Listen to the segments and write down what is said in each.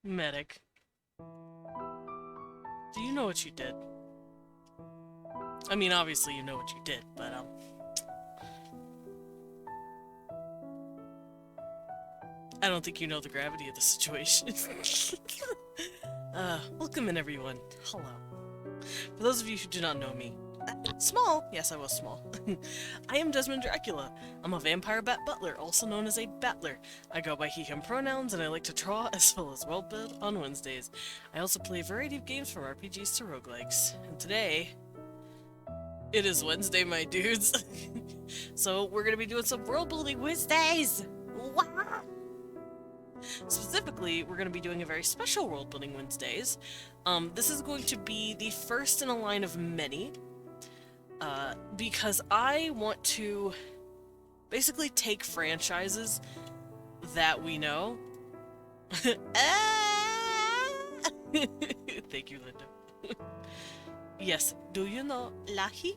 Medic, do you know what you did? I mean, obviously you know what you did, but, I don't think you know the gravity of the situation. Welcome in, everyone. Hello. For those of you who do not know me, small, yes, I was small. I am Desmond Dracula. I'm a vampire bat butler, also known as a battler. I go by he, him pronouns, and I like to draw as well as world build on Wednesdays. I also play a variety of games from RPGs to roguelikes. And today, it is Wednesday, my dudes. So we're gonna be doing some world building Wednesdays! Wow! Specifically, we're going to be doing a very special World Building Wednesdays. This is going to be the first in a line of many, because I want to basically take franchises that we know. Thank you, Linda. Yes, do you know Lahi?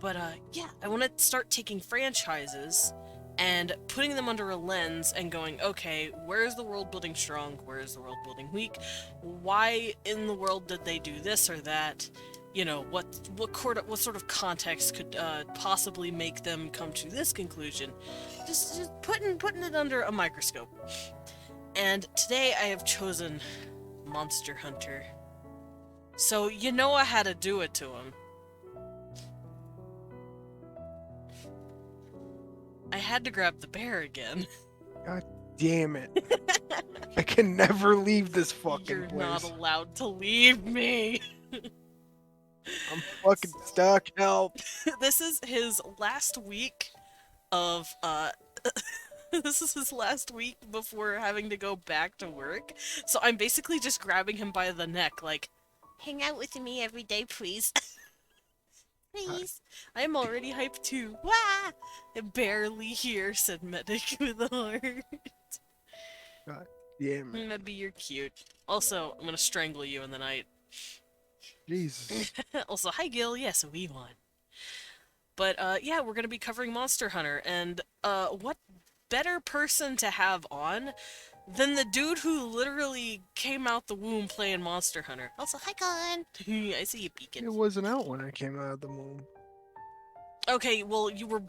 But, yeah, I want to start taking franchises and putting them under a lens and going, okay, where's the world building strong? Where's the world building weak? Why in the world did they do this or that? You know, what sort of context could possibly make them come to this conclusion? Just putting it under a microscope. And today I have chosen Monster Hunter. So you know I had to do it to him. I had to grab the bear again. God damn it. I can never leave this fucking You're place. not allowed to leave me. I'm fucking stuck, help. This is his last week of, this is his last week before having to go back to work. So I'm basically just grabbing him by the neck, like, hang out with me every day, please. Please. I'm already hyped too. Wah! Barely here, said Medic with a heart. God damn it. Maybe you're cute. Also, I'm gonna strangle you in the night. Jesus. Also, hi Gil, yes, we won. But, yeah, we're gonna be covering Monster Hunter, and, what better person to have on than the dude who literally came out the womb playing Monster Hunter. Also, hi Colin! I see you peeking. It wasn't out when I came out of the womb. Okay, well, you were...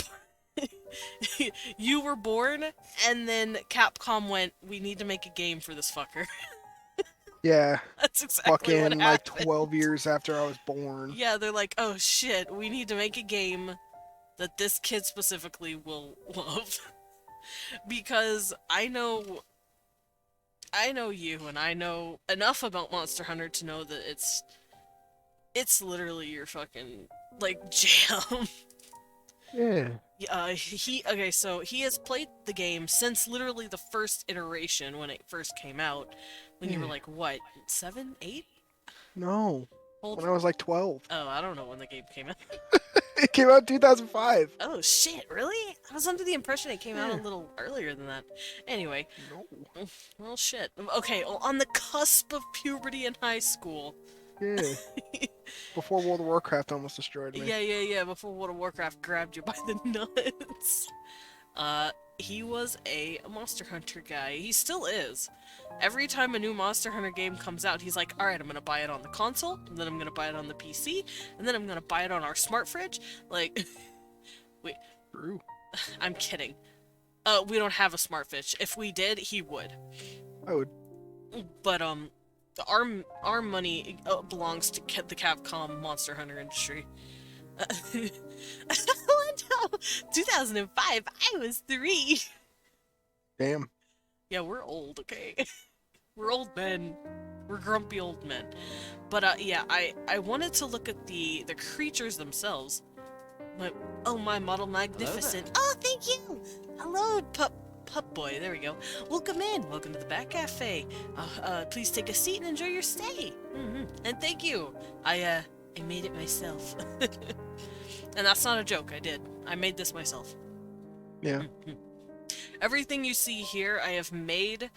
you were born, and then Capcom went, we need to make a game for this fucker. Yeah. That's exactly what Fucking happened. like 12 years after I was born. Yeah, they're like, oh shit, we need to make a game that this kid specifically will love. Because I know you, and I know enough about Monster Hunter to know that it's literally your fucking, like, jam. Yeah. Okay, so he has played the game since literally the first iteration when it first came out. When you were like, what, 7, 8? No. Old? When I was like 12. Oh, I don't know when the game came out. It came out in 2005. Oh shit, really? I was under the impression it came out a Yeah. little earlier than that. Anyway, No. well shit. Okay, well, on the cusp of puberty in high school. Yeah. Before World of Warcraft almost destroyed me. Yeah, before World of Warcraft grabbed you by the nuts. He was a Monster Hunter guy. He still is. Every time a new Monster Hunter game comes out, he's like, alright, I'm gonna buy it on the console, and then I'm gonna buy it on the PC, and then I'm gonna buy it on our smart fridge. Like, wait, True. I'm kidding. We don't have a smart fridge. If we did, he would. I would. But, our money belongs to the Capcom Monster Hunter industry. Oh no! 2005, I was 3! Damn. Yeah, we're old, okay? We're old men. We're grumpy old men. But, yeah, I wanted to look at the creatures themselves. But, oh, my model magnificent. Oh, thank you! Hello, pup boy. There we go. Welcome in. Welcome to the Bat Cafe. Please take a seat and enjoy your stay. And thank you. I made it myself. And that's not a joke, I did. I made this myself. Yeah. Everything you see here, I have made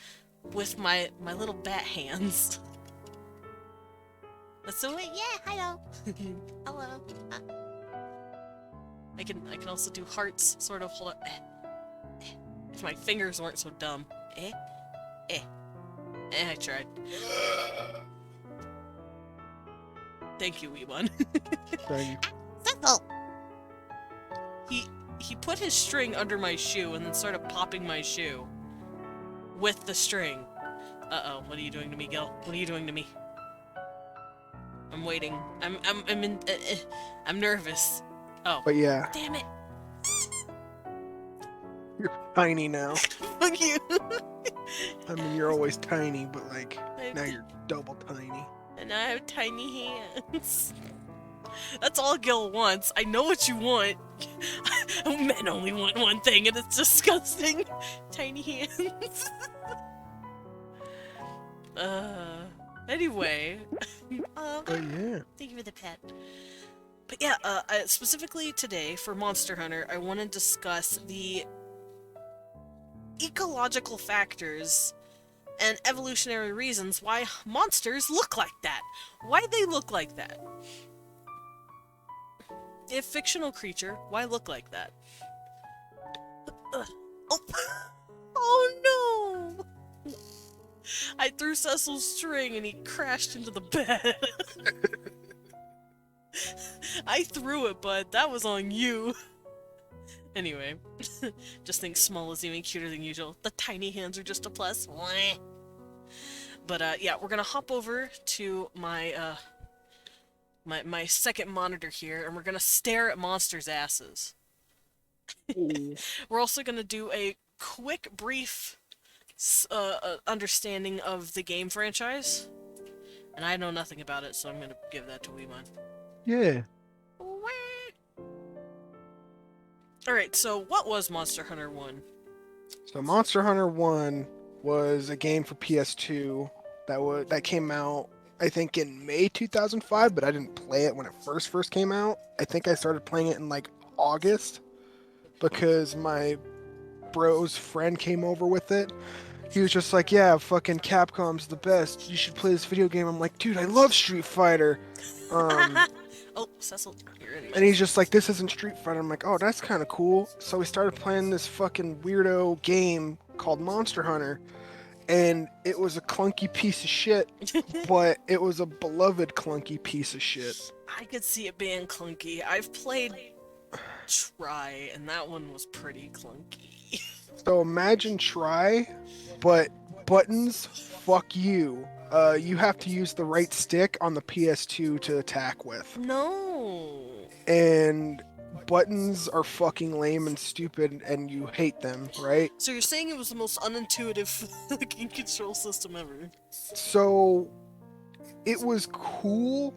with my little bat hands. So wait, yeah, hello. Hello. I can also do hearts, sort of. Hold on. If my fingers weren't so dumb. I tried. Thank you, Weebon. Thank you. Cecil. He put his string under my shoe and then started popping my shoe with the string. Uh-oh, what are you doing to me, Gil? What are you doing to me? I'm waiting. I'm nervous. Oh. But yeah, Damn it. you're tiny now. Fuck you. I mean, you're always tiny, but like now you're double tiny. And I have tiny hands. That's all Gil wants. I know what you want. Men only want one thing, and it's disgusting. Tiny hands. Anyway. But yeah. Thank you for the pet. But yeah, specifically today for Monster Hunter, I want to discuss the ecological factors and evolutionary reasons why monsters look like that. Why they look like that. A fictional creature, why look like that? Oh. Oh no! I threw Cecil's string and he crashed into the bed. I threw it, bud. That was on you. Anyway, just think small is even cuter than usual. The tiny hands are just a plus. But yeah, we're gonna hop over to my my second monitor here, and we're gonna stare at monsters' asses. We're also gonna do a quick, brief understanding of the game franchise, and I know nothing about it, so I'm gonna give that to Weemon. Yeah. Alright, so what was Monster Hunter 1? So Monster Hunter 1 was a game for PS2 that came out I think in May 2005, but I didn't play it when it first came out. I think I started playing it in like August because my bro's friend came over with it. He was just like, yeah, fucking Capcom's the best. You should play this video game. I'm like, dude, I love Street Fighter. Oh, Cecil, you're in. And he's just like, this isn't Street Fighter. I'm like, oh, that's kind of cool. So we started playing this fucking weirdo game called Monster Hunter. And it was a clunky piece of shit, but it was a beloved clunky piece of shit. I could see it being clunky. I've played Try, and that one was pretty clunky. So imagine Try, but buttons, fuck you. You have to use the right stick on the PS2 to attack with. No. And buttons are fucking lame and stupid, and you hate them, right? So you're saying it was the most unintuitive game control system ever? So it was cool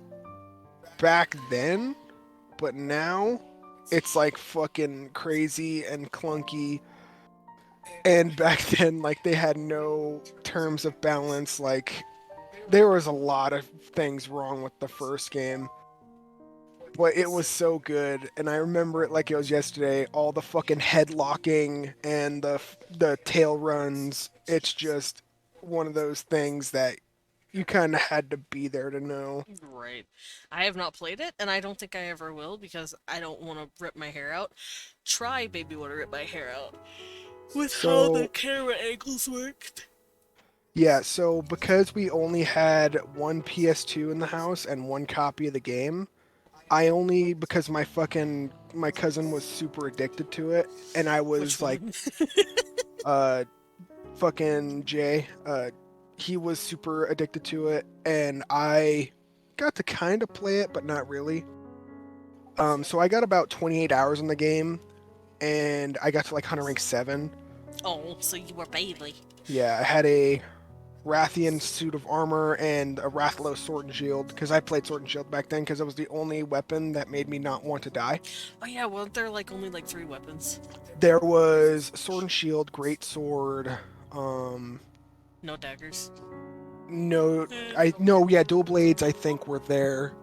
back then, but now it's like fucking crazy and clunky. And back then, like, they had no terms of balance. Like, there was a lot of things wrong with the first game. But it was so good, and I remember it like it was yesterday. All the fucking headlocking and the tail runs. It's just one of those things that you kind of had to be there to know. Right. I have not played it, and I don't think I ever will because I don't want to rip my hair out. Try, baby, want to rip my hair out. With how the camera angles worked. Yeah, so because we only had one PS2 in the house and one copy of the game, because my cousin was super addicted to it, and I was like, fucking Jay, he was super addicted to it, and I got to kind of play it, but not really. So I got about 28 hours in the game, and I got to like Hunter rank 7. Oh, so you were baby. Yeah, I had a Rathian suit of armor and a Rathlos sword and shield, because I played sword and shield back then because it was the only weapon that made me not want to die. Oh yeah, weren't there like only like 3 weapons? There was sword and shield, great sword, No daggers. no, dual blades I think were there.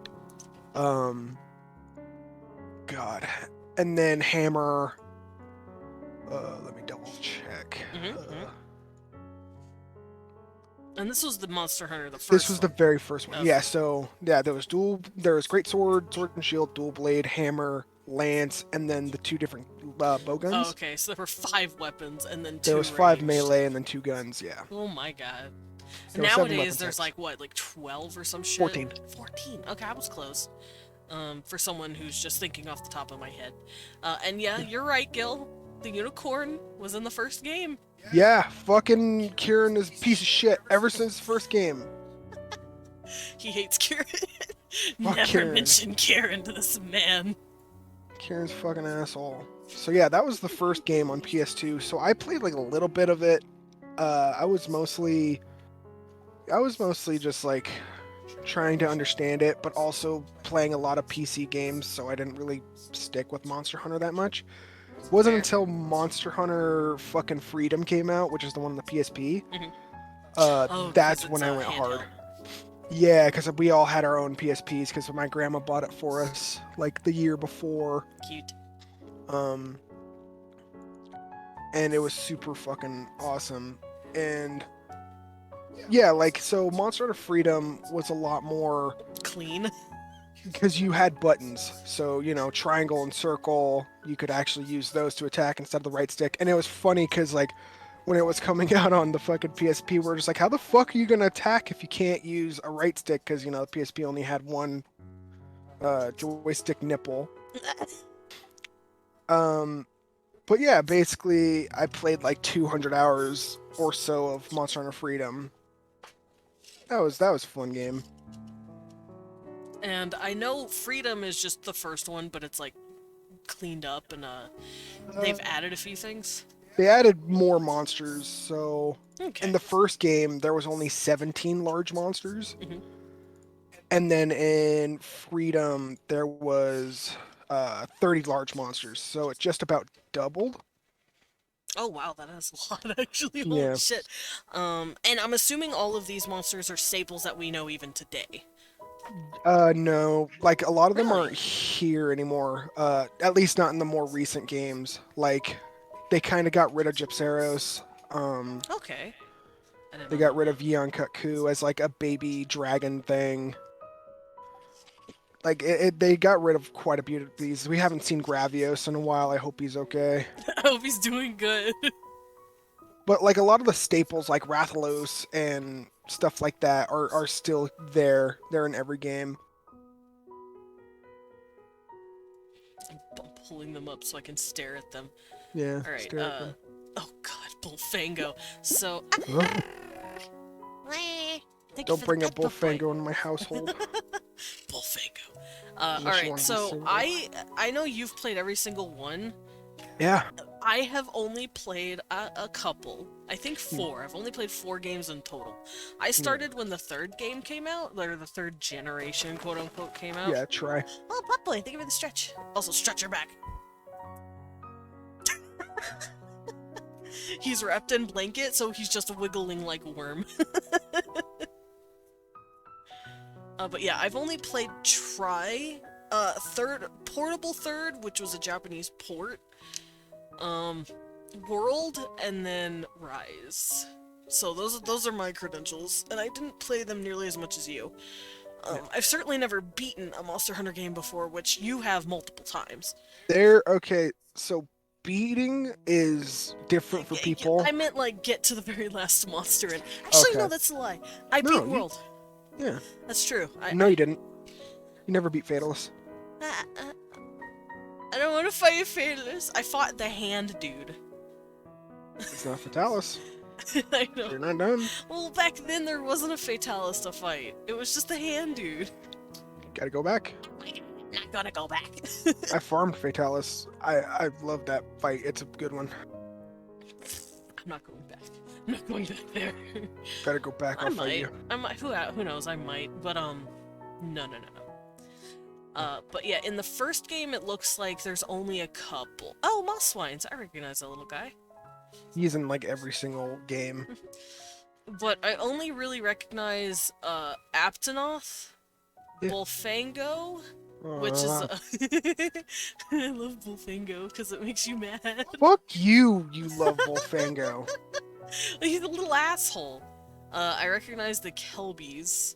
God. And then hammer. Let me double check. And this was the Monster Hunter, the first This was the one. very first one. Okay. Yeah, so yeah, there was great sword and shield, dual blade, hammer, lance, and then the 2 different bow Oh, guns. okay, so there were 5 weapons and then There 2 was 5 ranged. melee and then 2 guns. Yeah, Oh my god. there were 7 Nowadays weapon there's types. like what, like 12 or some shit? 14. 14. Okay, I was close. For someone who's just thinking off the top of my head. And yeah, you're right, Gil. The unicorn was in the first game. Yeah, fucking Kieran is a piece of shit ever since the first game. He hates Kieran. Fuck Never Kieran. mention Kieran to this man. Kieran's a fucking asshole. So yeah, that was the first game on PS2. So I played like a little bit of it. I was mostly just like trying to understand it, but also playing a lot of PC games, so I didn't really stick with Monster Hunter that much. It wasn't Fair. until Monster Hunter fucking Freedom came out, which is the one on the PSP. Mhm. That's 'Cause when it's, I went hard. handheld. Yeah, because we all had our own PSPs because my grandma bought it for us like the year before. Cute. Um, and it was super fucking awesome. And yeah, like, so Monster Hunter Freedom was a lot more Clean. because you had buttons. So, you know, triangle and circle, you could actually use those to attack instead of the right stick. And it was funny because, like, when it was coming out on the fucking PSP, we're just like, how the fuck are you gonna attack if you can't use a right stick? Because, you know, the PSP only had one joystick nipple. But yeah, basically, I played like 200 hours or so of Monster Hunter Freedom. That was a fun game. And I know Freedom is just the first one, but it's like cleaned up and they've added a few things. They added more monsters, so Okay. in the first game there was only 17 large monsters. Mhm. And then in Freedom there was 30 large monsters, so it just about doubled. Oh wow, that is a lot actually. Holy Yeah. shit. And I'm assuming all of these monsters are staples that we know even today. No, like a lot of them Really? aren't here anymore. At least not in the more recent games. Like they kind of got rid of Gypsaros. Okay. I didn't They know got that. rid of Yonkaku as like a baby dragon thing. Like they got rid of quite a few of these. We haven't seen Gravios in a while. I hope he's okay. I hope he's doing good. But like a lot of the staples like Rathalos and stuff like that are still there. They're in every game. I'm pulling them up so I can stare at them. Yeah. Alright, stare at them. oh god, Bullfango. So, Ugh. thank you Don't for bring the a pet book boy. Bullfango into my household. Bullfango. Unless you Alright, wanna be so single. I know you've played every single one. Yeah. I have only played a couple. I think Hmm. 4. I've only played 4 games in total. I started when the third game came out, or the third generation, quote unquote, came out. Yeah, try. Oh, Pop Boy, thank you for the stretch. Also, stretch your back. He's wrapped in blanket, so he's just wiggling like a worm. But yeah, I've only played Portable Third, which was a Japanese port, World, and then Rise. So those are my credentials, and I didn't play them nearly as much as you. I've certainly never beaten a Monster Hunter game before, which you have multiple times. There. Okay. So beating is different for people. I meant like get to the very last monster, and actually no, Okay. that's a lie. I No, beat you- World. Yeah. That's true. No, you didn't. You never beat Fatalis. I don't want to fight Fatalist. I fought the hand dude. It's not Fatalis. I know. You're not done. Well, back then there wasn't a Fatalist to fight. It was just the hand dude. Gotta go back. Not gonna go back. I farmed Fatalis. I love that fight. It's a good one. I'm not going back. I'm not going back there. Gotta go back. I I'll fight might. you. I might. Who knows? I might. But no. But yeah, in the first game, it looks like there's only a couple. Oh, Moss Swines. I recognize that little guy. He's in like every single game. But I only really recognize Aptonoth, Yeah. Bullfango, which is I love Bullfango because it makes you mad. Fuck you. You love Bullfango. He's a little asshole. I recognize the Kelbies.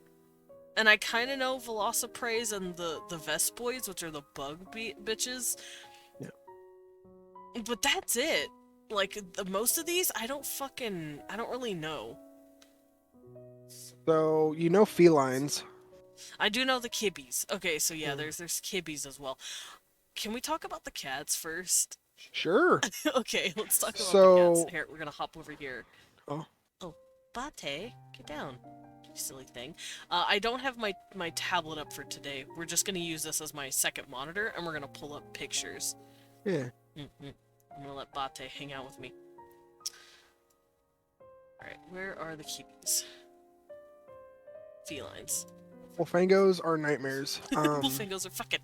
And I kind of know Velociprays and the Vespoids, which are the bug bitches, Yeah. but that's it. Like most of these, I don't really know. So you know felines. I do know the kibbies. Okay, so yeah, Yeah. there's kibbies as well. Can we talk about the cats first? Sure. Okay, let's talk about the cats. So, Here, we're gonna hop over here. oh Oh, Bate, get down. You silly thing. I don't have my tablet up for today. We're just gonna use this as my second monitor, and we're gonna pull up pictures. yeah, I'm gonna let Bate hang out with me. Alright, where are the kibbies? Felines. Bullfangos are nightmares. Bullfingos are fucking.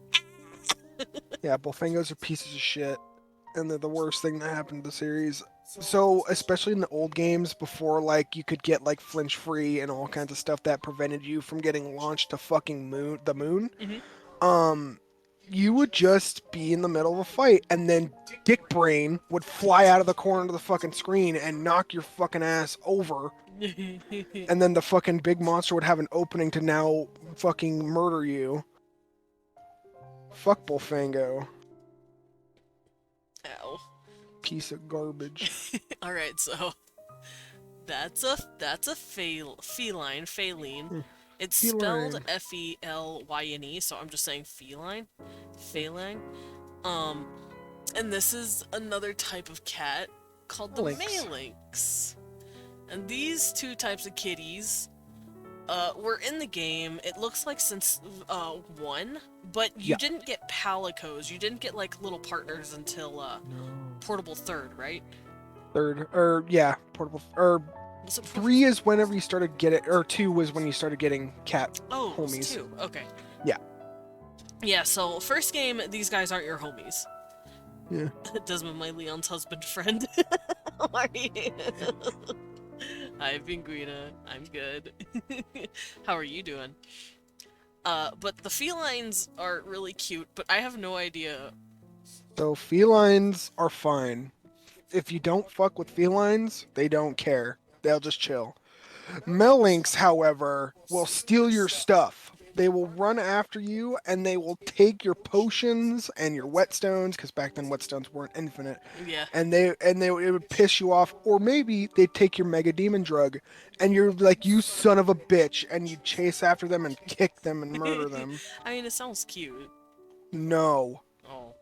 Yeah, Bullfangos are pieces of shit, and they're the worst thing that happened to the series. So, especially in the old games, before like you could get like flinch free and all kinds of stuff that prevented you from getting launched to fucking the moon, Mhm. um, you would just be in the middle of a fight, and then Dick Brain would fly out of the corner of the fucking screen and knock your fucking ass over, and then the fucking big monster would have an opening to now fucking murder you. Fuck Bullfango. Ow. Piece of garbage. Alright, so that's a feline, faline. Hmm. It's spelled Feline. Felyne, so I'm just saying feline. Feline. Um, and this is another type of cat called the Lynx. Malynx. And these two types of kitties were in the game. It looks like since 1, but you Yeah. didn't get palicos. You didn't get like little partners until No. Portable Third, right? Third, or yeah, portable. Or Was it Portable? 3 is whenever you started getting, or 2 was when you started getting cat Oh, it was homies. 2. Okay. Yeah. Yeah, so first game, these guys aren't your homies. Yeah. Desmond, my Leon's husband friend. How are you? Hi, Pinguina. I'm good. How are you doing? But the felines are really cute, but I have no idea. So felines are fine. If you don't fuck with felines, they don't care. They'll just chill. Mellinks, however, will steal your stuff. They will run after you and they will take your potions and your whetstones, because back then whetstones weren't infinite, Yeah. and it would piss you off. Or maybe they'd take your mega demon drug and you're like, you son of a bitch, and you chase after them and kick them and murder them. I mean, it sounds cute. No. Oh.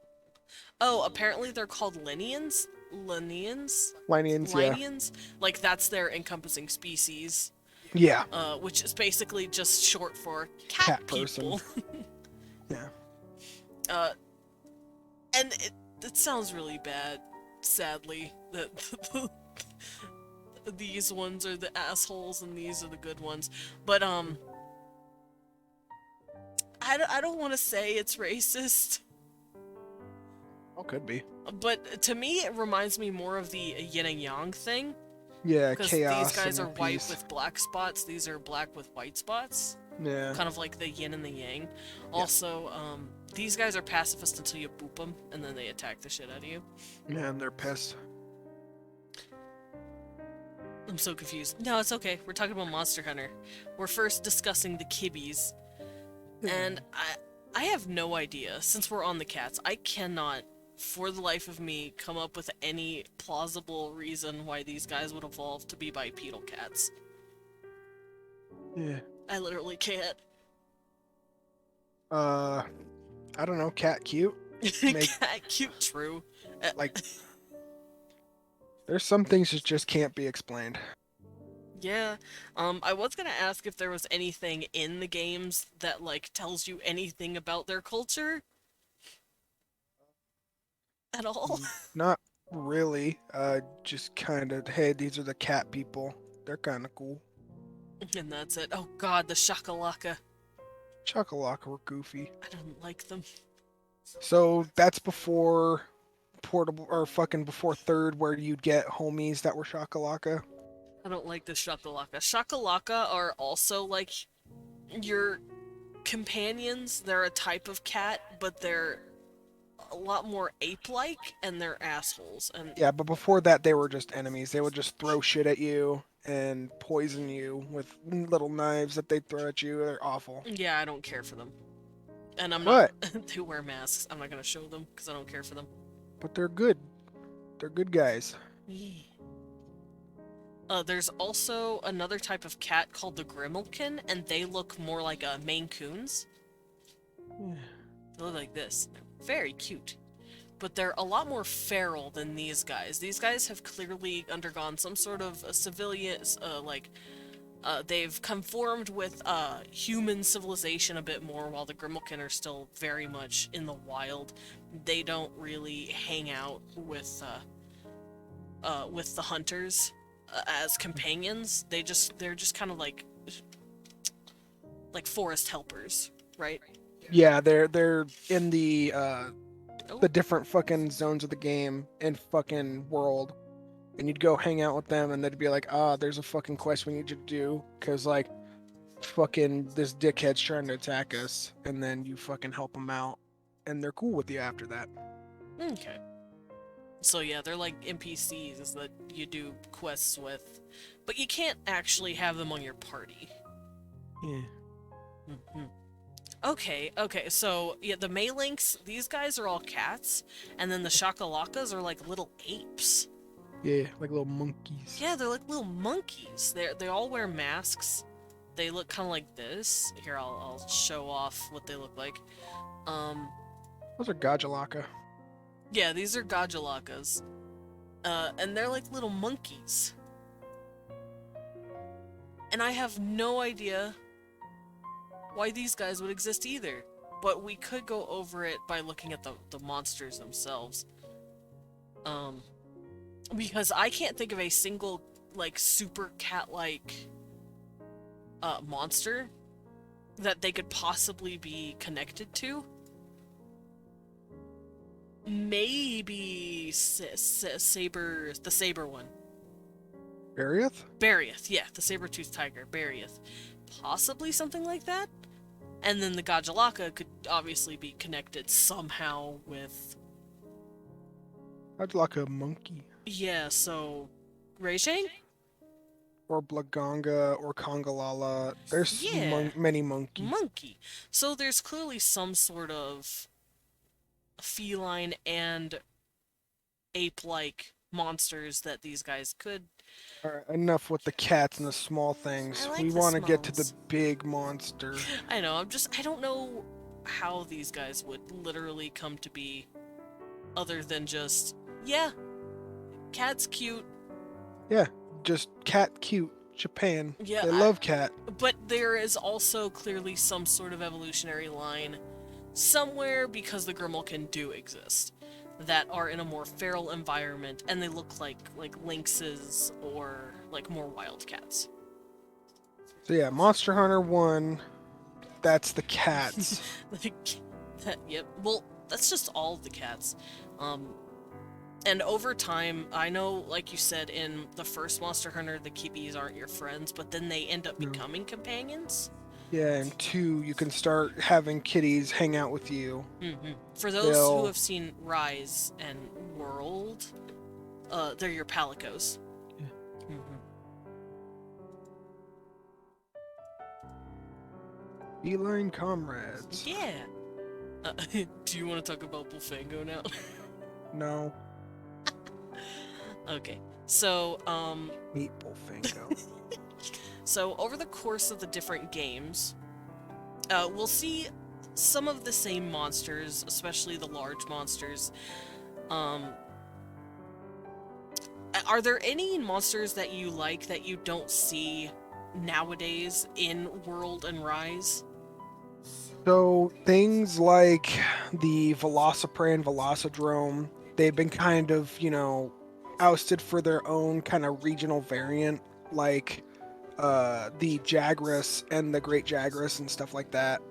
Oh, apparently they're called Linians? Linians? Linians, yeah. Linians? Like, that's their encompassing species. Yeah. Which is basically just short for Cat person. people. Yeah. And it sounds really bad, sadly, that these ones are the assholes and these are the good ones. But, I don't want to say it's racist, Oh, could be. but to me it reminds me more of the yin and yang thing. Yeah, Because chaos. these guys and are white peace. with black spots, these are black with white spots. Yeah. Kind of like the yin and the yang. Also, these guys are pacifist until you boop them, and then they attack the shit out of you. Yeah, and they're pissed. I'm so confused. No, it's okay. We're talking about Monster Hunter. We're first discussing the kibbies. And I have no idea. Since we're on the cats, I cannot, for the life of me, come up with any plausible reason why these guys would evolve to be bipedal cats. Yeah. I literally can't. I don't know. Cat cute. Make- Cat cute, true. Like, there's some things that just can't be explained. Yeah. I was gonna ask if there was anything in the games that, like, tells you anything about their culture. At all. Not really. Just kind of, hey, these are the cat people. They're kind of cool. And that's it. Oh god, the shakalaka. Chocolate were goofy. I don't like them. So that's before portable, or fucking before third, where you'd get homies that were shakalaka. I don't like the shakalaka. Shakalaka are also, like, your companions. They're a type of cat, but they're a lot more ape-like, and they're assholes. And Yeah, but before that, they were just enemies. They would just throw shit at you and poison you with little knives that they throw at you. They're awful. Yeah, I don't care for them. And I'm not. But They wear masks. I'm not gonna show them because I don't care for them. they're good. They're good guys. Yeah. There's also another type of cat called the Grimalkin, and they look more like Maine Coons. Yeah. They look like this. They're very cute. But they're a lot more feral than these guys. These guys have clearly undergone some sort of a civilian, they've conformed with human civilization a bit more, while the Grimalkin are still very much in the wild. They don't really hang out with the hunters as companions. They're just kind of like forest helpers, right? Yeah, they're in Oh, the different fucking zones of the game and fucking world, and you'd go hang out with them, and they'd be like, "Ah, there's a fucking quest we need you to do," because like fucking this dickhead's trying to attack us, and then you fucking help them out, and they're cool with you after that. okay. So yeah, they're like NPCs that you do quests with, but you can't actually have them on your party. Yeah. Mhm. Okay, so yeah, the Malinks, these guys are all cats, and then the Shakalakas are like little apes. Yeah, like little monkeys. Yeah, they're like little monkeys. They all wear masks. They look kind of like this. Here, I'll show off what they look like. Um, Those are Gajalaka. yeah, these are Gajalakas. And they're like little monkeys. And I have no idea why these guys would exist either. But we could go over it by looking at the monsters themselves. Because I can't think of a single, like, super cat-like monster that they could possibly be connected to. Maybe Saber, the Saber one. Barioth? Barioth, yeah, the saber-toothed tiger, Barioth. Possibly something like that? And then the Gajalaka could obviously be connected somehow with... Gajalaka monkey. Yeah, so... Reishang? Or Blaganga or Kongalala. There's Yeah. many monkeys. Monkey. So there's clearly some sort of feline and ape-like monsters that these guys could... Alright, enough with the cats and the small things. I like We the want to get to the smalls. big monster. I know, I don't know how these guys would literally come to be other than just, yeah, cat's cute. Yeah, just cat cute. Japan. Yeah, They love cat. but there is also clearly some sort of evolutionary line somewhere, because the Grimalkin do exist, that are in a more feral environment, and they look like lynxes or like more wild cats. So yeah, Monster Hunter 1, that's the cats. Like, yep. Well, that's just all of the cats. And over time, I know, like you said, in the first Monster Hunter, the Kibis aren't your friends, but then they end up No. becoming companions. Yeah, and 2, you can start having kitties hang out with you. For those who They'll- have seen Rise and World, they're your Palicos. Yeah. Feline comrades. Yeah. Do you want to talk about Bullfango now? No, Okay. So, hate Bullfango. So over the course of the different games, we'll see some of the same monsters, especially the large monsters. Are there any monsters that you like that you don't see nowadays in World and Rise? So things like the Velociprey and Velocidrome, they've been kind of, ousted for their own kind of regional variant, like the Jagras and the Great Jagras and stuff like that.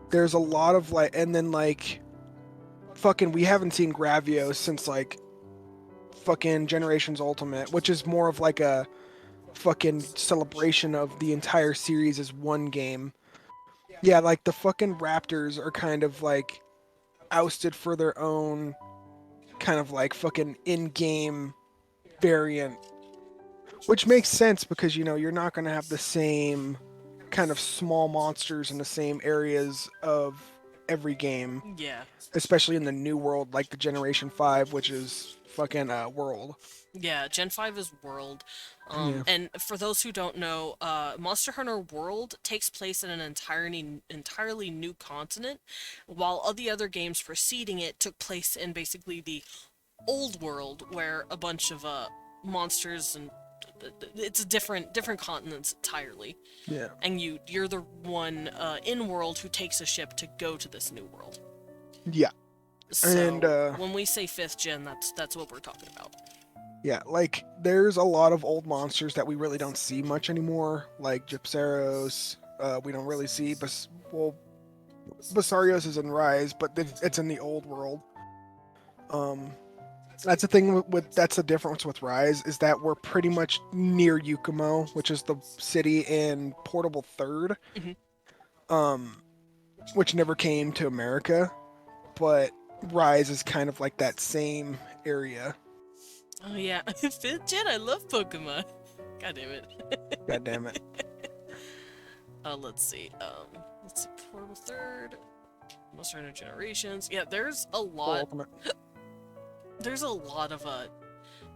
There's a lot of and then fucking we haven't seen Gravios since fucking Generations Ultimate, which is more of like a fucking celebration of the entire series as one game. Yeah, like the fucking Raptors are kind of ousted for their own kind of fucking in-game variant. which makes sense because you're not going to have the same kind of small monsters in the same areas of every game, Yeah. especially in the new world like the Generation 5, which is fucking world. Yeah, Gen 5 is World. Yeah. And for those who don't know, Monster Hunter World takes place in an entirely new continent, while all the other games preceding it took place in basically the old world, where a bunch of monsters and it's a different continents entirely. Yeah. And you're the one in world who takes a ship to go to this new world. Yeah. And So when we say fifth gen, that's what we're talking about. yeah, like there's a lot of old monsters that we really don't see much anymore, like Gypceros. We don't really see, Basarios is in Rise, but it's in the old world. Um, that's the thing that's the difference with Rise is that we're pretty much near Yukumo, which is the city in Portable Third, Hmm. um, which never came to America, but Rise is kind of like that same area. Oh yeah, fifth gen. I love Pokemon. God damn it. God damn it. Let's see. Let's see. Portal Third, Monster Hunter Generations. Yeah, there's a lot. Ultimate. There's a lot of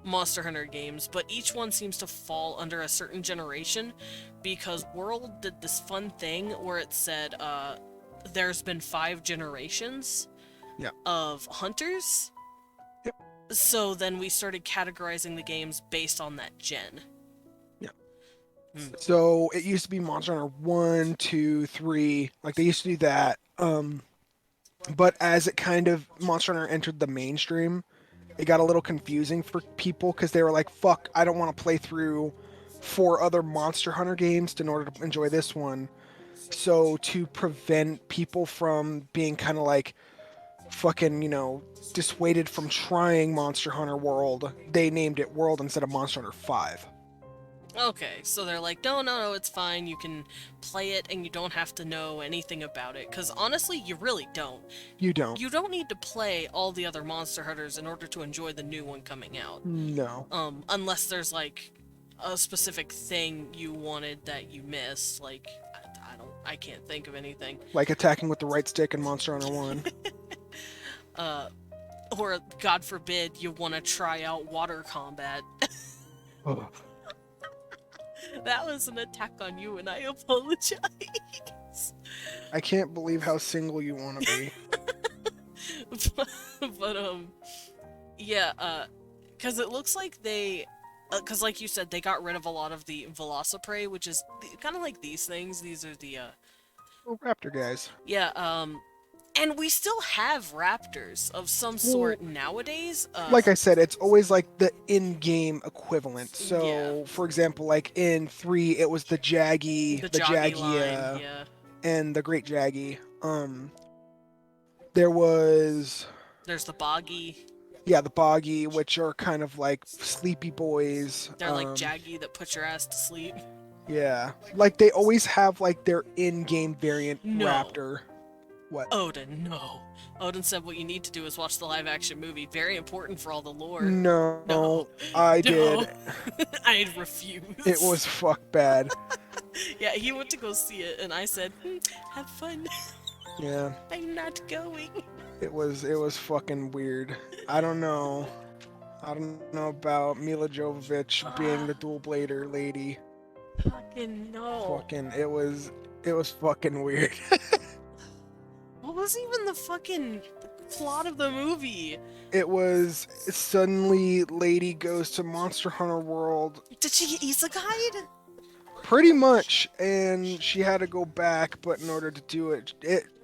Monster Hunter games, but each one seems to fall under a certain generation, because World did this fun thing where it said there's been 5 generations Yeah. of hunters. Yep. So then we started categorizing the games based on that gen. Yeah. Hmm. So it used to be Monster Hunter 1, 2, 3. Like they used to do that. But as it kind of Monster Hunter entered the mainstream, it got a little confusing for people because they were like, "Fuck, I don't want to play through 4 other Monster Hunter games in order to enjoy this one." So to prevent people from being kind of like fucking, dissuaded from trying Monster Hunter World, they named it World instead of Monster Hunter 5. Okay, so they're like, no, it's fine. You can play it and you don't have to know anything about it. Because honestly, you really don't. You don't. You don't need to play all the other Monster Hunters in order to enjoy the new one coming out. No. Unless there's like a specific thing you wanted that you missed. Like, I can't think of anything. Like attacking with the right stick in Monster Hunter 1. Or God forbid you want to try out water combat. Ugh. That was an attack on you, and I apologize. I can't believe how single you want to be. but yeah, because it looks like they, because like you said, they got rid of a lot of the Velociprey, which is kind of like these things. These are the Oh, Raptor guys. yeah, and we still have raptors of some sort nowadays. Like I said, it's always like the in-game equivalent. So, Yeah. for example, like in 3, it was the Jaggy, the the Joggy Jagia, line, yeah. and the Great Jaggy. There was, There's the Boggy. yeah, the Boggy, which are kind of like sleepy boys. They're like Jaggy that put your ass to sleep. Yeah, like they always have like their in-game variant No. Raptor. What? Odin, no. Odin said what you need to do is watch the live-action movie. Very important for all the lore. No, No. I No. did. I refuse. It was fuck bad. Yeah, he went to go see it, and I said, have fun. Yeah, I'm not going. it was fucking weird. I don't know. I don't know about Mila Jovovich being the dual blader lady. Fucking no. Fucking it was fucking weird. What was even the fucking plot of the movie? It was suddenly lady goes to Monster Hunter World Did she get isekai'd? pretty much, and she had to go back, but in order to do it,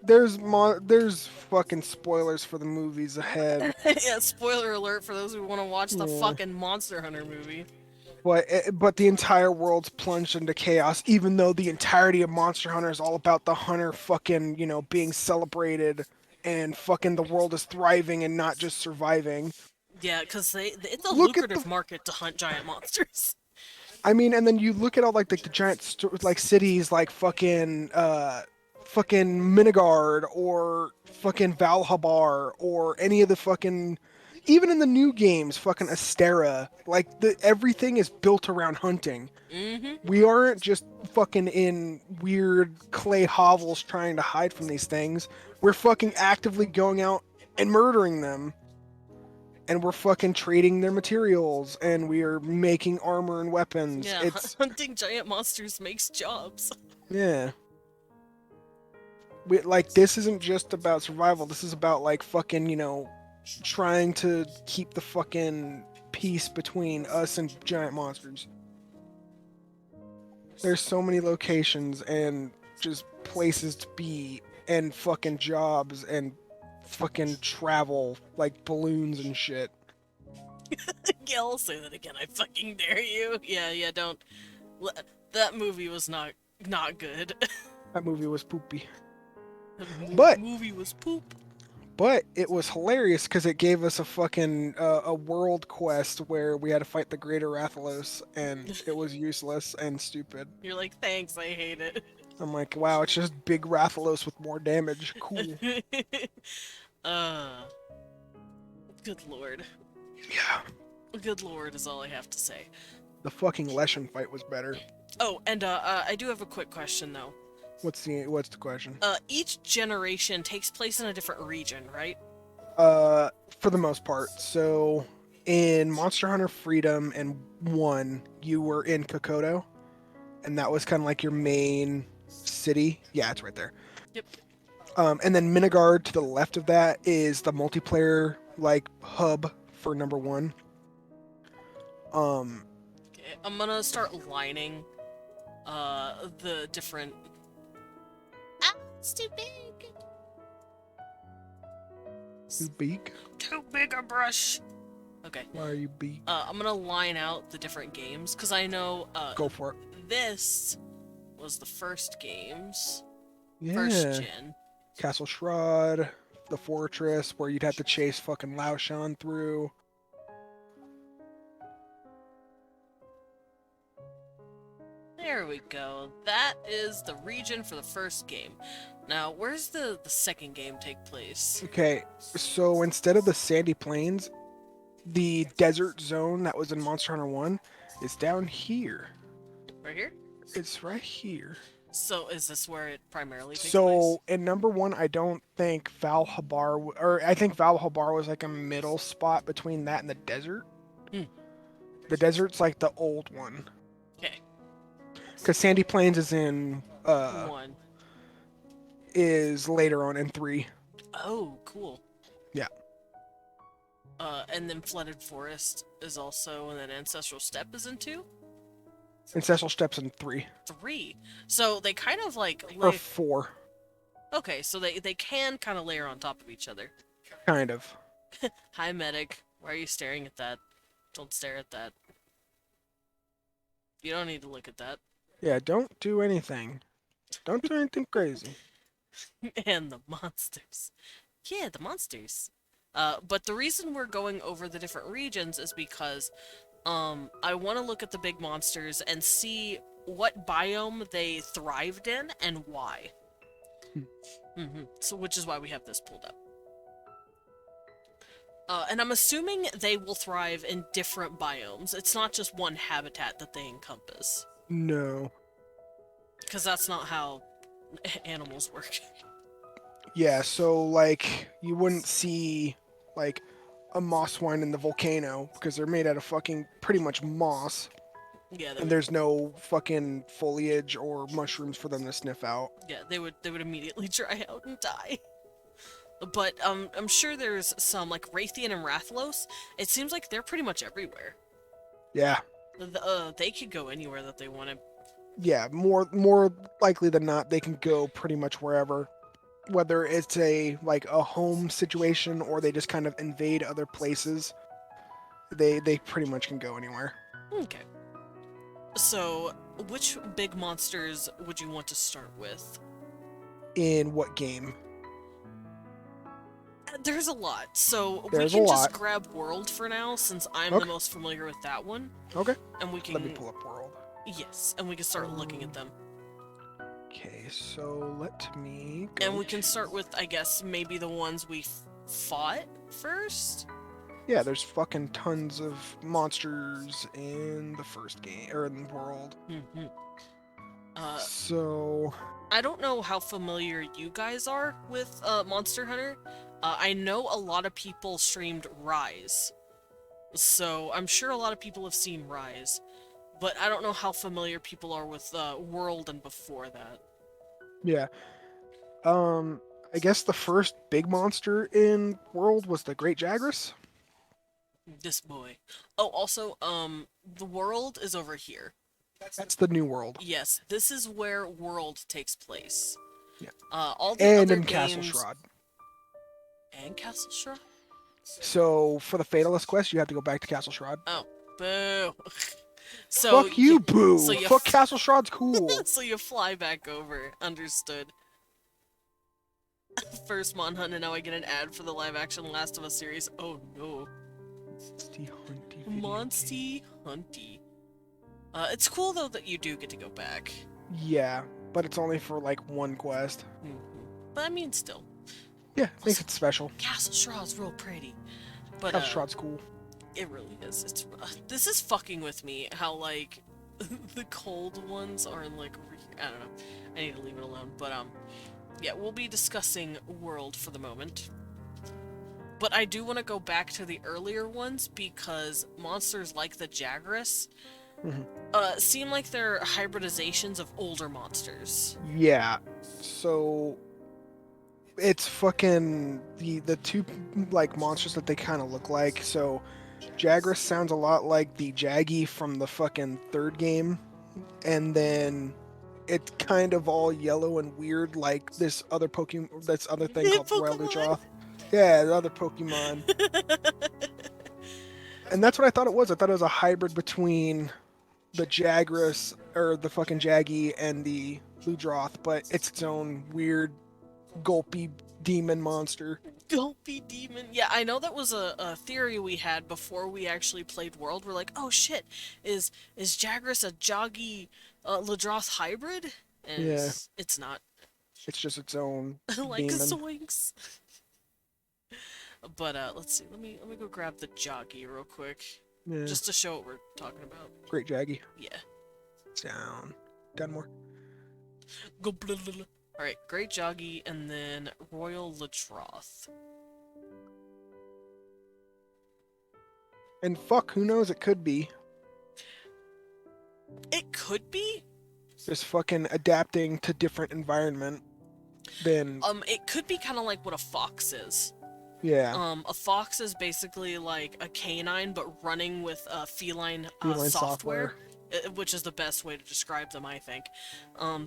there's fucking spoilers for the movies ahead. Yeah, spoiler alert for those who want to watch the Yeah. fucking Monster Hunter movie. But the entire world's plunged into chaos, even though the entirety of Monster Hunter is all about the hunter fucking, being celebrated, and fucking the world is thriving and not just surviving. Yeah, because it's a Look at lucrative market to hunt giant monsters. I mean, and then you look at all like the giant like cities like fucking Minigard or fucking Valhabar or any of the fucking even in the new games, fucking Astera, like everything is built around hunting. Mm-hmm. We aren't just fucking in weird clay hovels trying to hide from these things. We're fucking actively going out and murdering them. And we're fucking trading their materials and we are making armor and weapons. Yeah, It's hunting giant monsters makes jobs. yeah. Like this isn't just about survival. This is about like fucking, trying to keep the fucking peace between us and giant monsters. There's so many locations and just places to be and fucking jobs and fucking travel like balloons and shit. Yeah, I'll say that again. I fucking dare you. Yeah, don't. That movie was not good. That movie was poopy. That But movie was poop. But it was hilarious because it gave us a fucking a world quest where we had to fight the Greater Rathalos, and it was useless and stupid. You're like, thanks, I hate it. I'm like, wow, it's just big Rathalos with more damage. Cool. uh, good lord. Yeah. Good lord is all I have to say. The fucking Leshen fight was better. Oh, and I do have a quick question though. What's the question? Each generation takes place in a different region, right? For the most part. So in Monster Hunter Freedom and 1, you were in Kokoto, and that was kind of like your main city. Yeah, it's right there. Yep. And then Minigard to the left of that is the multiplayer like hub for number 1. Okay, I'm gonna start lining the different. Ah, it's too big. You big? Too big a brush. Okay. Why are you big? I'm gonna line out the different games because I know Go for it. this was the first games, Yeah. first gen. Castle Shroud, the fortress where you'd have to chase fucking Lao Shan through. There we go. That is the region for the first game. Now, where's the second game take place? Okay, so instead of the sandy plains, the desert zone that was in Monster Hunter 1 is down here. Right here? It's right here. So is this where it primarily takes place? So in number 1, I don't think Valhabar, or I think Valhabar was like a middle spot between that and the desert. Hmm. The desert's like the old one. Okay. Because Sandy Plains is in, 1. is later on in 3. Oh, cool. Yeah. And then Flooded Forest is also, and then Ancestral Steppe is in 2? Ancestral Steps in 3. 3. So they kind of like Or 4. Okay, so they can kind of layer on top of each other. Kind of. Hi, medic. Why are you staring at that? Don't stare at that. You don't need to look at that. Yeah, don't do anything. Don't do anything crazy. And the monsters. Yeah, the monsters. But the reason we're going over the different regions is because I want to look at the big monsters and see what biome they thrived in and why. So, which is why we have this pulled up. And I'm assuming they will thrive in different biomes. It's not just one habitat that they encompass. No. Because that's not how animals work. Yeah, so like you wouldn't see like a moss swine in the volcano because they're made out of fucking pretty much moss. Yeah, And there's no fucking foliage or mushrooms for them to sniff out. Yeah, they would immediately dry out and die. But I'm sure there's some like Raytheon and Rathalos. It seems like they're pretty much everywhere. Yeah. They could go anywhere that they want to. Yeah, more likely than not, they can go pretty much wherever. Whether it's a home situation or they just kind of invade other places, they pretty much can go anywhere. Okay. So, which big monsters would you want to start with? In what game? There's a lot, so There's we a can just lot. grab World for now, since I'm Okay. the most familiar with that one. Okay. And we can. Let me pull up World. Yes, and we can start looking at them. Okay, so let me go And we can start with, I guess, maybe the ones we fought first? Yeah, there's fucking tons of monsters in the first game or in the world. Hmm. Uh, So I don't know how familiar you guys are with Monster Hunter. I know a lot of people streamed Rise, so I'm sure a lot of people have seen Rise, but I don't know how familiar people are with World and before that. yeah, I guess the first big monster in world was the Great Jagras. This boy. Oh, also, the world is over here. That's the new world. Yes, this is where World takes place. Yeah, All the and other in Castle games Shroud. and Castle Shroud. So for the Fatalist quest, you have to go back to Castle Shroud. Oh, boo. So Fuck you, so boo. you, Fuck Castle Shroud's cool. so you fly back over. Understood. First Mon Hunt, and now I get an ad for the live-action Last of Us series. Oh no. Monsty Hunty video game. Monsty Hunty. It's cool though that you do get to go back. Yeah, but it's only for like one quest. Mhm. But I mean, still, Yeah, makes it special. Castle Shroud's real pretty. But Castle Shroud's cool. it really is. It's this is fucking with me. How like the cold ones are like I don't know. I need to leave it alone. But yeah, we'll be discussing World for the moment. But I do want to go back to the earlier ones because monsters like the Jagras Mhm. seem like they're hybridizations of older monsters. Yeah. So it's fucking the two like monsters that they kind of look like. So Jagras sounds a lot like the Jaggy from the fucking third game, and then it's kind of all yellow and weird like this other Pokemon, this other thing called Royal Pokemon! Luchoth. Yeah, the other Pokemon. And that's what I thought it was. I thought it was a hybrid between the Jagras or the fucking Jaggy and the Ludroth, but it's its own weird gulpy demon monster. Gulpy demon. Yeah, I know that was a theory we had before we actually played World. We're like, oh shit, is Jagras a Joggy Ladroth hybrid? And Yeah. it's not. It's just its own Like a demon. Zoinks. But let's see. Let me go grab the Joggy real quick, Yeah. just to show what we're talking about. Great Jaggy. Yeah. Down. Dunmore. Go blah, blah, blah. All right, Great Joggy, and then Royal Ladroth. And fuck, who knows? It could be. It could be. Just fucking adapting to different environment than It could be kind of like what a fox is. yeah. A fox is basically like a canine, but running with feline, Feline software, which is the best way to describe them, I think.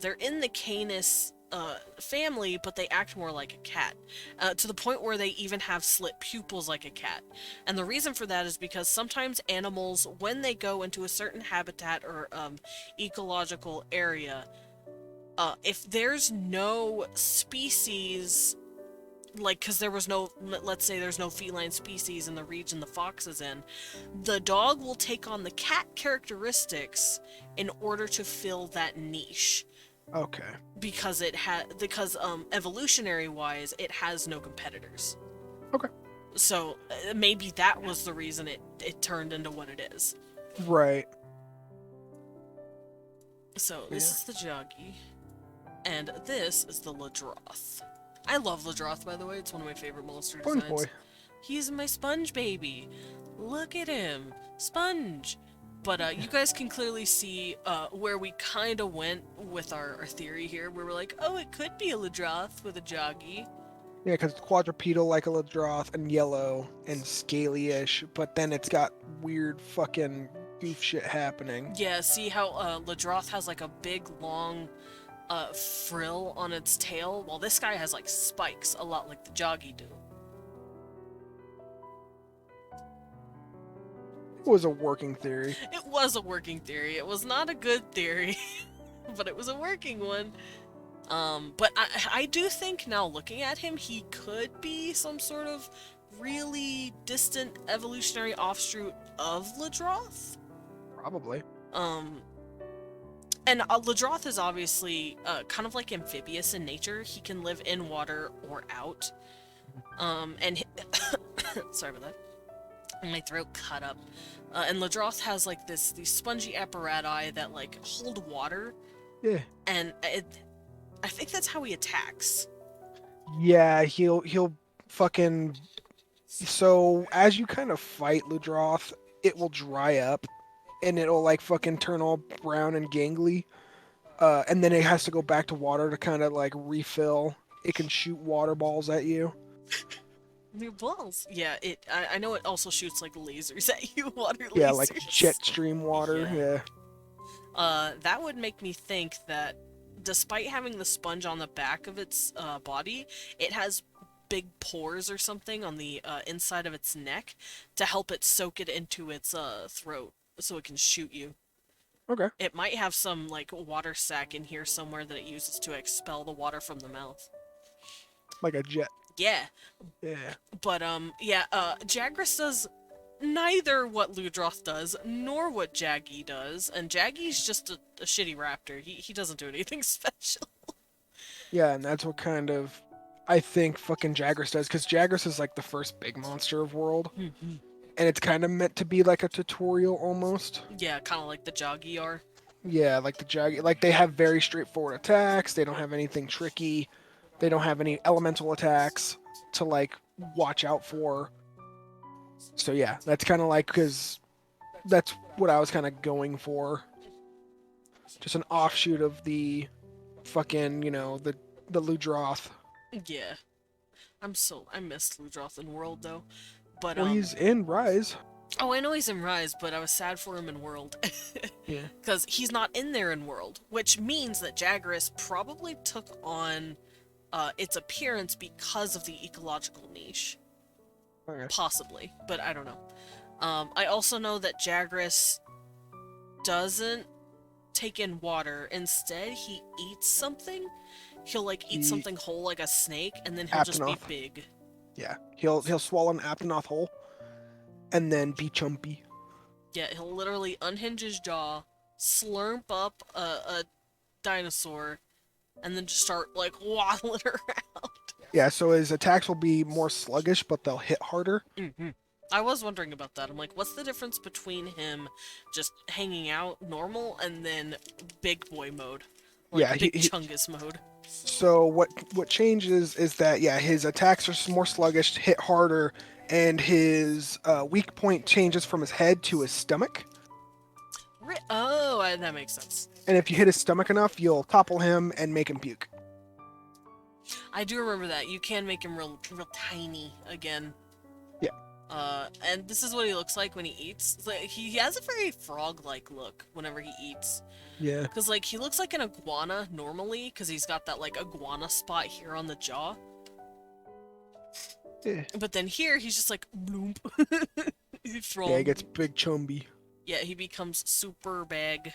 They're in the Canis family, but they act more like a cat, to the point where they even have slit pupils like a cat. And the reason for that is because sometimes animals, when they go into a certain habitat or ecological area, if there's no species, like, because there was no, let's say there's no feline species in the region the fox is in, the dog will take on the cat characteristics in order to fill that niche. Okay. Because evolutionary wise, it has no competitors. Okay. So maybe that was the reason it turned into what it is. Right. So this is the Joggy, and this is the Ladroth. I love Ladroth, by the way. It's one of my favorite monster Sponge designs. boy. He's my sponge baby. Look at him. Sponge. But you guys can clearly see where we kind of went with our theory here, where we're like, oh, it could be a Ladroth with a Joggy. Yeah, because it's quadrupedal like a Ladroth and yellow and scaly-ish, but then it's got weird fucking goof shit happening. Yeah, see how Ladroth has like a big, long frill on its tail? Well, this guy has like spikes, a lot like the Joggy do. It was a working theory. It was a working theory. It was not a good theory, but it was a working one. But I do think now looking at him, he could be some sort of really distant evolutionary offshoot of Ladroth. Probably. And Ladroth is obviously kind of like amphibious in nature. He can live in water or out. And sorry about that. and my throat cut up. And Ladroth has like these spongy apparati that like hold water, Yeah. and I think that's how he attacks. Yeah, he'll fucking so as you kind of fight Ludroth, it will dry up and it'll like fucking turn all brown and gangly. And then it has to go back to water to kind of like refill. It can shoot water balls at you. New balls. Yeah, I know it also shoots like lasers at you, water Yeah, like lasers. jet stream water. Yeah. Yeah. That would make me think that despite having the sponge on the back of its body, it has big pores or something on the inside of its neck to help it soak it into its throat so it can shoot you. Okay. It might have some like water sac in here somewhere that it uses to expel the water from the mouth. Like a jet. Yeah, Yeah. but yeah, Jagras does neither what Ludroth does nor what Jaggy does, and Jaggy's just a shitty raptor. He doesn't do anything special. Yeah, and that's what kind of I think fucking Jagras does, because Jagras is like the first big monster of World, and it's kind of meant to be like a tutorial almost. Yeah, kind of like the Joggy are. Yeah, like the like they have very straightforward attacks. They don't have anything tricky. They don't have any elemental attacks to like watch out for. So yeah, that's kind of like because that's what I was kind of going for. Just an offshoot of the fucking the Ludroth. Yeah, I missed Ludroth in World though, but Well, he's in Rise. oh, I know he's in Rise, but I was sad for him in World. Yeah. Because he's not in there in World, which means that Jagras probably took on its appearance because of the ecological niche. Okay. Possibly, but I don't know. I also know that Jagras doesn't take in water. Instead, he eats something. He'll like eat He something whole like a snake, and then he'll just be Aptonoth. big. Yeah, he'll swallow an Aptonoth whole, and then be chumpy. Yeah, he'll literally unhinge his jaw, slurp up a dinosaur, and then just start like waddling around. Yeah, so his attacks will be more sluggish, but they'll hit harder. I was wondering about that. I'm like, what's the difference between him just hanging out normal and then big boy mode? Like Yeah, big Chungus mode. So what changes is that yeah, his attacks are more sluggish, hit harder, and his weak point changes from his head to his stomach. Oh, that makes sense. And if you hit his stomach enough, you'll topple him and make him puke. I do remember that. You can make him real tiny again. Yeah. And this is what he looks like when he eats. It's like, he has a very frog-like look whenever he eats. Yeah. Because, like, he looks like an iguana normally, because he's got that, like, iguana spot here on the jaw. Yeah. But then here, he's just like, bloomp. Yeah, he gets big chumby. Yeah, he becomes super big.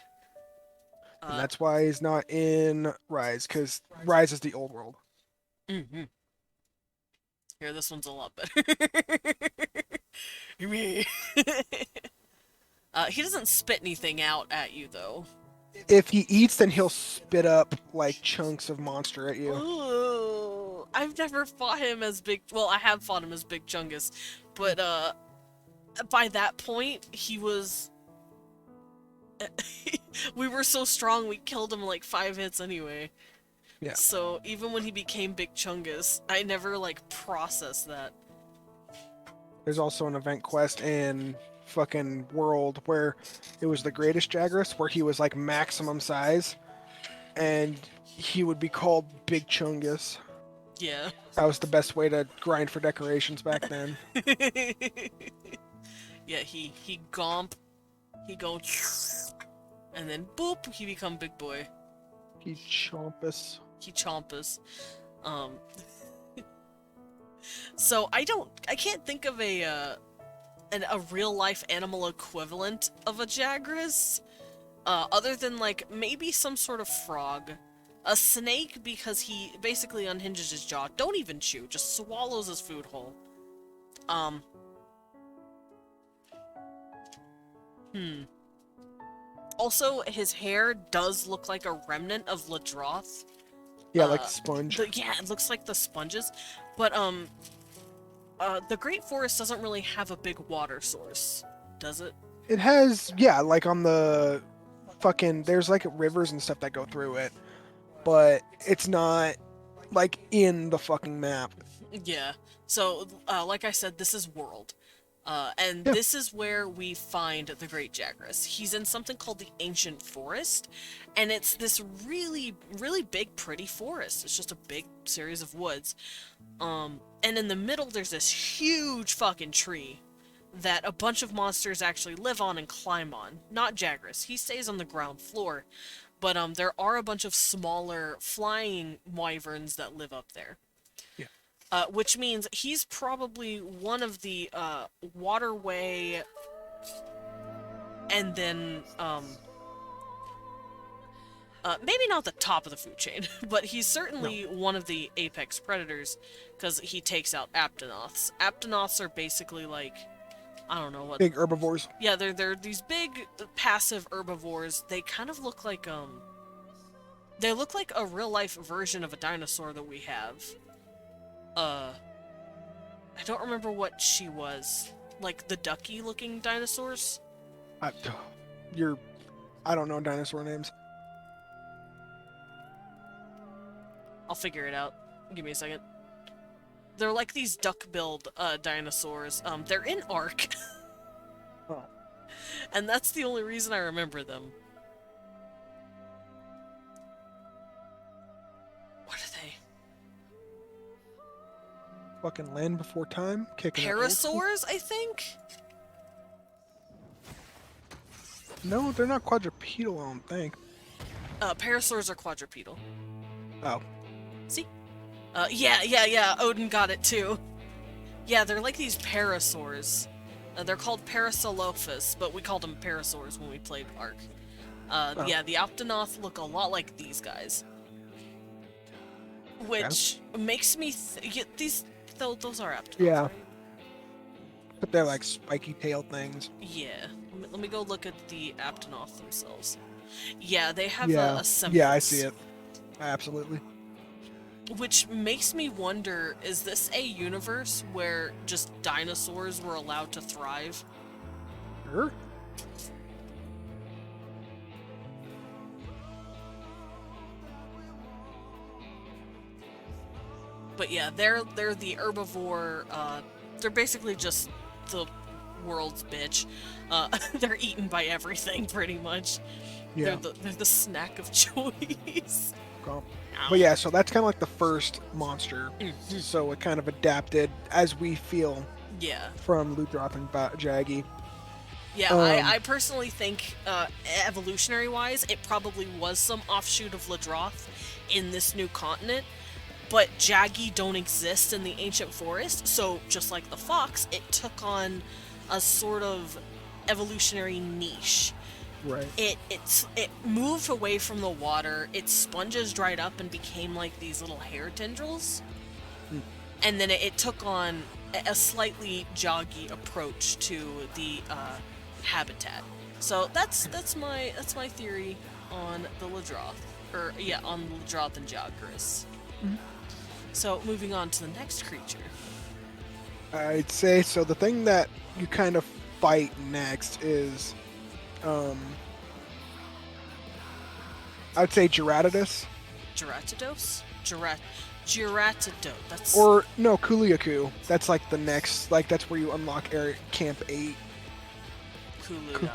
And that's why he's not in Rise, because Rise is the old world. Mm-hmm. Here, this one's a lot better. Me. He doesn't spit anything out at you, though. If he eats, then he'll spit up, like, chunks of monster at you. Ooh, I've never fought him as big... Well, I have fought him as Big Chungus, but, by that point, he was... we were so strong, we killed him in, like, 5 hits anyway. Yeah. So, even when he became Big Chungus, I never, like, processed that. There's also an event quest in fucking World where it was the greatest Jagras, where he was like maximum size, and he would be called Big Chungus. Yeah. That was the best way to grind for decorations back then. Yeah, he gomp, he go, and then boop, he become big boy. He chompus. He chompas. So I can't think of a real life animal equivalent of a Jagras, other than like maybe some sort of frog. A snake, because he basically unhinges his jaw. Don't even chew, just swallows his food whole. Also, his hair does look like a remnant of Ladroth. Yeah, like sponge. Yeah, it looks like the sponges. But, The Great Forest doesn't really have a big water source, does it? It has, yeah, like on the fucking, there's like rivers and stuff that go through it, but it's not like in the fucking map. Yeah. So, like I said, this is World. And Yeah, this is where we find the Great Jagras. He's in something called the Ancient Forest, and it's this really, really big, pretty forest. It's just a big series of woods. And in the middle, there's this huge fucking tree that a bunch of monsters actually live on and climb on. Not Jagras. He stays on the ground floor. But there are a bunch of smaller flying wyverns that live up there. yeah. Which means he's probably one of the waterway and then maybe not the top of the food chain, but he's certainly No. one of the apex predators because he takes out aptonoths. Aptonoths are basically like, I don't know what. Big herbivores. Yeah, they're these big passive herbivores. They kind of look like they look like a real life version of a dinosaur that we have. I don't remember what she was. Like the ducky looking dinosaurs? I, you're, I don't know dinosaur names. I'll figure it out. Give me a second. They're like these duck-billed dinosaurs. They're in Ark. Oh, And that's the only reason I remember them. What are they? fucking Land Before Time, kicking it old school. Parasaurs, I think? No, they're not quadrupedal. I don't think. Parasaurs are quadrupedal. Oh, See? Yeah. Odin got it too. Yeah, they're like these parasaurs. They're called Parasaurolophus, but we called them parasaurs when we played Ark. Oh. Yeah, the Optonoth look a lot like these guys. Which makes me those are Optonoths, Yeah. right? but they're like spiky tail things. Yeah. Let me go look at the Aptonoth themselves. Yeah, they have Yeah, a semblance. yeah, I see it. Absolutely. Which makes me wonder, is this a universe where just dinosaurs were allowed to thrive? Sure. But yeah, they're the herbivore, they're basically just the world's bitch. They're eaten by everything, pretty much. Yeah. They're the snack of choice. Cool. But yeah, so that's kind of like the first monster. Mhm. So it kind of adapted as we feel Yeah. from Luthroth and Jaggy. Yeah, Um, I personally think, evolutionary-wise, it probably was some offshoot of Ladroth in this new continent, but Jaggy don't exist in the ancient forest, so just like the fox, it took on a sort of evolutionary niche. Right. It moved away from the water, its sponges dried up and became like these little hair tendrils, and then it took on a slightly joggy approach to the habitat. So that's my theory on the Ladroth, or yeah, on Ladroth and Jagras. So moving on to the next creature. I'd say so. The thing that you kind of fight next is, I'd say Geratidus, Geratidos? Geratido. That's or no, Kuliaku. That's like the next, like that's where you unlock area Camp 8. Kuluyak.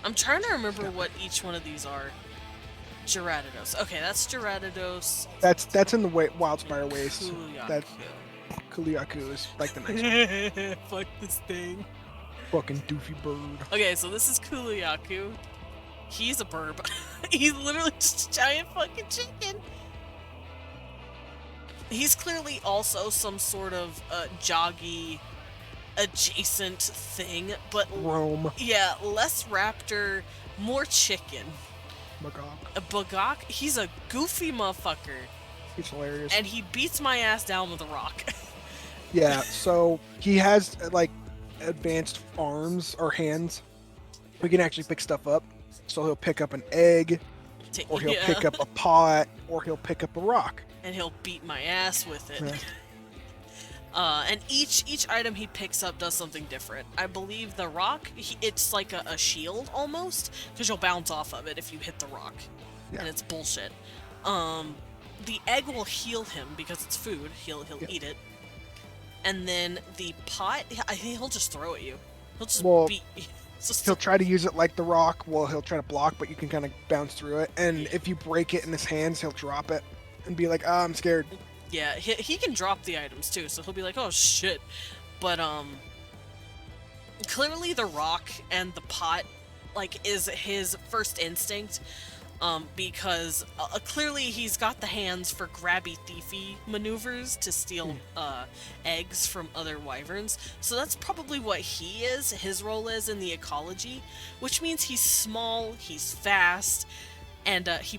I'm trying to remember what each one of these are. Geratidos. Okay, that's Geratidos. That's in the Wildspire Waste. Kuluyak. That Kuliaku is like the next one. Fuck this thing. Fucking doofy bird. Okay, so this is Kuluyaku. He's a burb. He's literally just a giant fucking chicken. He's clearly also some sort of joggy adjacent thing, but Rome. yeah, less raptor, more chicken. Magog. A Bagok, he's a goofy motherfucker, He's hilarious. and he beats my ass down with a rock. Yeah, so he has like advanced arms or hands. We can actually pick stuff up. So he'll pick up an egg, or he'll Yeah. pick up a pot, or he'll pick up a rock. And he'll beat my ass with it. Yeah. And each item he picks up does something different. I believe the rock, it's like a shield almost, because you'll bounce off of it if you hit the rock, Yeah. and it's bullshit. The egg will heal him because it's food. He'll Yeah. eat it. And then the pot, I think he'll just throw at you. He'll just Well, beat. Just, He'll try to use it like the rock. Well, he'll try to block, but you can kind of bounce through it. And if you break it in his hands, he'll drop it and be like, "Ah, I'm scared." yeah, he can drop the items too, so he'll be like, oh shit. But clearly the rock and the pot like is his first instinct, because clearly he's got the hands for grabby thiefy maneuvers to steal eggs from other wyverns, so that's probably what his role is in the ecology, which means he's small, he's fast, and he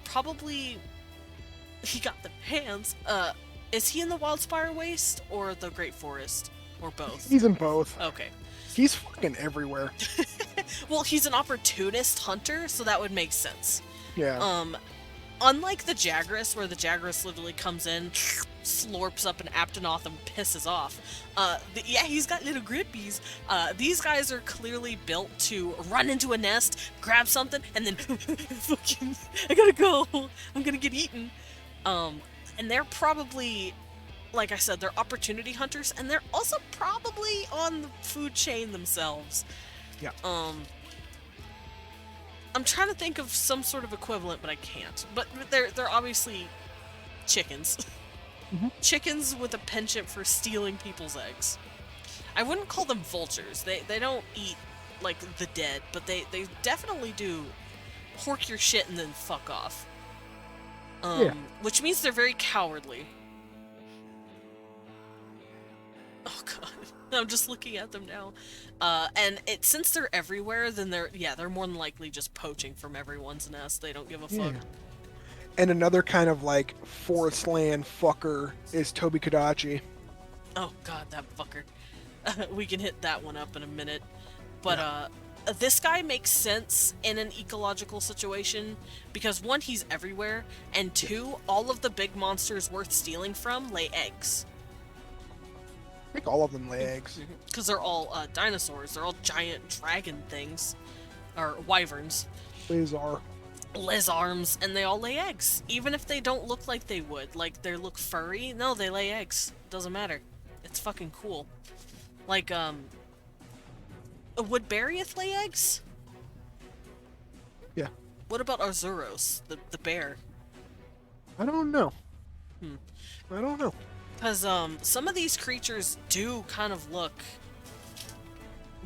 got the hands. Is he in the Wildspire Waste or the Great Forest? Or both? He's in both. Okay. He's fucking everywhere. Well, he's an opportunist hunter, so that would make sense. Yeah. Unlike the Jagras, where the Jagras literally comes in, slurps up an Aptonoth and pisses off. Yeah, he's got little grippies. These guys are clearly built to run into a nest, grab something, and then fucking, I gotta go. I'm gonna get eaten. And they're probably, like I said, they're opportunity hunters, and they're also probably on the food chain themselves. Yeah. I'm trying to think of some sort of equivalent, but I can't. But they're obviously chickens. Mhm. Chickens with a penchant for stealing people's eggs. I wouldn't call them vultures. They don't eat like the dead, but they definitely do hork your shit and then fuck off. Yeah. Which means they're very cowardly. Oh god. I'm just looking at them now. And since they're everywhere, then they're more than likely just poaching from everyone's nest. They don't give a fuck. Yeah. And another kind of like forest land fucker is Toby Kadachi. Oh god, that fucker. We can hit that one up in a minute. But this guy makes sense in an ecological situation because one, he's everywhere, and two, all of the big monsters worth stealing from lay eggs. I think all of them lay eggs. Because they're all dinosaurs. They're all giant dragon things. Or wyverns. Lizarms, and they all lay eggs. Even if they don't look like they would. Like, they look furry. No, they lay eggs. Doesn't matter. It's fucking cool. Like, would Barioth lay eggs? Yeah. What about Arzuros, the bear? I don't know. I don't know. Because, some of these creatures do kind of look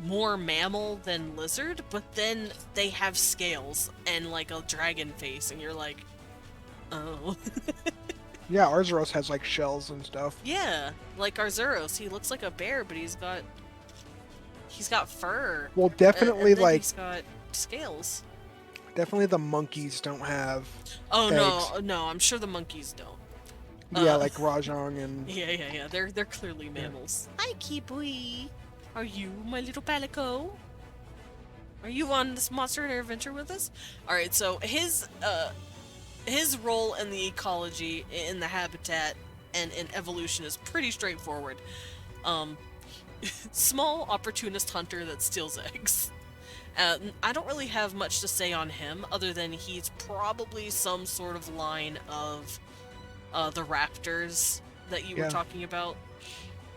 more mammal than lizard, but then they have scales and, like, a dragon face, and you're like, oh. Yeah, Arzuros has, like, shells and stuff. Yeah, like Arzuros, he looks like a bear, but he's got fur. Well, definitely, and then like, he's got scales. definitely the monkeys don't have Oh, eggs. no, I'm sure the monkeys don't. Yeah, like Rajang and... Yeah. They're clearly mammals. Hi, Kibui. Are you my little palico? Are you on this Monster Hunter adventure with us? Alright, so his role in the ecology, in the habitat, and in evolution is pretty straightforward. Small opportunist hunter that steals eggs. I don't really have much to say on him, other than he's probably some sort of line of the raptors that you were talking about.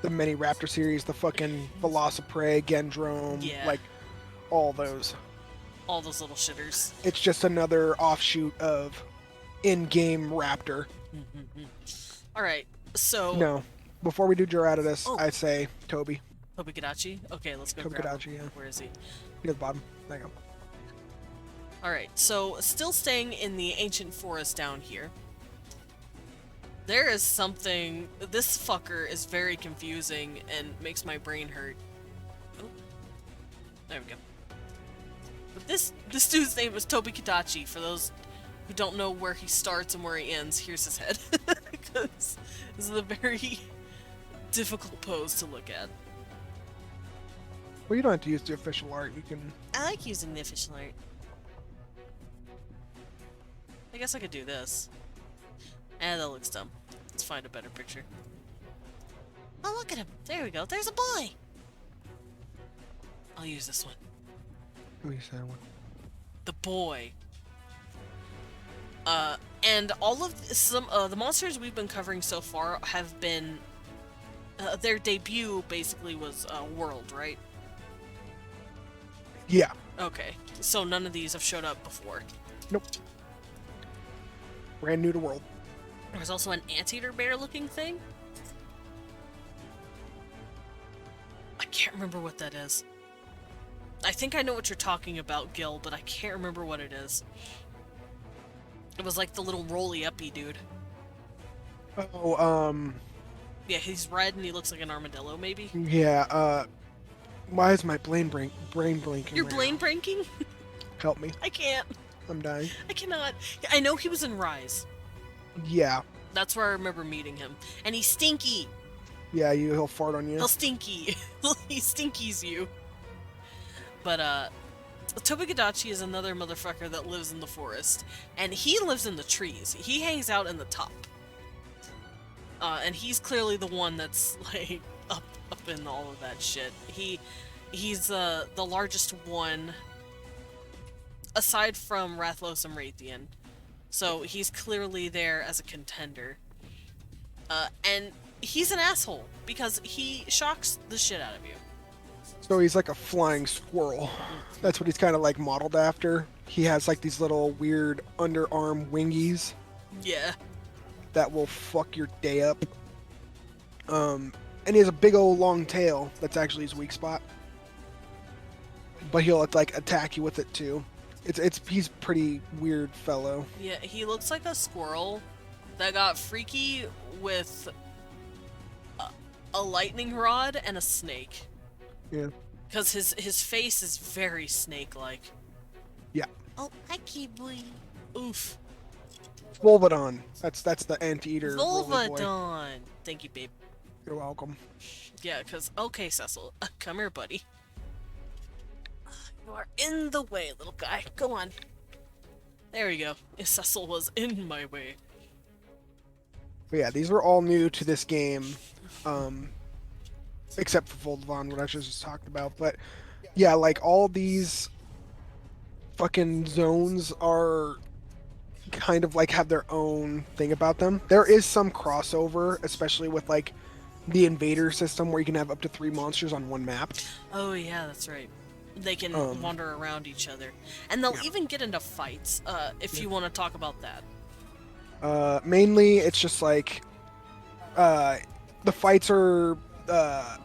The mini raptor series, the fucking Velociprey, Gendrome, like, all those. All those little shitters. It's just another offshoot of in-game raptor. Alright, so... No. Before we do Gerardus, I say Toby. Toby Kadachi? Okay, let's go Toby grab Kadachi, him. yeah. Where is he? He's at the bottom. There you go. Alright, so still staying in the ancient forest down here. There is something... This fucker is very confusing and makes my brain hurt. Oh. There we go. But this dude's name is Toby Kadachi. For those who don't know where he starts and where he ends, here's his head. Because this is a very difficult pose to look at. Well, you don't have to use the official art. You can... I like using the official art. I guess I could do this. That looks dumb. Let's find a better picture. Oh, look at him. There we go. There's a boy. I'll use this one. Who is that one? The boy. And all of the monsters we've been covering so far have been their debut basically was World, right? Yeah. Okay, so none of these have showed up before. Nope. Brand new to World. There's also an anteater bear looking thing. I can't remember what that is. I think I know what you're talking about, Gil, but I can't remember what it is. It was like the little roly-uppy dude. Oh, Yeah, he's red and he looks like an armadillo, maybe? yeah, why is my brain blinking? You're right brain now? breaking? Help me. I can't. I'm dying. I cannot. I know he was in Rise. Yeah. That's where I remember meeting him. And he's stinky. Yeah, he'll fart on you. He'll stinky. He stinkies you. But, Tobigadachi is another motherfucker that lives in the forest. And he lives in the trees. He hangs out in the top. And he's clearly the one that's, like, up in all of that shit. He's the largest one, aside from Rathlos and Raytheon. So he's clearly there as a contender. And he's an asshole, because he shocks the shit out of you. So he's like a flying squirrel. That's what he's kind of like modeled after. He has like these little weird underarm wingies Yeah. that will fuck your day up. And he has a big old long tail that's actually his weak spot. But he'll like attack you with it too. He's pretty weird fellow. Yeah, he looks like a squirrel that got freaky with a lightning rod and a snake. Yeah. Because his face is very snake-like. Yeah. Oh, hi, boy. Oof. Volvodon. That's the anteater. roly boy. Volvodon. Thank you, babe. You're welcome. Yeah, because... Okay, Cecil. Come here, buddy. You are in the way, little guy. Go on. There we go. Cecil was in my way. But yeah, these are all new to this game. Except for Volvodon, what I just talked about. But yeah, like all these fucking zones are kind of like have their own thing about them. There is some crossover, especially with like the invader system where you can have up to 3 monsters on one map. Oh, yeah, that's right. They can wander around each other. And they'll even get into fights, if you want to talk about that. Mainly, it's just like the fights are I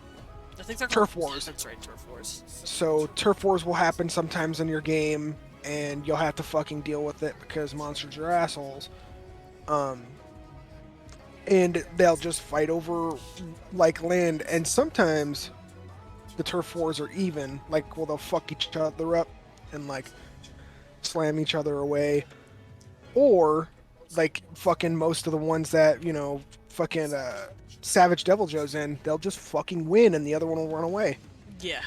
think they're turf called, wars. That's right, turf wars. So turf wars will happen sometimes in your game, and you'll have to fucking deal with it because monsters are assholes. And they'll just fight over like land, and sometimes the turf wars are even. Like, well, they'll fuck each other up and like slam each other away, or like fucking most of the ones that fucking Savage Devil Joe's in, they'll just fucking win, and the other one will run away. Yeah.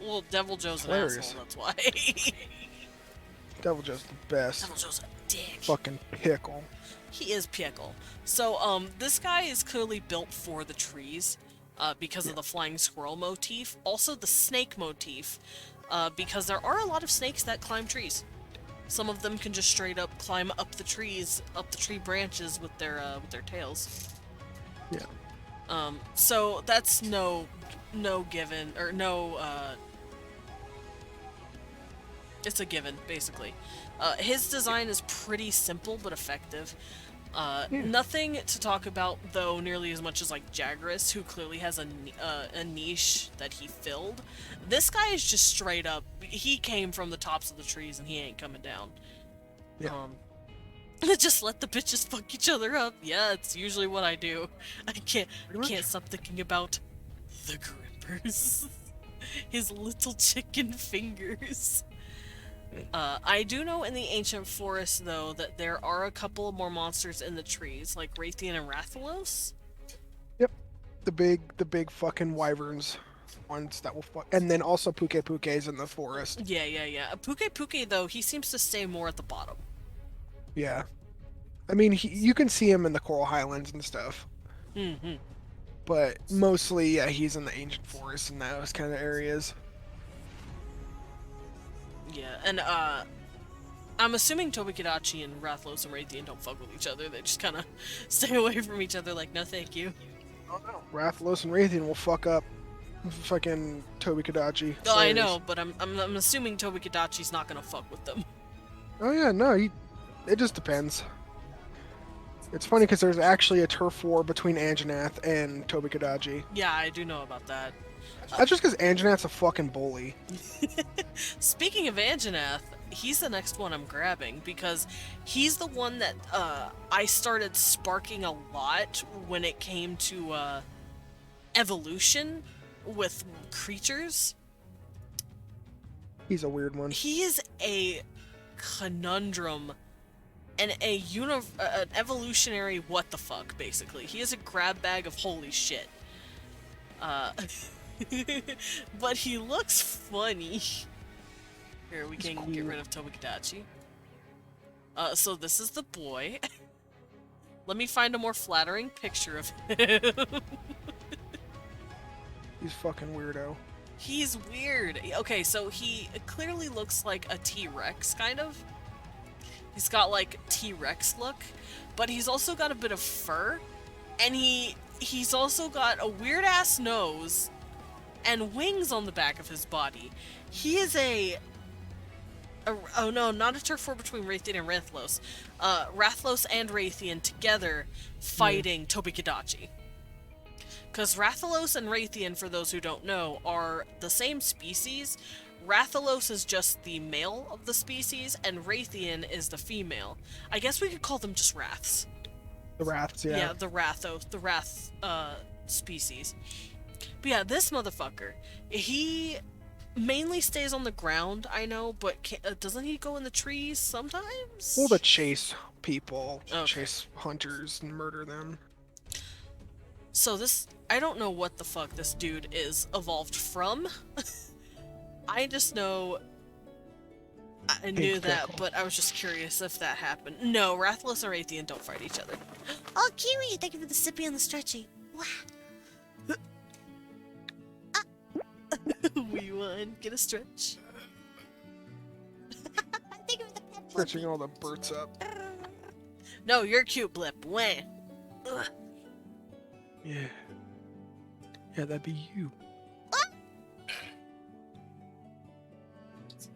Well, Devil Joe's an Hilarious. asshole, that's why. Devil Joe's the best. Devil Joe's a dick. Fucking pickle. He is pickle. So, this guy is clearly built for the trees, because of the flying squirrel motif. Also the snake motif, because there are a lot of snakes that climb trees. Some of them can just straight up climb up the trees, up the tree branches with their tails. Yeah. So that's no given, or no, it's a given, basically. His design is pretty simple but effective. Nothing to talk about, though, nearly as much as, like, Jagras, who clearly has a niche that he filled. This guy is just straight up, he came from the tops of the trees and he ain't coming down. Yeah. Just let the bitches fuck each other up. Yeah, it's usually what I do. I can't stop thinking about the grippers. His little chicken fingers. I do know in the Ancient Forest, though, that there are a couple more monsters in the trees, like Raytheon and Rathalos. Yep. The big fucking wyverns. Ones that will fuck. And then also Puke Puke's in the forest. Yeah. Puke Puke, though, he seems to stay more at the bottom. Yeah. I mean, you can see him in the Coral Highlands and stuff. Mm-hmm. But mostly, yeah, he's in the ancient forest and those kind of areas. Yeah, and I'm assuming Tobikidachi and Rathlos and Raytheon don't fuck with each other. They just kind of stay away from each other like, no thank you. Oh no. Rathalos and Raytheon will fuck up fucking Tobi-Kadachi. Oh, I know, but I'm assuming Tobikidachi's not gonna fuck with them. Oh yeah, no, it just depends. It's funny because there's actually a turf war between Anjanath and Tobi-Kadachi. Yeah, I do know about that. That's just because Anjanath's a fucking bully. Speaking of Anjanath, he's the next one I'm grabbing because he's the one that I started sparking a lot when it came to evolution with creatures. He's a weird one. He is a conundrum and an evolutionary what the fuck, basically. He is a grab bag of holy shit. But he looks funny. Here, we can get rid of Tobikidachi. So this is the boy. Let me find a more flattering picture of him. He's fucking weirdo. He's weird. Okay, so he clearly looks like a T-Rex, kind of. He's got, like, T-Rex look, but he's also got a bit of fur, and he's also got a weird-ass nose and wings on the back of his body. He is oh no, not a turf war between Raytheon and Rathlos. Rathlos and Raytheon together fighting Tobikidachi. Because Rathalos and Raytheon, for those who don't know, are the same species. Rathalos is just the male of the species, and Raytheon is the female. I guess we could call them just Wraths. The Wraths, yeah. Yeah, the Wrath species. But yeah, this motherfucker, he mainly stays on the ground, I know, but doesn't he go in the trees sometimes? Well, to chase people, Okay. chase hunters, and murder them. So this, I don't know what the fuck this dude is evolved from. I just know I knew that, but I was just curious if that happened. No, Rathalos and Raytheon don't fight each other. Oh, Kiwi, thank you for the sippy and the stretchy. Wow. We won. Get a stretch. Thank you for the pet Stretching all the birds up. No, you're cute, Blip. Wah. Ugh. Yeah. Yeah, that'd be you.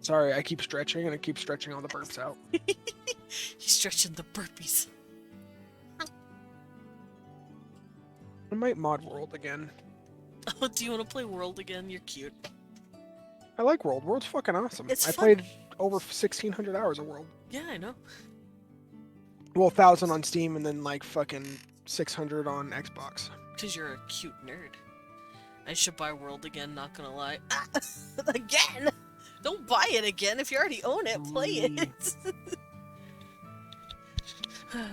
Sorry, I keep stretching and I keep stretching all the burps out. He's stretching the burpees. I might mod World again. Oh, do you want to play World again? You're cute. I like World. World's fucking awesome. It's I fun. played over 1,600 hours of World. Yeah, I know. Well, 1,000 on Steam and then like fucking 600 on Xbox. Because you're a cute nerd. I should buy World again, not gonna lie. Again! Don't buy it again. If you already own it, play it.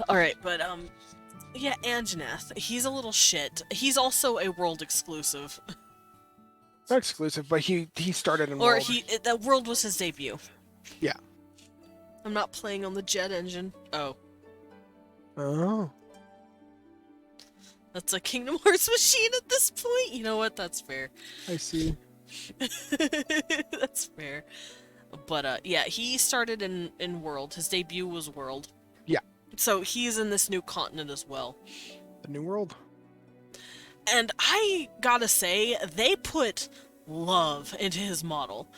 Alright, but, yeah, Anjanath. He's a little shit. He's also a World exclusive. Not exclusive, but he started in Or World. that World was his debut. Yeah. I'm not playing on the jet engine. Oh. Oh. That's a Kingdom Hearts machine at this point? You know what? That's fair. I see. That's fair. But, yeah, he started in World. His debut was World. Yeah. So he's in this new continent as well. The New World. And I gotta say, they put love into his model.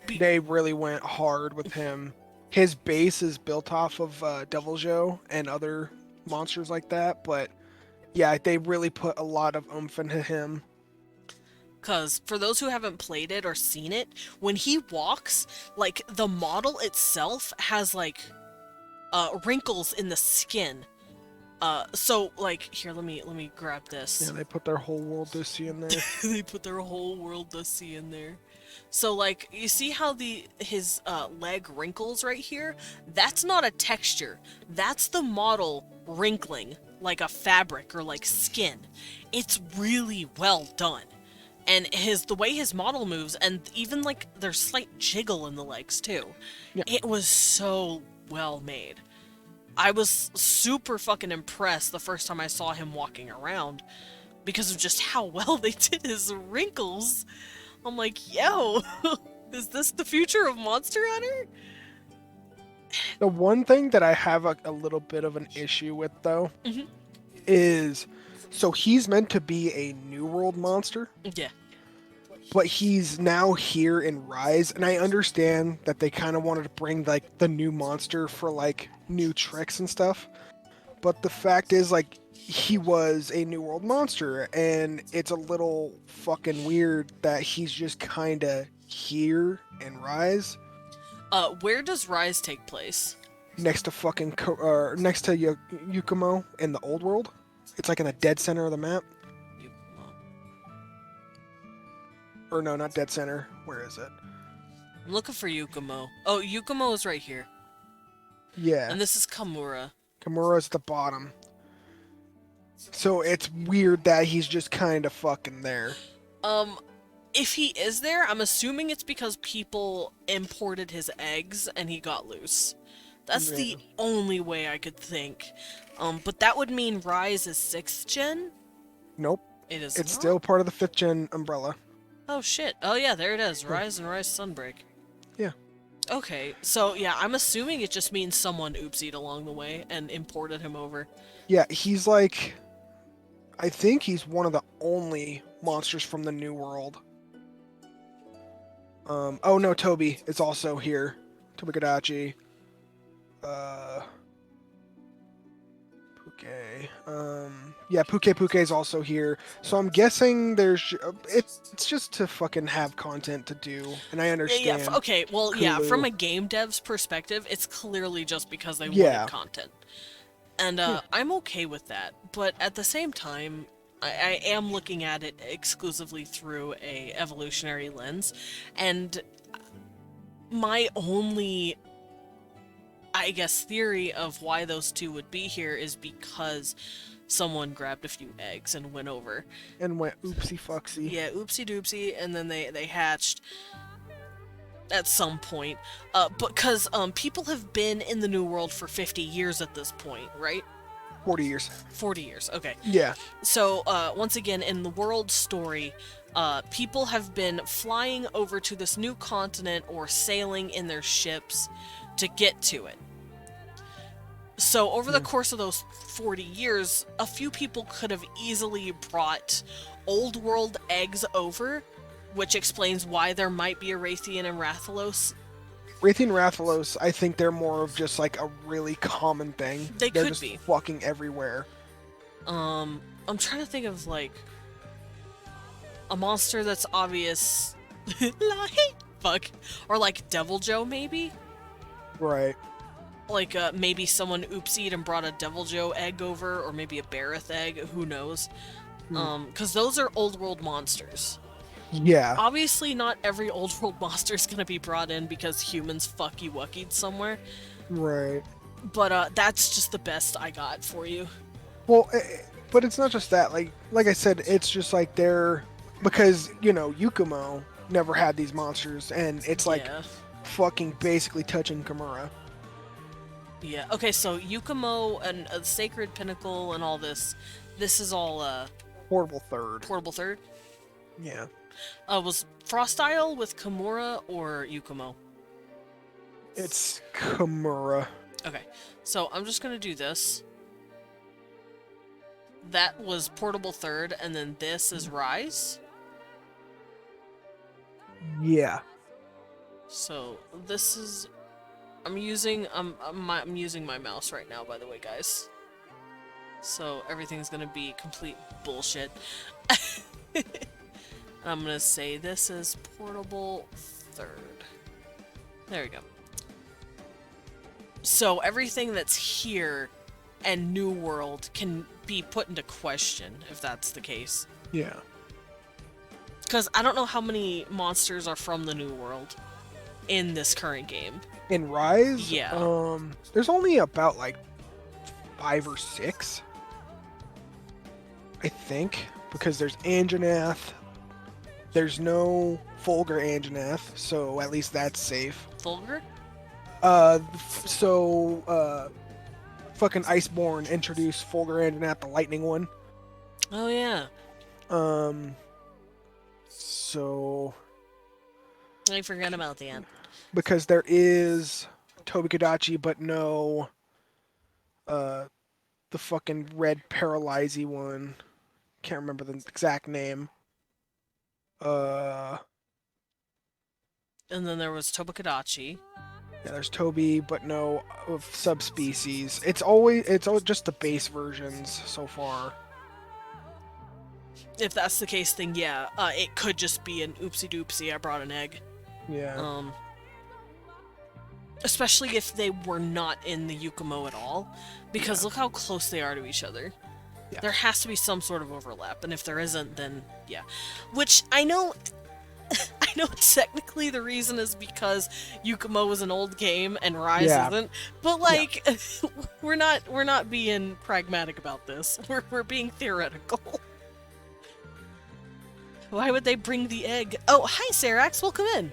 They really went hard with him. His base is built off of Deviljho and other monsters like that, but yeah, they really put a lot of oomph into him. Because for those who haven't played it or seen it, when he walks, like, the model itself has, like, wrinkles in the skin. So, like, here, let me grab this. Yeah, they put their whole world to see in there. They put their whole world to see in there. So, like, you see how his leg wrinkles right here? That's not a texture. That's the model wrinkling, like a fabric or like skin. It's really well done. And the way his model moves, and even, like, there's slight jiggle in the legs, too. Yeah. It was so well made. I was super fucking impressed the first time I saw him walking around. because of just how well they did his wrinkles. I'm like, yo, is this the future of Monster Hunter? The one thing that I have a little bit of an issue with, though, Mhm. is so he's meant to be a New World monster, Yeah. but he's now here in Rise, and I understand that they kind of wanted to bring like the new monster for like new tricks and stuff. But the fact is, like, he was a New World monster, and it's a little fucking weird that he's just kind of here in Rise, Where does Rise take place? next to next to Yukumo in the old world. It's like in the dead center of the map. Yukumo. Or no, not dead center. Where is it? I'm looking for Yukumo. Oh, Yukumo is right here. Yeah, And this is Kamura. Kimura's at the bottom. So it's weird that he's just kind of fucking there. If he is there, I'm assuming it's because people imported his eggs and he got loose. That's Yeah. the only way I could think. But that would mean Rise is 6th gen? Nope, It is it's not? still part of the 5th gen umbrella. Oh shit. Oh yeah, there it is. Rise and Rise Sunbreak. Yeah. Okay, so yeah, I'm assuming it just means someone oopsied along the way and imported him over. Yeah, he's like, I think he's one of the only monsters from the New World. Oh no, Toby is also here. Tobikadachi. Puke. Yeah, Puke is also here. So I'm guessing it's just to fucking have content to do, and I understand. Okay, well, yeah, Hulu. from a game dev's perspective, it's clearly just because they Yeah. wanted content. And Yeah. I'm okay with that, but at the same time, I am looking at it exclusively through a evolutionary lens, and my only, I guess, theory of why those two would be here is because someone grabbed a few eggs and went over. And went oopsie fucksy. Yeah, oopsie doopsie, and then they hatched at some point. Because people have been in the New World for 50 years at this point, right? 40 years. 40 years, okay. Yeah. So, once again, in the world story, people have been flying over to this new continent or sailing in their ships to get to it. So, over the course of those 40 years, a few people could have easily brought old world eggs over, which explains why there might be a Raytheon and Rathalos. Raytheon Rathalos, I think they're more of just like a really common thing. They They're could just be. fucking everywhere. I'm trying to think of, like, a monster that's obvious. Like, fuck. Or, like, Devil Joe, maybe? Right. Like, maybe someone oopsied and brought a Devil Joe egg over, or maybe a Bareth egg, who knows? Because those are old world monsters. Yeah. Obviously, not every old world monster is gonna be brought in because humans fucky-wuckied somewhere, Right. but, that's just the best I got for you. Well, but it's not just that. Like I said, it's just like because Yukumo never had these monsters, and it's like Yeah. fucking basically touching Kimura. Yeah, okay, so Yukumo and Sacred Pinnacle and all this is all, Portable third. Portable Third? Yeah. Was Frost Isle with Kimura or Yukumo? It's Kimura. Okay, so I'm just gonna do this. That was Portable Third, and then this is Rise. Yeah. So this is... I'm using my mouse right now, by the way, guys. So everything's gonna be complete bullshit. I'm gonna say this is Portable Third. There we go. So everything that's here and New World can be put into question if that's the case. Yeah. Because I don't know how many monsters are from the New World in this current game. In Rise, Yeah. there's only about like 5 or 6, I think, because there's Anjanath. There's no Fulgur Anjanath, so at least that's safe. Fulgur? Fucking Iceborne introduced Fulgur Anjanath, the lightning one. Oh yeah. Um, so I forgot about that. because there is Tobikadachi, but no, uh, the fucking red paralyzy one. Can't remember the exact name. Uh, And then there was Tobakadachi. yeah, there's Toby, but no of subspecies. It's always just the base versions so far. If that's the case, then yeah, it could just be an oopsie doopsie. I brought an egg. Yeah, Especially if they were not in the Yukumo at all, because Yeah. look how close they are to each other. Yeah. There has to be some sort of overlap, and if there isn't, then yeah. Which I know, I know technically the reason is because Yukumo is an old game and Rise Yeah. isn't, but like, we're not being pragmatic about this. We're being theoretical. Why would they bring the egg? Oh, hi, Sarax. Welcome in.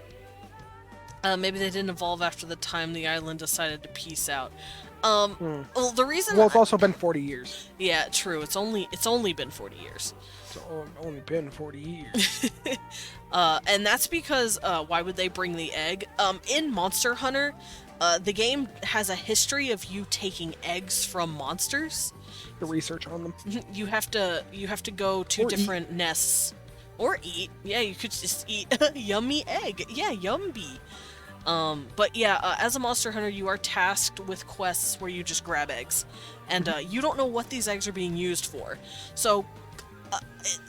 Maybe they didn't evolve after the time the island decided to peace out. Well, the reason. Well, it's also been 40 years. Yeah, true. It's only been 40 years. It's only been 40 years. And that's because why would they bring the egg? In Monster Hunter, the game has a history of you taking eggs from monsters. The research on them. You have to go to Or different nests. Or eat. Yeah, you could just eat a yummy egg. Yeah, yummy. But yeah, as a monster hunter, you are tasked with quests where you just grab eggs. And you don't know what these eggs are being used for. So,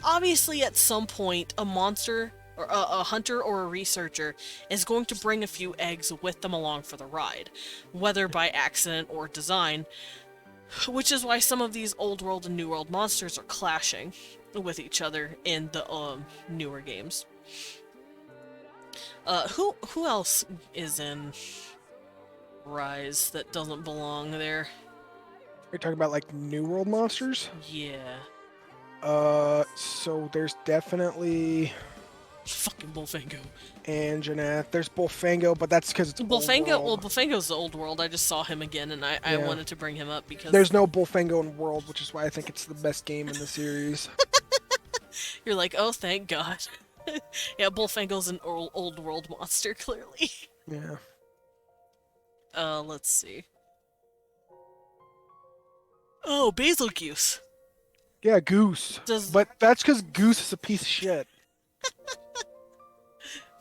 obviously at some point, a monster, or a hunter or a researcher, is going to bring a few eggs with them along for the ride. Whether by accident or design. Which is why some of these old world and new world monsters are clashing with each other in the newer games. Who else is in Rise that doesn't belong there? You're talking about like New World monsters? Yeah. So there's definitely Fucking Bullfango. Anjanath. There's Bullfango, but that's because it's Bullfango, well, Old World. Bullfango's the old world. I just saw him again, and I Yeah. wanted to bring him up because There's no Bullfango in World, which is why I think it's the best game in the series. you're like, oh, thank God. Yeah, Bullfango's an old world monster, clearly. Yeah. Let's see. Oh, Basil Goose. Yeah, Goose. But that's because Goose is a piece of shit.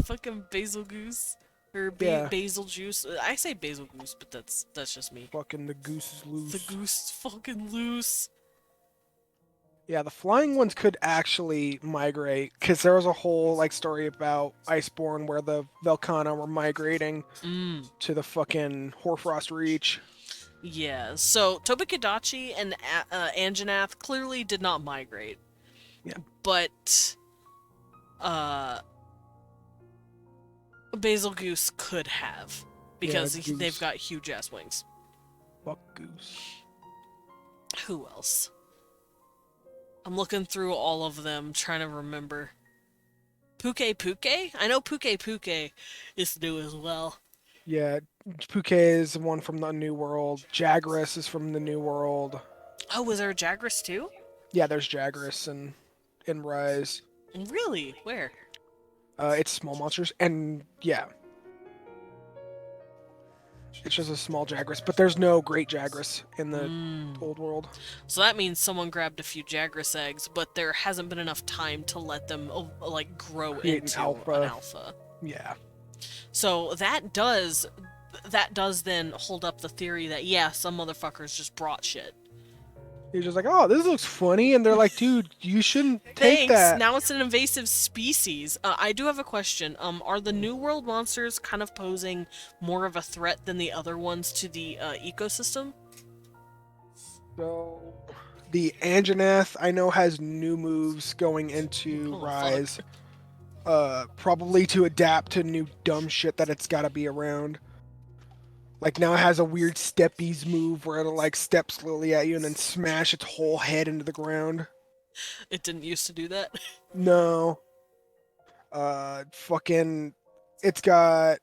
Fucking Basil Goose. Or Yeah. Basil Juice. I say Basil Goose, but that's just me. Fucking the Goose is loose. The goose is fucking loose. Yeah, the flying ones could actually migrate, because there was a whole like story about Iceborne where the Velkhana were migrating to the fucking Hoarfrost Reach. Yeah, so Tobikadachi and Anjanath clearly did not migrate. Yeah. But, Basil Goose could have. Because Goose. they've got huge ass wings. Fuck Goose. Who else? I'm looking through all of them, trying to remember. Puke? I know Puke is new as well. Yeah, Puke is one from the New World. Jagras is from the New World. Oh, was there a Jagras too? Yeah, there's Jagras in Rise. Really? Where? It's small monsters, and yeah. It's just a small Jagras, but there's no great Jagras in the old world. So that means someone grabbed a few Jagras eggs, but there hasn't been enough time to let them like grow Create into an an alpha. Yeah. So that does then hold up the theory that yeah, some motherfuckers just brought shit. You're just like, oh, this looks funny, and they're like, dude, you shouldn't take Thanks. that. Now it's an invasive species. I do have a question. Are the New World monsters kind of posing more of a threat than the other ones to the ecosystem? So, the Anjanath, I know, has new moves going into Oh, Rise. Probably to adapt to new dumb shit that it's gotta be around. Like, now it has a weird steppies move where it'll, like, step slowly at you and then smash its whole head into the ground. It didn't used to do that. No. Fucking... It's got...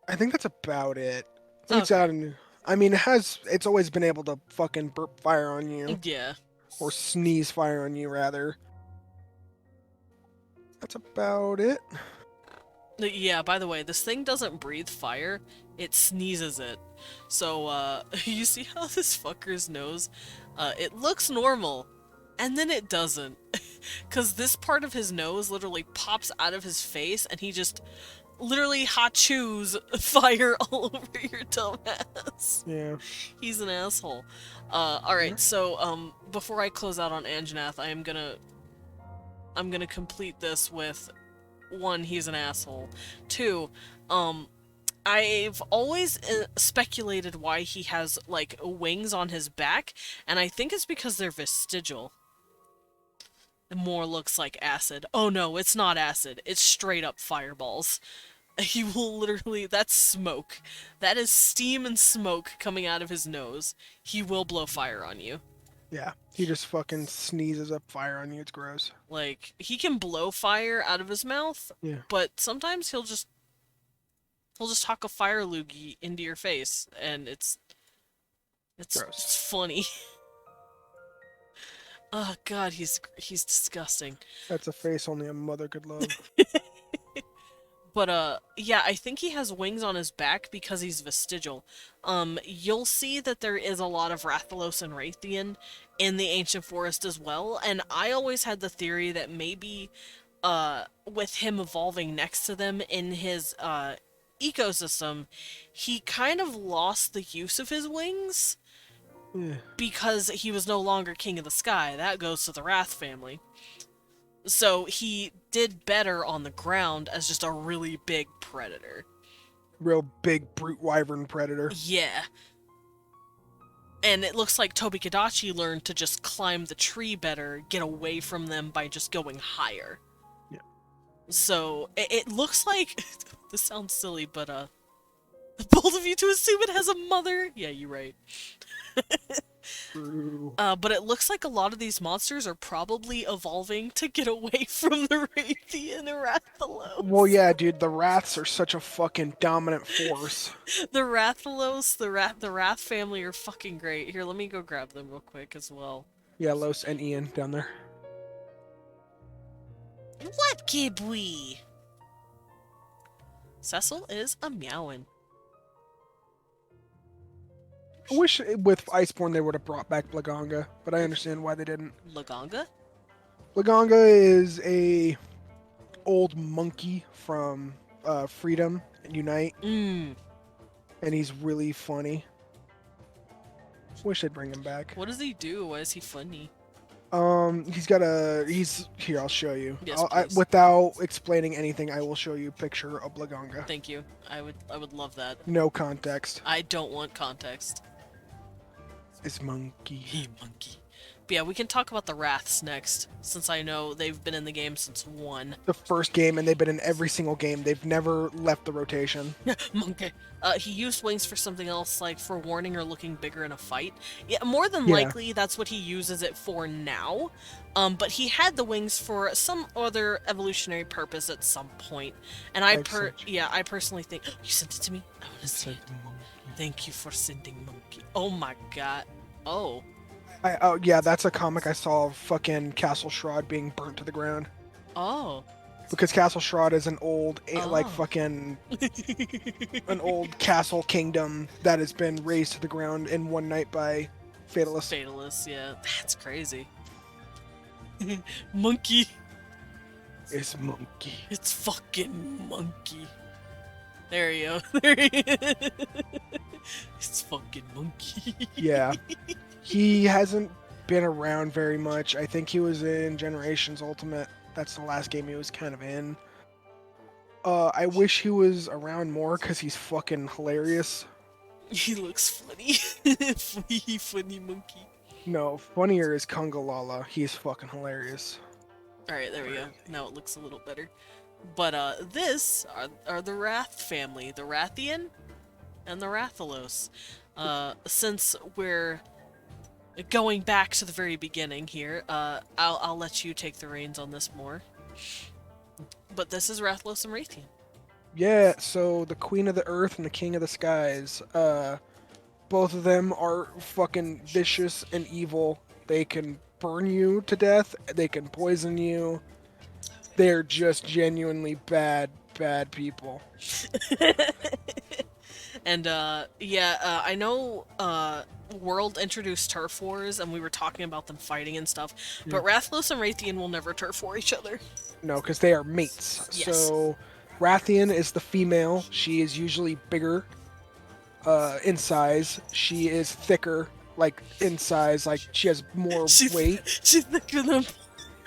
I think that's about it. I think it's out in... I mean, it's always been able to fucking burp fire on you. Yeah. Or sneeze fire on you, rather. That's about it. Yeah, by the way, this thing doesn't breathe fire, it sneezes it. So, you see how this fucker's nose, it looks normal, and then it doesn't. Because this part of his nose literally pops out of his face, and he just literally hot chews fire all over your dumbass. Yeah. He's an asshole. Alright, so, before I close out on Anjanath, I'm gonna complete this with, one, he's an asshole. Two, I've always speculated why he has, like, wings on his back, and I think it's because they're vestigial. It more looks like acid. Oh no, it's not acid. It's straight up fireballs. He will literally, that's smoke. That is steam and smoke coming out of his nose. He will blow fire on you. Yeah. He just fucking sneezes up fire on you. It's gross. Like, he can blow fire out of his mouth, Yeah. but sometimes he'll just huck a fire loogie into your face, and it's Gross. funny. Oh god, he's disgusting. That's a face only a mother could love. But, yeah, I think he has wings on his back because he's vestigial. You'll see that there is a lot of Rathalos and Raytheon in the Ancient Forest as well, and I always had the theory that maybe, with him evolving next to them in his, ecosystem, he kind of lost the use of his wings Yeah. because he was no longer King of the Sky. That goes to the Wrath family. So he did better on the ground as just a really big predator. Real big brute wyvern predator. Yeah. And it looks like Tobikadachi learned to just climb the tree better, get away from them by just going higher. Yeah. So it looks like this sounds silly, but bold of you to assume it has a mother. Yeah, you're right. True. But it looks like a lot of these monsters are probably evolving to get away from the Raytheon and Rathalos. Well, yeah, dude, the Wraths are such a fucking dominant force. The Rathalos, the Wrath family are fucking great. Here, let me go grab them real quick as well. Yeah, Los and Ian down there. What, Kibwe? Cecil is a meowing. I wish with Iceborne they would have brought back Blaganga, but I understand why they didn't. Laganga? Blaganga is a old monkey from Freedom and Unite, Mmm. and he's really funny. Wish they'd bring him back. What does he do? Why is he funny? He's here. I'll show you. Yes, please. Without explaining anything, I will show you a picture of Blaganga. Thank you. I would love that. No context. I don't want context. It's monkey. Hey, monkey. But yeah, we can talk about the Wraths next, since I know they've been in the game since 1. The first game, and they've been in every single game. They've never left the rotation. Monkey. He used wings for something else, like for warning or looking bigger in a fight. Yeah, more than Yeah. likely, that's what he uses it for now. But he had the wings for some other evolutionary purpose at some point. And I personally think you sent it to me. I want to see it. Thank you for sending monkey. Oh my god. Oh. Oh yeah, that's a comic I saw of fucking Castle Shroud being burnt to the ground. Oh. Because Castle Shroud is an old, like Oh. fucking, an old castle kingdom that has been razed to the ground in one night by Fatalis. Fatalist, yeah. That's crazy. Monkey. It's monkey. It's fucking monkey. There you go. There he is. It's fucking monkey. Yeah. He hasn't been around very much. I think he was in Generations Ultimate. That's the last game he was kind of in. I wish he was around more because he's fucking hilarious. He looks funny. Funny monkey. No, funnier is Kungalala. He's fucking hilarious. Alright, there we go. Now it looks a little better. But, this are the Wrath family. The Rathian and the Rathalos. Since we're going back to the very beginning here, I'll let you take the reins on this more. But this is Rathalos and Raytheon. Yeah, so the Queen of the Earth and the King of the Skies. Both of them are fucking vicious and evil. They can burn you to death. They can poison you. They're just genuinely bad people. And I know World introduced turf wars, and we were talking about them fighting and stuff. But Rathlos and Raytheon will never turf war each other. No, because they are mates. Yes. So Rathian is the female. She is usually bigger in size. She is thicker, like in size. Like she has more weight, She's thicker than.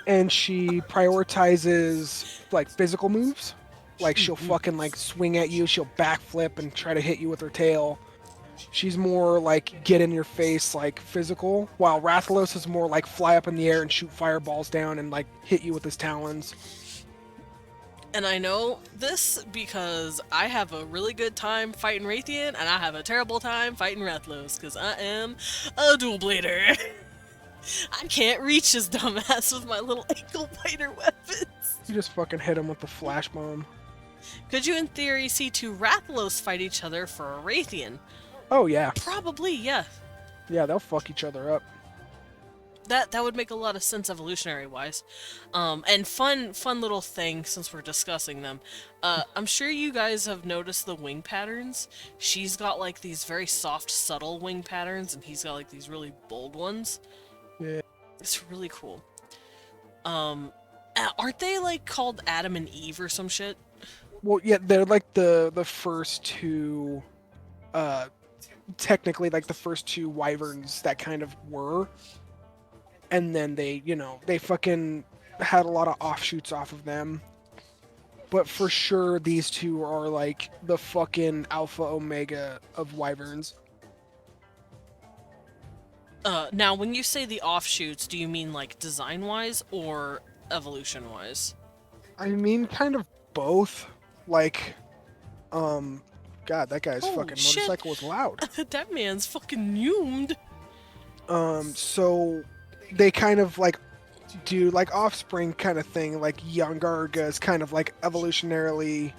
and she prioritizes like physical moves. Like she'll fucking like swing at you. She'll backflip and try to hit you with her tail. She's more like get in your face, like physical, while Rathalos is more like fly up in the air and shoot fireballs down and like hit you with his talons. And I know this because I have a really good time fighting Raytheon, and I have a terrible time fighting Rathlos, because I am a dual blader. I can't reach his dumbass with my little ankle biter weapons. You just fucking hit him with the flash bomb. Could you, in theory, see two Rathlos fight each other for a Raytheon? Oh yeah, Probably, yeah. yeah, they'll fuck each other up. That would make a lot of sense evolutionary wise. And fun little thing since we're discussing them. I'm sure you guys have noticed the wing patterns. She's got like these very soft, subtle wing patterns, and he's got like these really bold ones. Yeah. It's really cool. Aren't they like called Adam and Eve or some shit? Well, yeah, they're like the first two, technically like the first two wyverns that kind of were. And then they, they fucking had a lot of offshoots off of them. But for sure, these two are like the fucking alpha omega of wyverns. Now, when you say the offshoots, do you mean like design-wise or evolution-wise? I mean, kind of both. Like, God, that guy's Oh, fucking shit. motorcycle was loud. That man's fucking neumed. So they kind of like do like offspring kind of thing. Like young Garga is kind of like evolutionarily,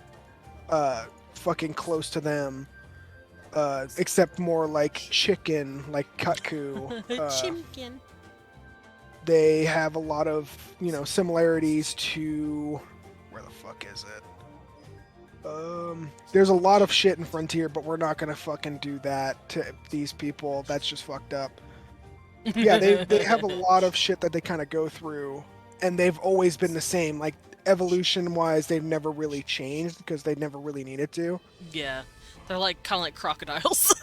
fucking close to them. Except more like chicken, like Kutku. Chimkin. They have a lot of, similarities to... Where the fuck is it? There's a lot of shit in Frontier, but we're not gonna fucking do that to these people. That's just fucked up. Yeah, they have a lot of shit that they kind of go through, and they've always been the same. Like, evolution-wise, they've never really changed, because they never really needed to. Yeah. They're like kind of like crocodiles.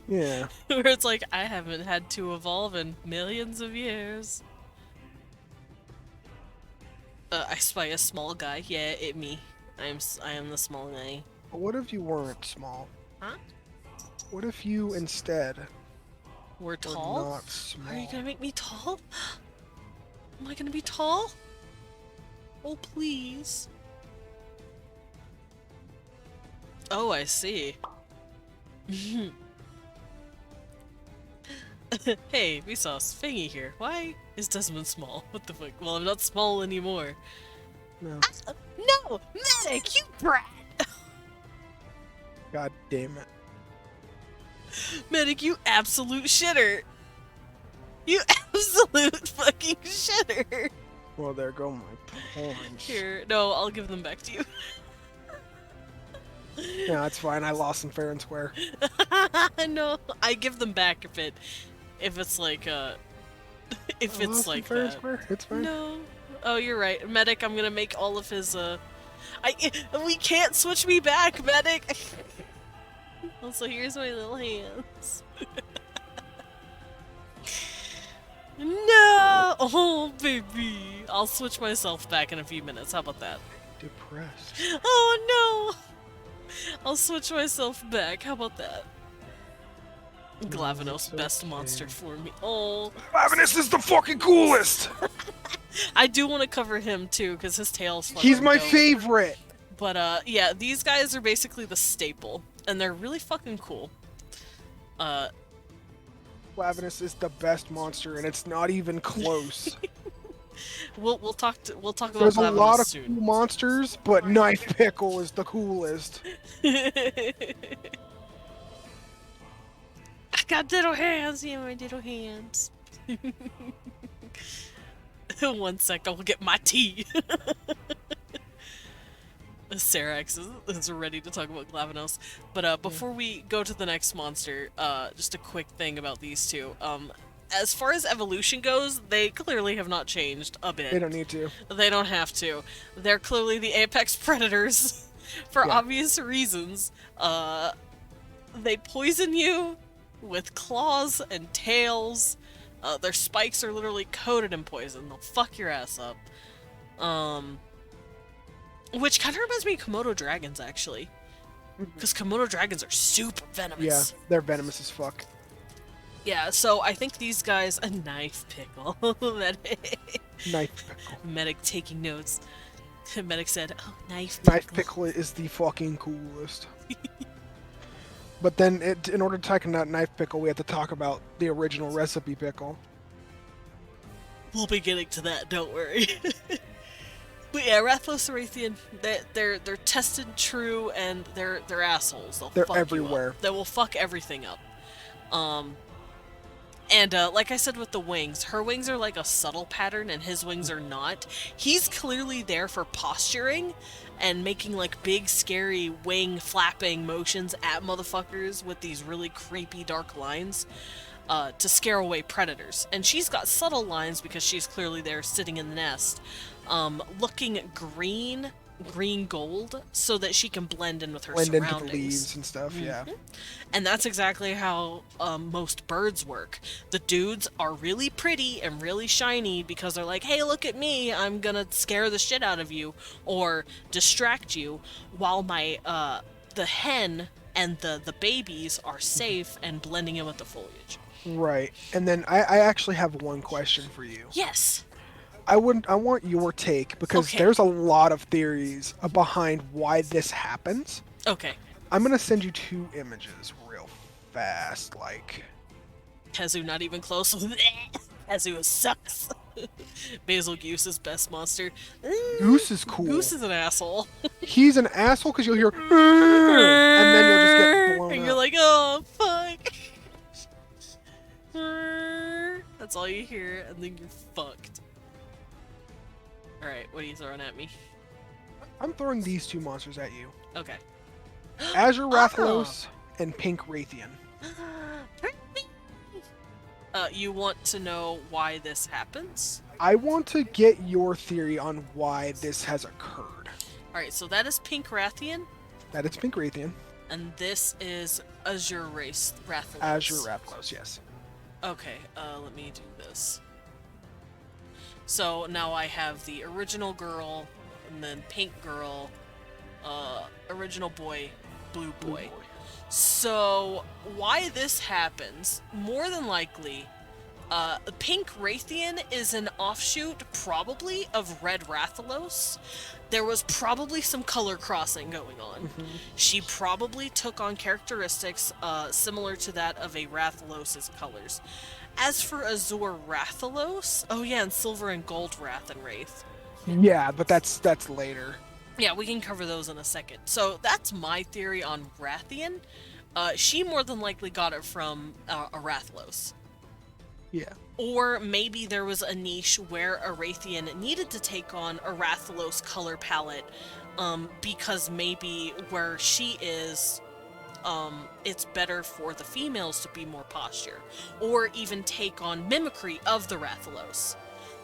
Yeah. Where it's like, I haven't had to evolve in millions of years. I spy a small guy. Yeah, it me. I am the small guy. But what if you weren't small? Huh? What if you instead We're were tall? not small? Are you gonna make me tall? Am I gonna be tall? Oh, please. Oh, I see. Hey, we saw Sfingy here. Why is Desmond small? What the fuck? Well, I'm not small anymore. No. No! Medic, you brat! God damn it. Medic, you absolute shitter! You absolute fucking shitter! Well, there go my points. Here, no, I'll give them back to you. Yeah, that's fine. I lost them fair and square. No, I give them back if it's like if I it's lost them like fair and that. square. It's fine. No. Oh, you're right. Medic, I'm gonna make all of his we can't switch me back, Medic. Also, here's my little hands. No! Oh, baby. I'll switch myself back in a few minutes. How about that? Depressed. Oh, no! I'll switch myself back. How about that? Glavenos, it's best okay. monster for me. Oh, Lavinus is the fucking coolest! I do want to cover him too, because his tail's fucking He's my dope. favorite! But yeah, these guys are basically the staple, and they're really fucking cool. Lavinus is the best monster, and it's not even close. We'll talk about There's a Glavenos lot of soon. cool monsters, but Knife Pickle is the coolest. I got little hands, yeah, my little hands. 1 sec, I'll get my tea. Serax is ready to talk about Glavenos. But before we go to the next monster, just a quick thing about these two. As far as evolution goes, they clearly have not changed a bit. They don't need to. They don't have to. They're clearly the apex predators for Yeah. obvious reasons. They poison you with claws and tails. Their spikes are literally coated in poison. They'll fuck your ass up. Which kind of reminds me of Komodo dragons, actually. Because Komodo dragons are super venomous. Yeah, they're venomous as fuck. Yeah, so I think these guys... A knife pickle. Knife pickle. Medic taking notes. Medic said, oh, knife pickle. Knife pickle is the fucking coolest. But then, in order to talk about knife pickle, we have to talk about the original recipe pickle. We'll be getting to that, don't worry. But yeah, Rathlos Arathian, they're tested and true, and they're assholes. They're fuck you everywhere. up. They will fuck everything up. And like I said with the wings, her wings are like a subtle pattern, and his wings are not. He's clearly there for posturing and making like big, scary wing flapping motions at motherfuckers with these really creepy dark lines. To scare away predators. And she's got subtle lines because she's clearly there sitting in the nest, looking green gold, so that she can blend in with her Blend surroundings. into the leaves and stuff, yeah. And that's exactly how most birds work. The dudes are really pretty and really shiny because they're like, hey, look at me, I'm gonna scare the shit out of you or distract you, while my the hen and the babies are safe and blending in with the foliage. Right. And then I actually have one question for you. Yes. I want your take, because Okay. there's a lot of theories behind why this happens. Okay. I'm gonna send you 2 images real fast, like... Kazu not even close. Kazu sucks. Basil Goose is best monster. Goose is cool. Goose is an asshole. He's an asshole because you'll hear... and then you'll just get blown And up. you're like, oh, fuck. That's all you hear, and then you're fucked. Alright, what are you throwing at me? I'm throwing these 2 monsters at you. Okay. Azure Rathalos and Pink Raytheon. You want to know why this happens? I want to get your theory on why this has occurred. Alright, so that is Pink Rathian, That it's Pink Raytheon. and this is Azure Race Rathalos. Azure Rathalos, yes. Okay, let me do this. So now I have the original girl, and then pink girl, original boy, blue boy. So why this happens, more than likely, Pink Raytheon is an offshoot, probably, of Red Rathalos. There was probably some color crossing going on. She probably took on characteristics similar to that of a Rathalos' colors. As for Azure Rathalos, oh yeah, and Silver and Gold Wrath and Wraith. Yeah, but that's later. Yeah, we can cover those in a second. So that's my theory on Rathian. She more than likely got it from a Rathalos. Yeah. Or maybe there was a niche where a Rathian needed to take on a Rathalos color palette, because maybe where she is, it's better for the females to be more posture, or even take on mimicry of the Rathalos.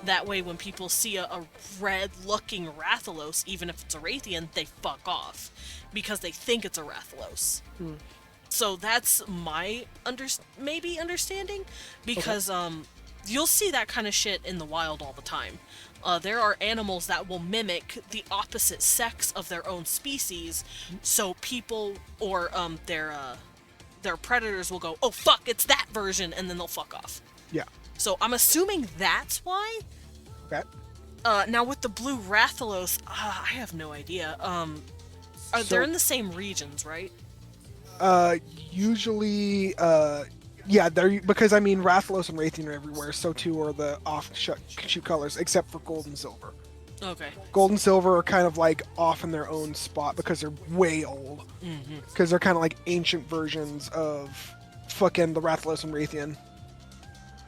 That way when people see a red-looking Rathalos, even if it's a Rathian, they fuck off, because they think it's a Rathalos. So that's my understanding, because you'll see that kind of shit in the wild all the time. There are animals that will mimic the opposite sex of their own species, so people or their predators will go, oh fuck, it's that version, and then they'll fuck off. Yeah. So I'm assuming that's why. That. Now with the blue Rathalos, I have no idea. They're in the same regions, right? Usually, yeah, they're, because I mean, Rathalos and Raytheon are everywhere, so too are the offshoot colors, except for Gold and Silver. Okay. Gold and Silver are kind of like off in their own spot because they're way old. Because they're kind of like ancient versions of fucking the Rathalos and Raytheon.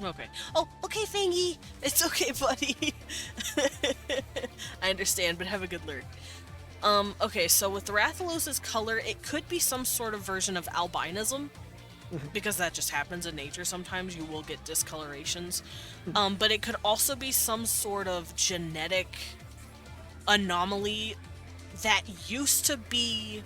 Okay. Oh, okay, Fangy. It's okay, buddy. I understand, but have a good lurk. Okay, so with Rathalos' color, it could be some sort of version of albinism, because that just happens in nature sometimes. You will get discolorations. But it could also be some sort of genetic anomaly that used to be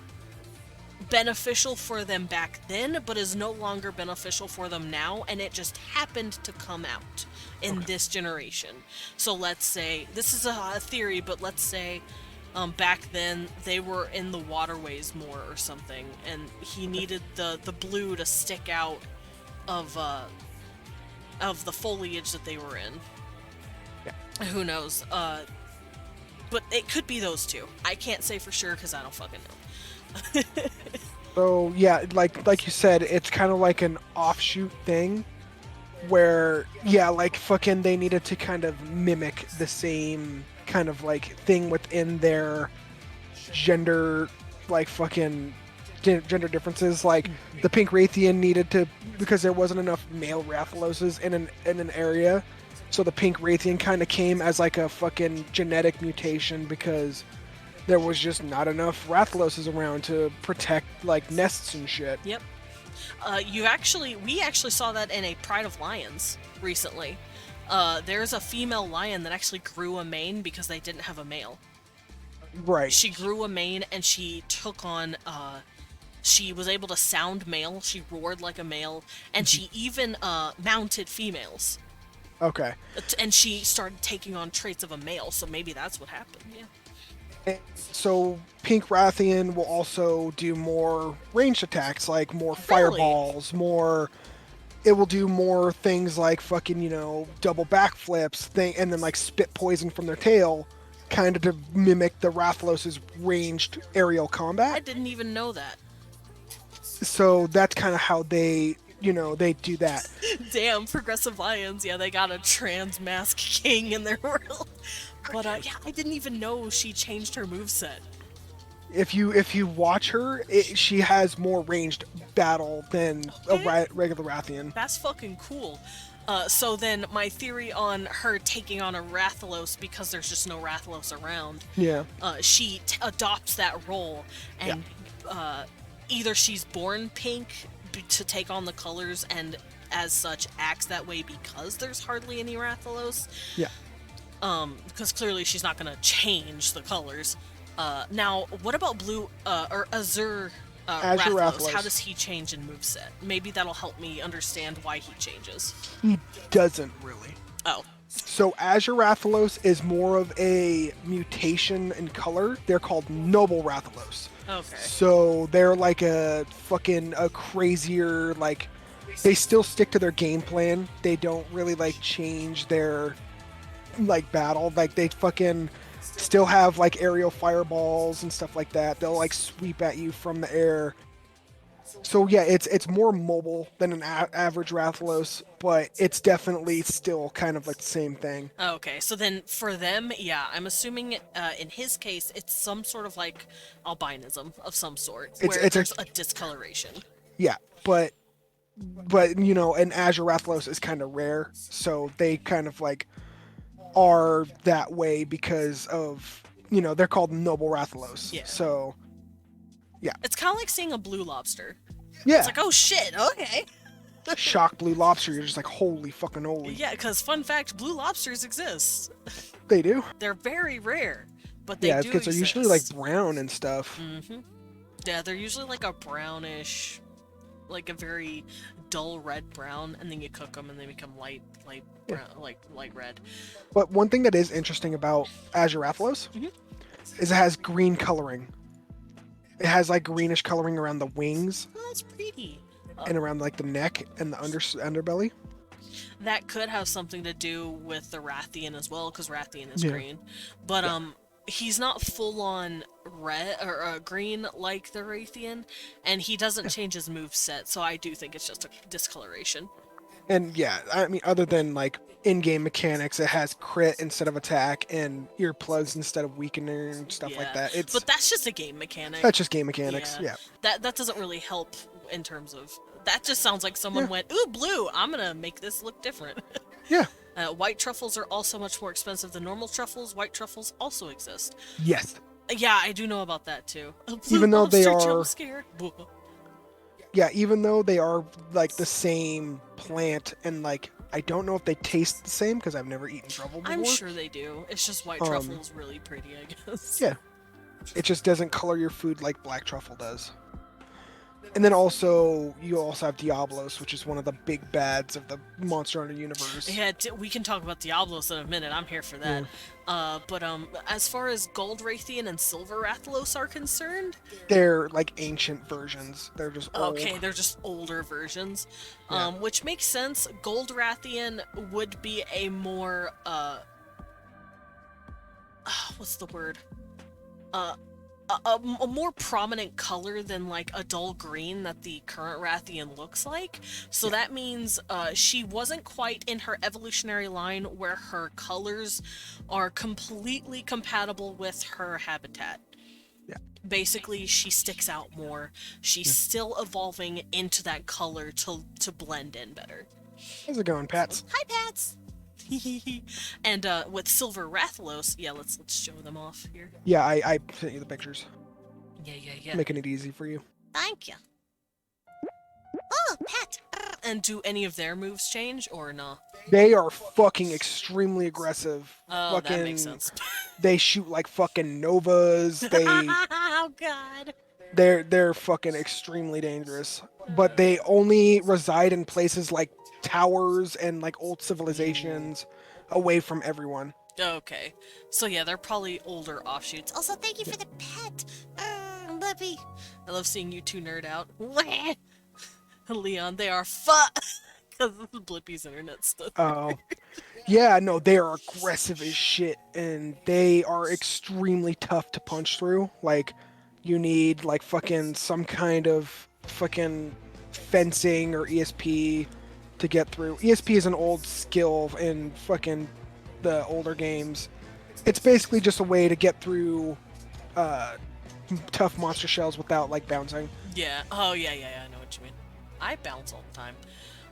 beneficial for them back then, but is no longer beneficial for them now, and it just happened to come out in this generation. So let's say, this is a theory, but let's say back then they were in the waterways more or something, and he needed the blue to stick out of the foliage that they were in. Yeah. Who knows? But it could be those two. I can't say for sure because I don't fucking know. So yeah, like you said, it's kind of like an offshoot thing where yeah, like fucking they needed to kind of mimic the same kind of like thing within their gender, like fucking gender differences. Like the pink Raytheon needed to, because there wasn't enough male Rathaloses in an area, so the pink Raytheon kind of came as like a fucking genetic mutation because there was just not enough Rathaloses around to protect like nests and shit. Yep. We actually saw that in a Pride of Lions recently. There's a female lion that actually grew a mane because they didn't have a male. Right. She grew a mane and she took on, she was able to sound male, she roared like a male, and she even mounted females. Okay. And she started taking on traits of a male, so maybe that's what happened, yeah. So pink Rathian will also do more ranged attacks, like more Really? fireballs, more. It will do more things like fucking, you know, double backflips, and then like spit poison from their tail, kind of to mimic the Rathalos' ranged aerial I combat. didn't even know that. So that's kind of how they, you know, they do that. Damn, Progressive Lions, yeah, they got a trans mask king in their world. But yeah, I didn't even know she changed her moveset. If you watch her, she has more ranged battle than a regular Rathian. That's fucking cool. So then my theory on her taking on a Rathalos, because there's just no Rathalos around, Yeah. She adopts that role, and either she's born pink to take on the colors and as such acts that way because there's hardly any Rathalos. Yeah. Because clearly she's not going to change the colors. Now, what about blue or Azure Rathalos? How does he change in moveset? Maybe that'll help me understand why he changes. He doesn't really. Oh. So Azure Rathalos is more of a mutation in color. They're called Noble Rathalos. Okay. So they're like a crazier, like, they still stick to their game plan. They don't really like change their like battle. Like they fucking still have like aerial fireballs and stuff like that. They'll like sweep at you from the air. So yeah, it's more mobile than an average Rathalos, but it's definitely still kind of like the same thing. Okay, so then for them, yeah, I'm assuming in his case, it's some sort of like albinism of some sort, where there's a discoloration. Yeah, but you know, an Azure Rathalos is kind of rare, so they kind of like are that way because of, you know, they're called Noble Rathalos. Yeah. So yeah, it's kind of like seeing a blue lobster. Yeah. It's like, oh shit, okay. Shock blue lobster, you're just like, holy fucking holy. Yeah, because fun fact, blue lobsters exist. They do. They're very rare, but they do exist. Yeah, because they're usually like brown and stuff. Mm-hmm. Yeah, they're usually like a brownish, like a very dull red brown, and then you cook them and they become light brown, like light red. But one thing that is interesting about Azure Rathalos is it has green coloring. It has like greenish coloring around the wings. Oh, that's pretty. And around like the neck and the underbelly. That could have something to do with the Rathian as well, because Rathian is green. But he's not full on red or green like the Rathian, and he doesn't change his moveset, so I do think it's just a discoloration. And yeah, I mean, other than like in-game mechanics, it has crit instead of attack and earplugs instead of weakener and stuff like that. But that's just a game mechanic. That's just game mechanics. Yeah. That doesn't really help in terms of. That just sounds like someone went, ooh, blue, I'm gonna make this look different. Yeah. White truffles are also much more expensive than normal truffles. White truffles also exist. Yes. Yeah, I do know about that too. A blue Even though they lobster are, jump scare. yeah, even though they are like the same plant, and like I don't know if they taste the same because I've never eaten truffle I'm before. sure they do. It's just white Um, truffle's really pretty, I guess. yeah, it just doesn't color your food like black truffle does. And then also, you also have Diablos, which is one of the big bads of the Monster Hunter universe. Yeah, we can talk about Diablos in a minute. I'm here for that. Yeah. But as far as Gold Rathian and Silver Rathalos are concerned, They're like ancient versions. They're just old. okay, they're just older versions, Yeah. which makes sense. Gold Rathian would be a more what's the word? Uh, a more prominent color than like a dull green that the current Rathian looks like. So that means she wasn't quite in her evolutionary line where her colors are completely compatible with her habitat. Yeah. Basically, she sticks out more. She's still evolving into that color to blend in better. How's it going, Pats? Hi, Pats. And with Silver Rathalos, yeah, let's show them off here. Yeah, I sent you the pictures, Yeah. making it easy for you. Thank you. Oh, pet. And do any of their moves change or no? They are fucking extremely aggressive. Oh, that makes sense. They shoot like fucking novas. Oh, God. They're fucking extremely dangerous. But they only reside in places like towers and like old civilizations, away from everyone. Okay. So yeah, they're probably older offshoots. Also, thank you for the pet. Blippi. I love seeing you two nerd out. Leon, they are because of the Blippi's internet stuff. Oh, yeah, no, they are aggressive as shit, and they are extremely tough to punch through. Like, you need like fucking some kind of fucking fencing or ESP to get through. ESP is an old skill in fucking the older games. It's basically just a way to get through tough monster shells without like bouncing. Yeah. Oh yeah. I know what you mean. I bounce all the time.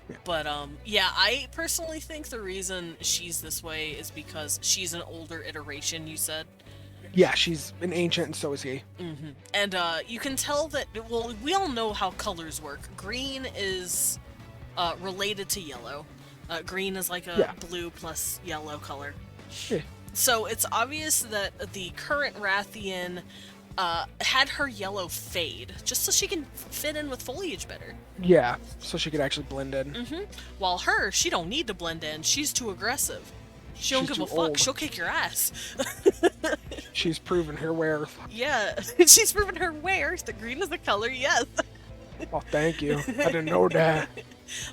Yeah. But yeah, I personally think the reason she's this way is because she's an older iteration. You said. Yeah, she's an ancient, and so is he. Mm-hmm. And you can tell that. Well, we all know how colors work. Green is related to yellow. Green is like a blue plus yellow color. Yeah. So it's obvious that the current Rathian had her yellow fade, just so she can fit in with foliage better. Yeah, so she could actually blend in. Mm-hmm. While she don't need to blend in. She's too aggressive. She don't She's give a too fuck. old. She'll kick your ass. She's proven her worth. Yeah, she's proven her worth. The green is the color, yes. Oh, thank you. I didn't know that.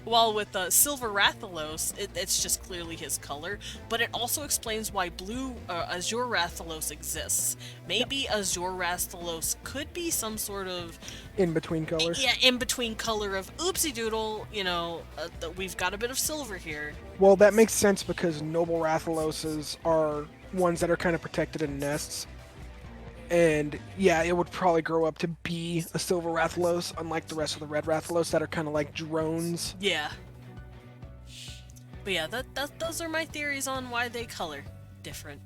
While with Silver Rathalos, it's just clearly his color, but it also explains why blue Azure Rathalos exists. Maybe Azure Rathalos could be some sort of In between colors. yeah, in between color of oopsie doodle. We've got a bit of silver here. Well, that makes sense because noble Rathaloses are ones that are kind of protected in nests. And yeah, it would probably grow up to be a silver Rathalos, unlike the rest of the red Rathalos that are kind of like drones. Yeah. But yeah, those are my theories on why they color different.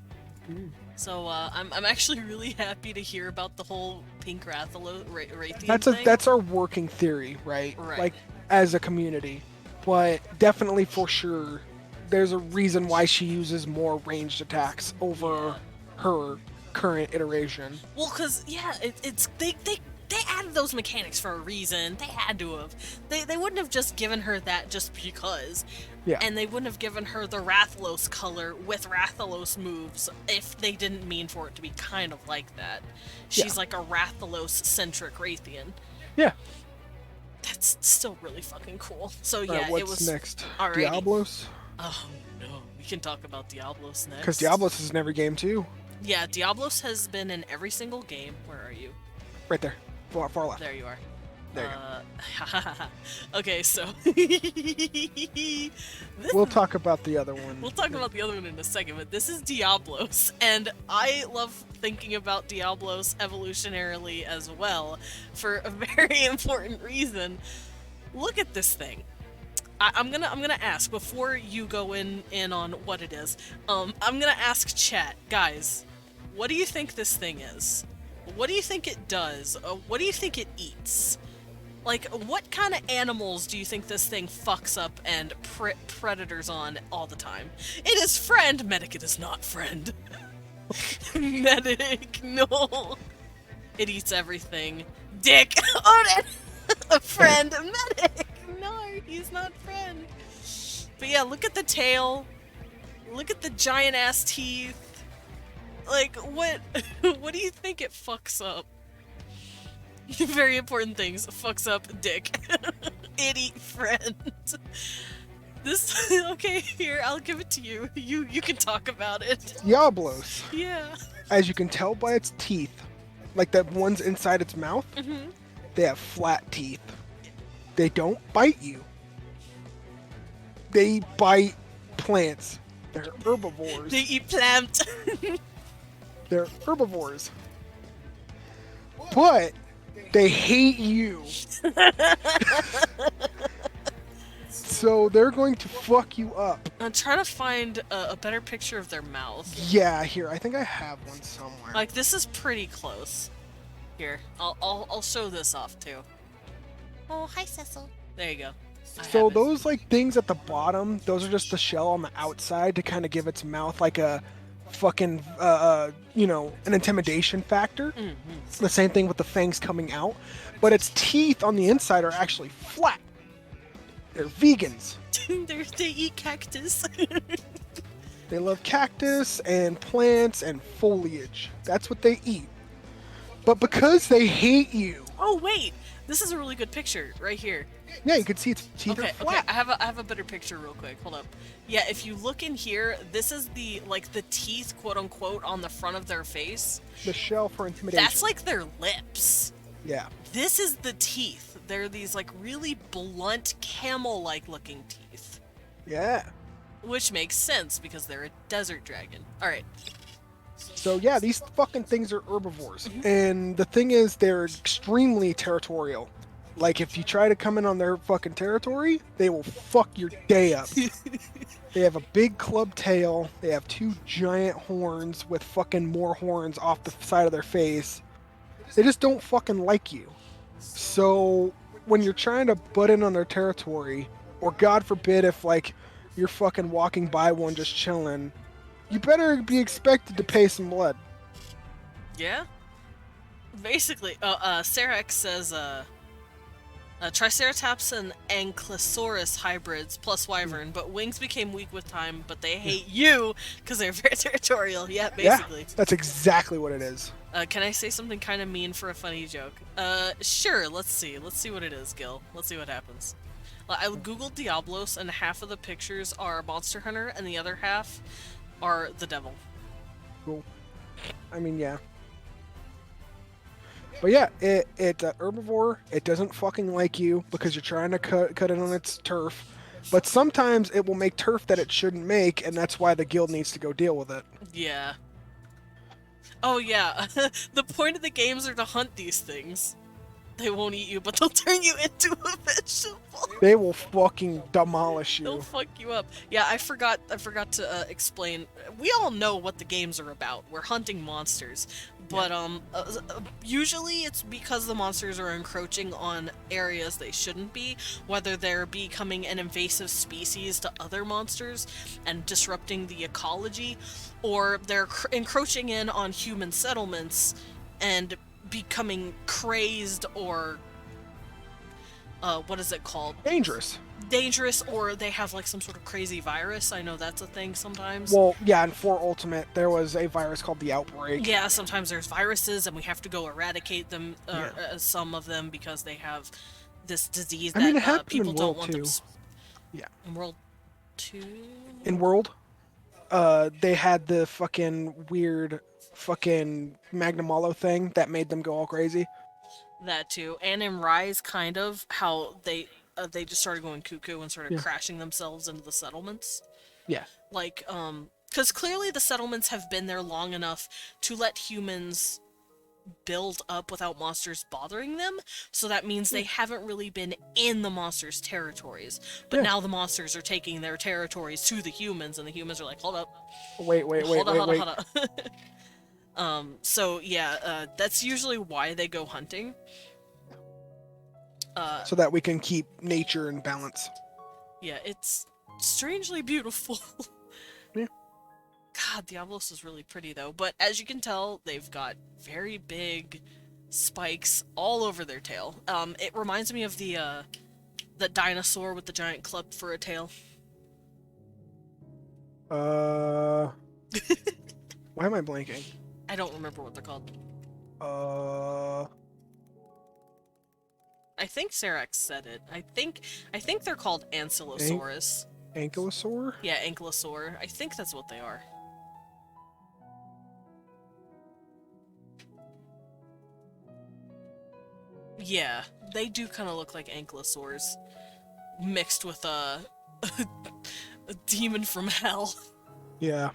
So I'm actually really happy to hear about the whole pink Rathian thing. That's our working theory, right? Right. Like as a community, but definitely for sure, there's a reason why she uses more ranged attacks over her current iteration. Well, cause yeah, they added those mechanics for a reason. They had to have. They wouldn't have just given her that just because. Yeah. And they wouldn't have given her the Rathalos color with Rathalos moves if they didn't mean for it to be kind of like that. She's like a Rathalos-centric Rathian. Yeah. That's still really fucking cool. So yeah, Alright, what's it was next? Alrighty. Diablos? Oh no, we can talk about Diablos next. Because Diablos is in every game too. Yeah, Diablos has been in every single game. Where are you? Right there. Far left. There you are. There you go. Okay, so We'll talk about the other one. we'll talk about the other one in a second, but this is Diablos, and I love thinking about Diablos evolutionarily as well for a very important reason. Look at this thing. I'm gonna ask before you go in on what it is. I'm gonna ask chat, guys. What do you think this thing is? What do you think it does? What do you think it eats? Like, what kind of animals do you think this thing fucks up and predators on all the time? It is friend. Medic, it is not friend. Medic, no. It eats everything. Dick. Odin. A friend. Medic. No, he's not friend. But yeah, look at the tail. Look at the giant ass teeth. Like, what? What do you think it fucks up? Very important things. Fucks up dick. Idiot friend. This okay, here, I'll give it to you. You can talk about it. Diablos. Yeah. As you can tell by its teeth, like the ones inside its mouth, they have flat teeth. They don't bite you. They bite plants. They're herbivores. They eat plant. They're herbivores. But they hate you. So they're going to fuck you up. I'm trying to find a better picture of their mouth. Yeah, here, I think I have one somewhere. Like, this is pretty close. Here, I'll show this off too. Oh, hi, Cecil. There you go. I So have it. those like things at the bottom, those are just the shell on the outside to kind of give its mouth like a fucking you know, an intimidation factor. The same thing with the fangs coming out, but its teeth on the inside are actually flat. They're vegans. They eat cactus. They love cactus and plants and foliage. That's what they eat. But because they hate you, Oh wait, this is a really good picture right here. yeah, you can see its teeth Okay, are okay, flat. I have a better picture real quick. Hold up. Yeah, if you look in here, this is the teeth, quote unquote, on the front of their face. The shell for intimidation. That's like their lips. Yeah. This is the teeth. They're these like really blunt camel-like looking teeth. Yeah. Which makes sense because they're a desert dragon. Alright. So yeah, these fucking things are herbivores. And the thing is, they're extremely territorial. Like, if you try to come in on their fucking territory, they will fuck your day up. They have a big club tail. They have two giant horns with fucking more horns off the side of their face. They just don't fucking like you. So when you're trying to butt in on their territory, or God forbid if like you're fucking walking by one just chilling, you better be expected to pay some blood. Yeah? Basically, Sarek says, Triceratops and Ankylosaurus hybrids plus wyvern, but wings became weak with time, but they hate you because they're very territorial. Yeah, basically. Yeah, that's exactly what it is. Can I say something kind of mean for a funny joke? Sure, let's see. Let's see what it is, Gil. Let's see what happens. I googled Diablos, and half of the pictures are Monster Hunter, and the other half are the devil. Cool. I mean, yeah. But yeah, it's an herbivore. It doesn't fucking like you because you're trying to cut it on its turf. But sometimes it will make turf that it shouldn't make, and that's why the guild needs to go deal with it. Yeah. Oh yeah, the point of the games are to hunt these things. They won't eat you, but they'll turn you into a vegetable. They will fucking demolish They'll you. fuck you up. Yeah, I forgot to explain. We all know what the games are about. We're hunting monsters. But usually it's because the monsters are encroaching on areas they shouldn't be, whether they're becoming an invasive species to other monsters and disrupting the ecology, or they're encroaching in on human settlements and becoming crazed or what is it called? Dangerous, or they have like some sort of crazy virus. I know that's a thing sometimes. Well, yeah, in 4 Ultimate, there was a virus called the Outbreak. Yeah, sometimes there's viruses and we have to go eradicate them, some of them, because they have this disease that I mean, it happened people in don't World want them. 2. Yeah. In World 2? In World, they had the fucking weird fucking Magnamalo thing that made them go all crazy. That too. And in Rise, kind of, how they just started going cuckoo and started crashing themselves into the settlements. Yeah. Like, because clearly the settlements have been there long enough to let humans build up without monsters bothering them, so that means they haven't really been in the monsters' territories. But now the monsters are taking their territories to the humans, and the humans are like, hold up. Wait. Hold up. So yeah, that's usually why they go hunting. So that we can keep nature in balance. Yeah, it's strangely beautiful. Yeah. God, Diablos is really pretty though. But as you can tell, they've got very big spikes all over their tail. It reminds me of the dinosaur with the giant club for a tail. Why am I blanking? I don't remember what they're called. Uh, I think Serax said it. I think they're called Ankylosaurus. Ankylosaur? Yeah, Ankylosaur. I think that's what they are. Yeah, they do kind of look like ankylosaurs mixed with a demon from hell. Yeah.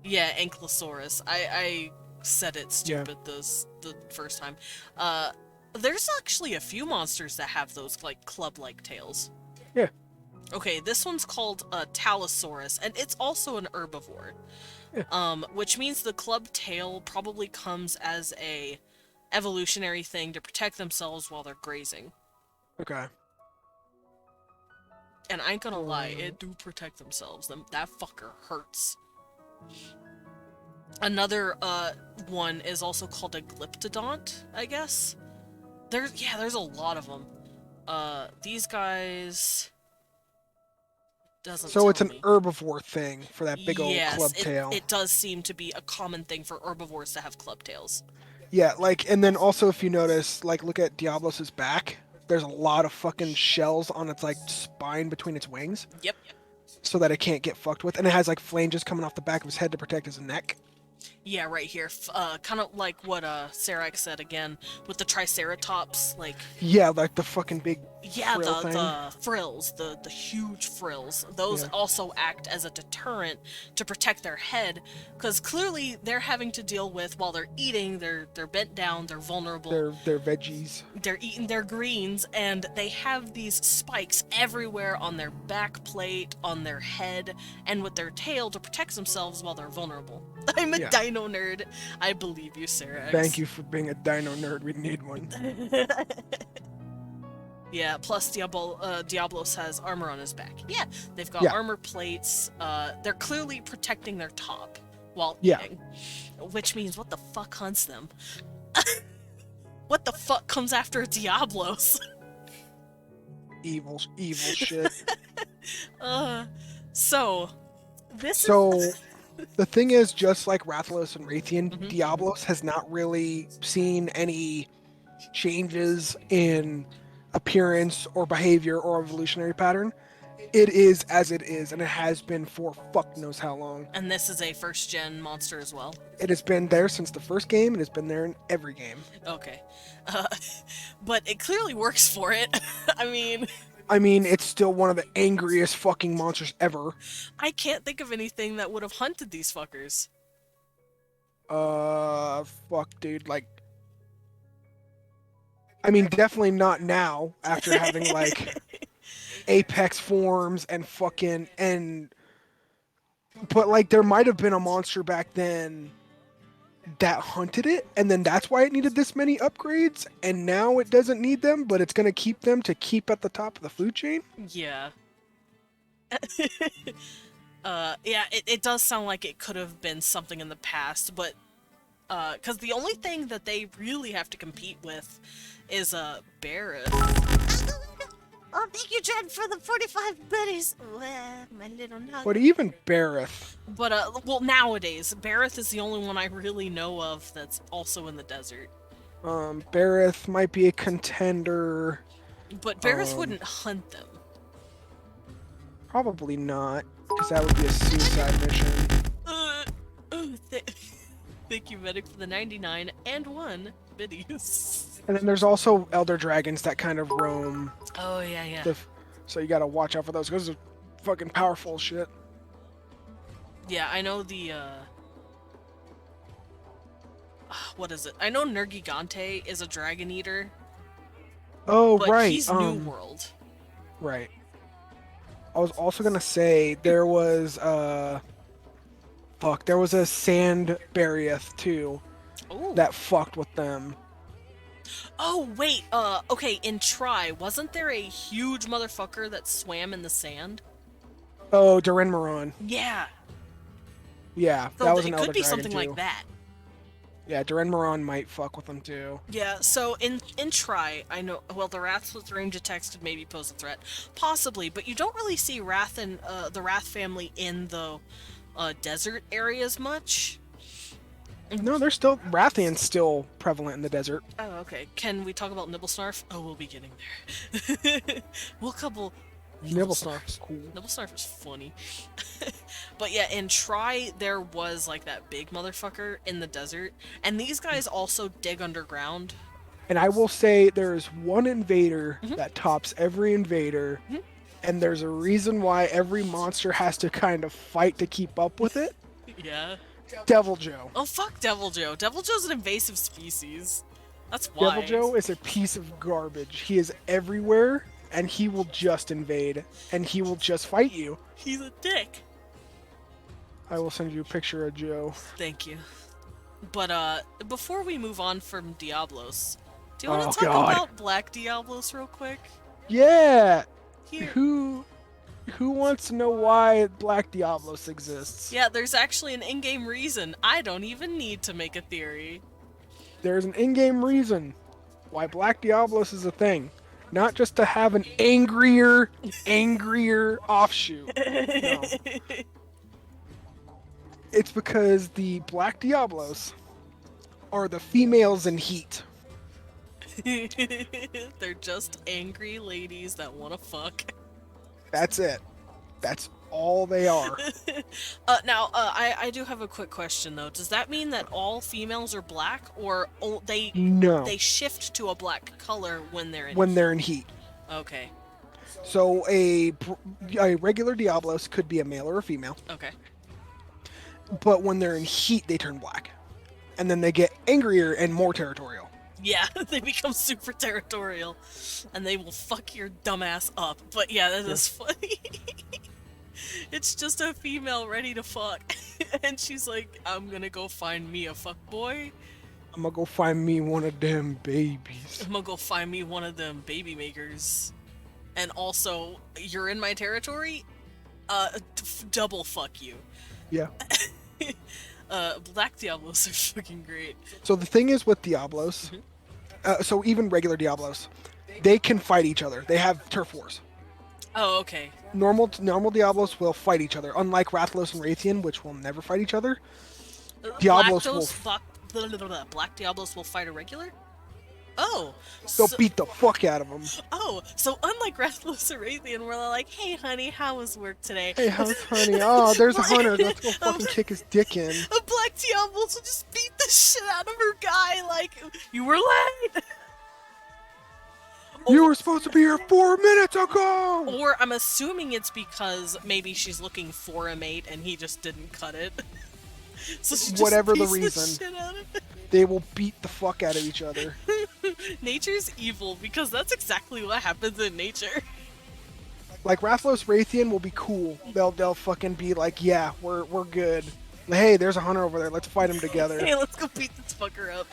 Yeah, Ankylosaurus. I said it stupid the first time. There's actually a few monsters that have those like club-like tails. Yeah. Okay, this one's called Talosaurus, and it's also an herbivore. Yeah. Which means the club tail probably comes as a evolutionary thing to protect themselves while they're grazing. Okay. And I ain't gonna lie, it do protect themselves. That fucker hurts. Another one is also called a glyptodont, I guess. There's a lot of them. These guys doesn't So tell it's an me. herbivore thing for that big old Yes, club tail. it does seem to be a common thing for herbivores to have club tails. Yeah, like, and then also if you notice, like, look at Diablos's back. There's a lot of fucking shells on its like spine between its wings, Yep. so that it can't get fucked with, and it has like flanges coming off the back of his head to protect his neck. Yeah, right here. Kind of like what Serac said again with the Triceratops, like Yeah, like the fucking big yeah, frill thing. the frills, the huge frills. Those Yeah. also act as a deterrent to protect their head, because clearly they're having to deal with while they're eating. They're bent down. They're vulnerable. They're veggies. They're eating their greens, and they have these spikes everywhere on their back plate, on their head, and with their tail to protect themselves while they're vulnerable. I'm a Yeah. dino nerd. I believe you, Sarah. Thank you for being a dino nerd. We need one. Yeah, plus Diablos has armor on his back. Yeah, they've got Yeah. armor plates. They're clearly protecting their top while Yeah. eating. Which means, what the fuck hunts them? What the fuck comes after Diablos? Evil shit. So, this So, is... the thing is, just like Rathalos and Raytheon, Mhm. Diablos has not really seen any changes in appearance or behavior or evolutionary pattern. It is as it is, and it has been for fuck knows how long. And this is a first-gen monster as well? It has been there since the first game, and it's been there in every game. Okay. But it clearly works for it. I mean, it's still one of the angriest fucking monsters ever. I can't think of anything that would have hunted these fuckers. Fuck, dude. Like, I mean, definitely not now, after having, like, apex forms and fucking, but, like, there might have been a monster back then that hunted it, and then that's why it needed this many upgrades, and now it doesn't need them, but it's gonna keep them to keep at the top of the food chain? Yeah. Yeah, it does sound like it could have been something in the past, but, because the only thing that they really have to compete with is, Barrett. Oh, thank you, Jen, for the 45 buddies. Well, my little nugget. But even Barrett, But, well, nowadays, Barrett is the only one I really know of that's also in the desert. Barrett might be a contender. But Barrett wouldn't hunt them. Probably not, because that would be a suicide mission. Thank you, Medic, for the 99 and 1 videos. And then there's also elder dragons that kind of roam. Oh, yeah. So you gotta watch out for those, because they're fucking powerful shit. Yeah, I know the, what is it? I know Nergigante is a dragon eater. Oh, but right. he's New World. Right. I was also gonna say there was there was a sand Bariath too, Oh. that fucked with them. Oh, wait, okay, in Try, wasn't there a huge motherfucker that swam in the sand? Oh, Durin Moran. Yeah. Yeah, So that was an it could Elder be Dragon something too. like that. Yeah, Durin Moran might fuck with them too. Yeah, so in Try, I know, well, the Wraths with range attacks could maybe pose a threat. Possibly, but you don't really see Wrath and, the Wrath family in the, desert areas much. No, they're still Rathian's still prevalent in the desert. Oh, okay. Can we talk about Nibblesnarf? Oh, we'll be getting there. We'll couple Nibblesnarf is cool. Nibblesnarf is funny. But yeah, in Try, there was like that big motherfucker in the desert, and these guys also dig underground. And I will say there is one invader that tops every invader, and there's a reason why every monster has to kind of fight to keep up with it. Yeah. Devil Joe. Oh, fuck Devil Joe. Devil Joe's an invasive species. That's why. Devil Joe is a piece of garbage. He is everywhere, and he will just invade, and he will just fight you. He's a dick. I will send you a picture of Joe. Thank you. But, before we move on from Diablos, do you want Oh, to talk God. about Black Diablos real quick? Yeah! Here. Who wants to know why Black Diablos exists? Yeah, there's actually an in-game reason. I don't even need to make a theory. There's an in-game reason why Black Diablos is a thing. Not just to have an angrier offshoot. No. It's because the Black Diablos are the females in Heat. They're just angry ladies that want to fuck. That's it. That's all they are. Now, I do have a quick question though. Does that mean that all females are black, or No. they shift to a black color when they're in? When they're in Heat. Okay. So a regular Diablos could be a male or a female, Okay. but when they're in Heat, they turn black. And then they get angrier and more territorial. Yeah, they become super territorial, and they will fuck your dumbass up. But yeah, that is funny. It's just a female ready to fuck, and she's like, "I'm gonna go find me a fuck boy. I'm gonna go find me one of them babies. I'm gonna go find me one of them baby makers, and also, you're in my territory. Double fuck you." Yeah. Black Diablos are fucking great. So the thing is with Diablos, so even regular Diablos, they can fight each other. They have turf wars. Oh, okay. Normal Diablos will fight each other, unlike Rathalos and Raytheon, which will never fight each other. Diablos Black Diablos will fight a regular? Oh, They'll so, beat the fuck out of them. so unlike Rathalos and Raytheon, where they're like, "Hey, honey, how was work today?" Hey, how's honey? Oh, there's a hunter. Let's go fucking kick his dick in. A Black Diablos will just beat the shit out of her guy, like, "You were late!" You were supposed to be here 4 minutes ago! Or I'm assuming it's because maybe she's looking for a mate and he just didn't cut it. So she just Whatever the beats reason. shit out of it. They will beat the fuck out of each other. Nature's evil, because that's exactly what happens in nature. Like Rathalos Raytheon will be cool. They'll fucking be like, yeah, we're good. Hey, there's a hunter over there. Let's fight him together. Hey, let's go beat this fucker up.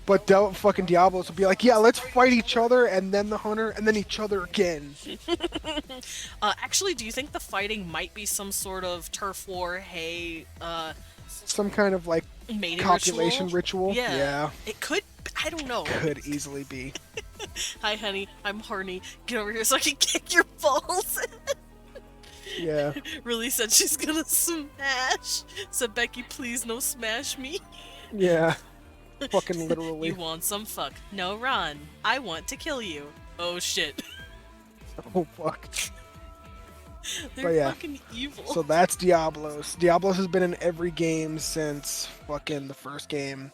But fucking Diablos will be like, yeah, let's fight each other, and then the hunter, and then each other again. Actually, do you think the fighting might be some sort of turf war, hey, Some kind of like mating copulation ritual. Yeah. It could, I don't know. Could easily be. Hi, honey, I'm horny. Get over here so I can kick your balls. Yeah. Really said she's gonna smash. Said, Becky, please no smash me. Yeah. Fucking literally. You want some fuck? No, run. I want to kill you. Oh shit. Oh fuck. They're But yeah. fucking evil. So that's Diablos. Diablos has been in every game since fucking the first game.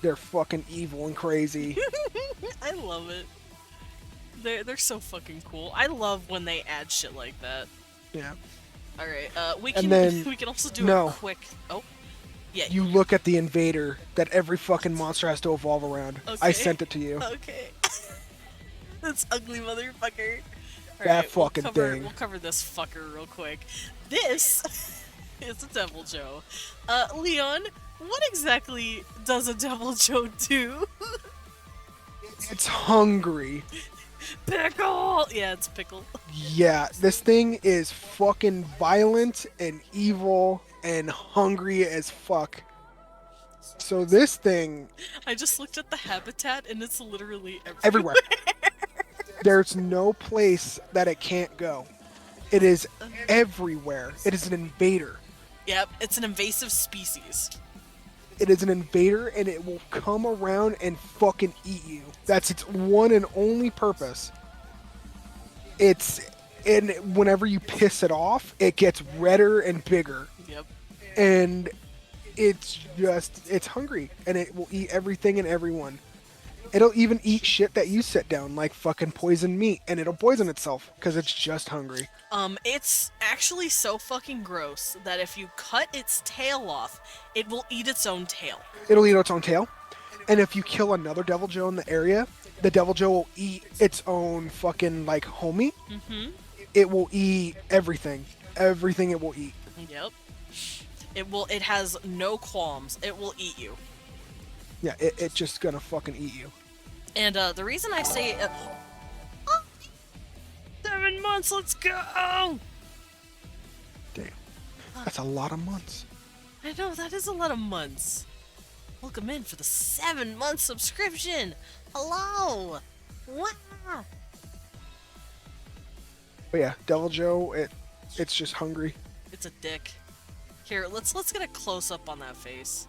They're fucking evil and crazy. I love it. They're so fucking cool. I love when they add shit like that. Yeah. All right, we And can then- we can also do no. a quick. Oh, yeah. You look at the invader that every fucking monster has to evolve around. I Okay. sent it to you. Okay. This ugly motherfucker. All That fucking we'll thing. We'll cover this fucker real quick. This is a Devil Joe. Leon, What exactly does a Devil Joe do? It's hungry. Pickle! Yeah, it's pickle. Yeah, this thing is fucking violent and evil and hungry as fuck. So this thing, I just looked at the habitat and it's literally everywhere. There's no place that it can't go. It is everywhere. It is an invader. Yep, it's an invasive species. It is an invader and it will come around and fucking eat you. That's its one and only purpose. And whenever you piss it off, it gets redder and bigger. Yep. And it's hungry and it will eat everything and everyone. It'll even eat shit that you set down, like fucking poison meat, and it'll poison itself because it's just hungry. It's actually so fucking gross that if you cut its tail off, it will eat its own tail. It'll eat its own tail. And if you kill another Devil Joe in the area, the Devil Joe will eat its own fucking, like, homie. Mm-hmm. It will eat everything. Everything it will eat. Yep. It has no qualms. It will eat you. Yeah, it's just gonna fucking eat you. And the reason I say 7 months, let's go! Damn. That's a lot of months. I know, that is a lot of months. Welcome in for the 7-month subscription. Hello. Wow. But yeah, Devil Joe, it's just hungry. It's a dick. Here, let's get a close up on that face.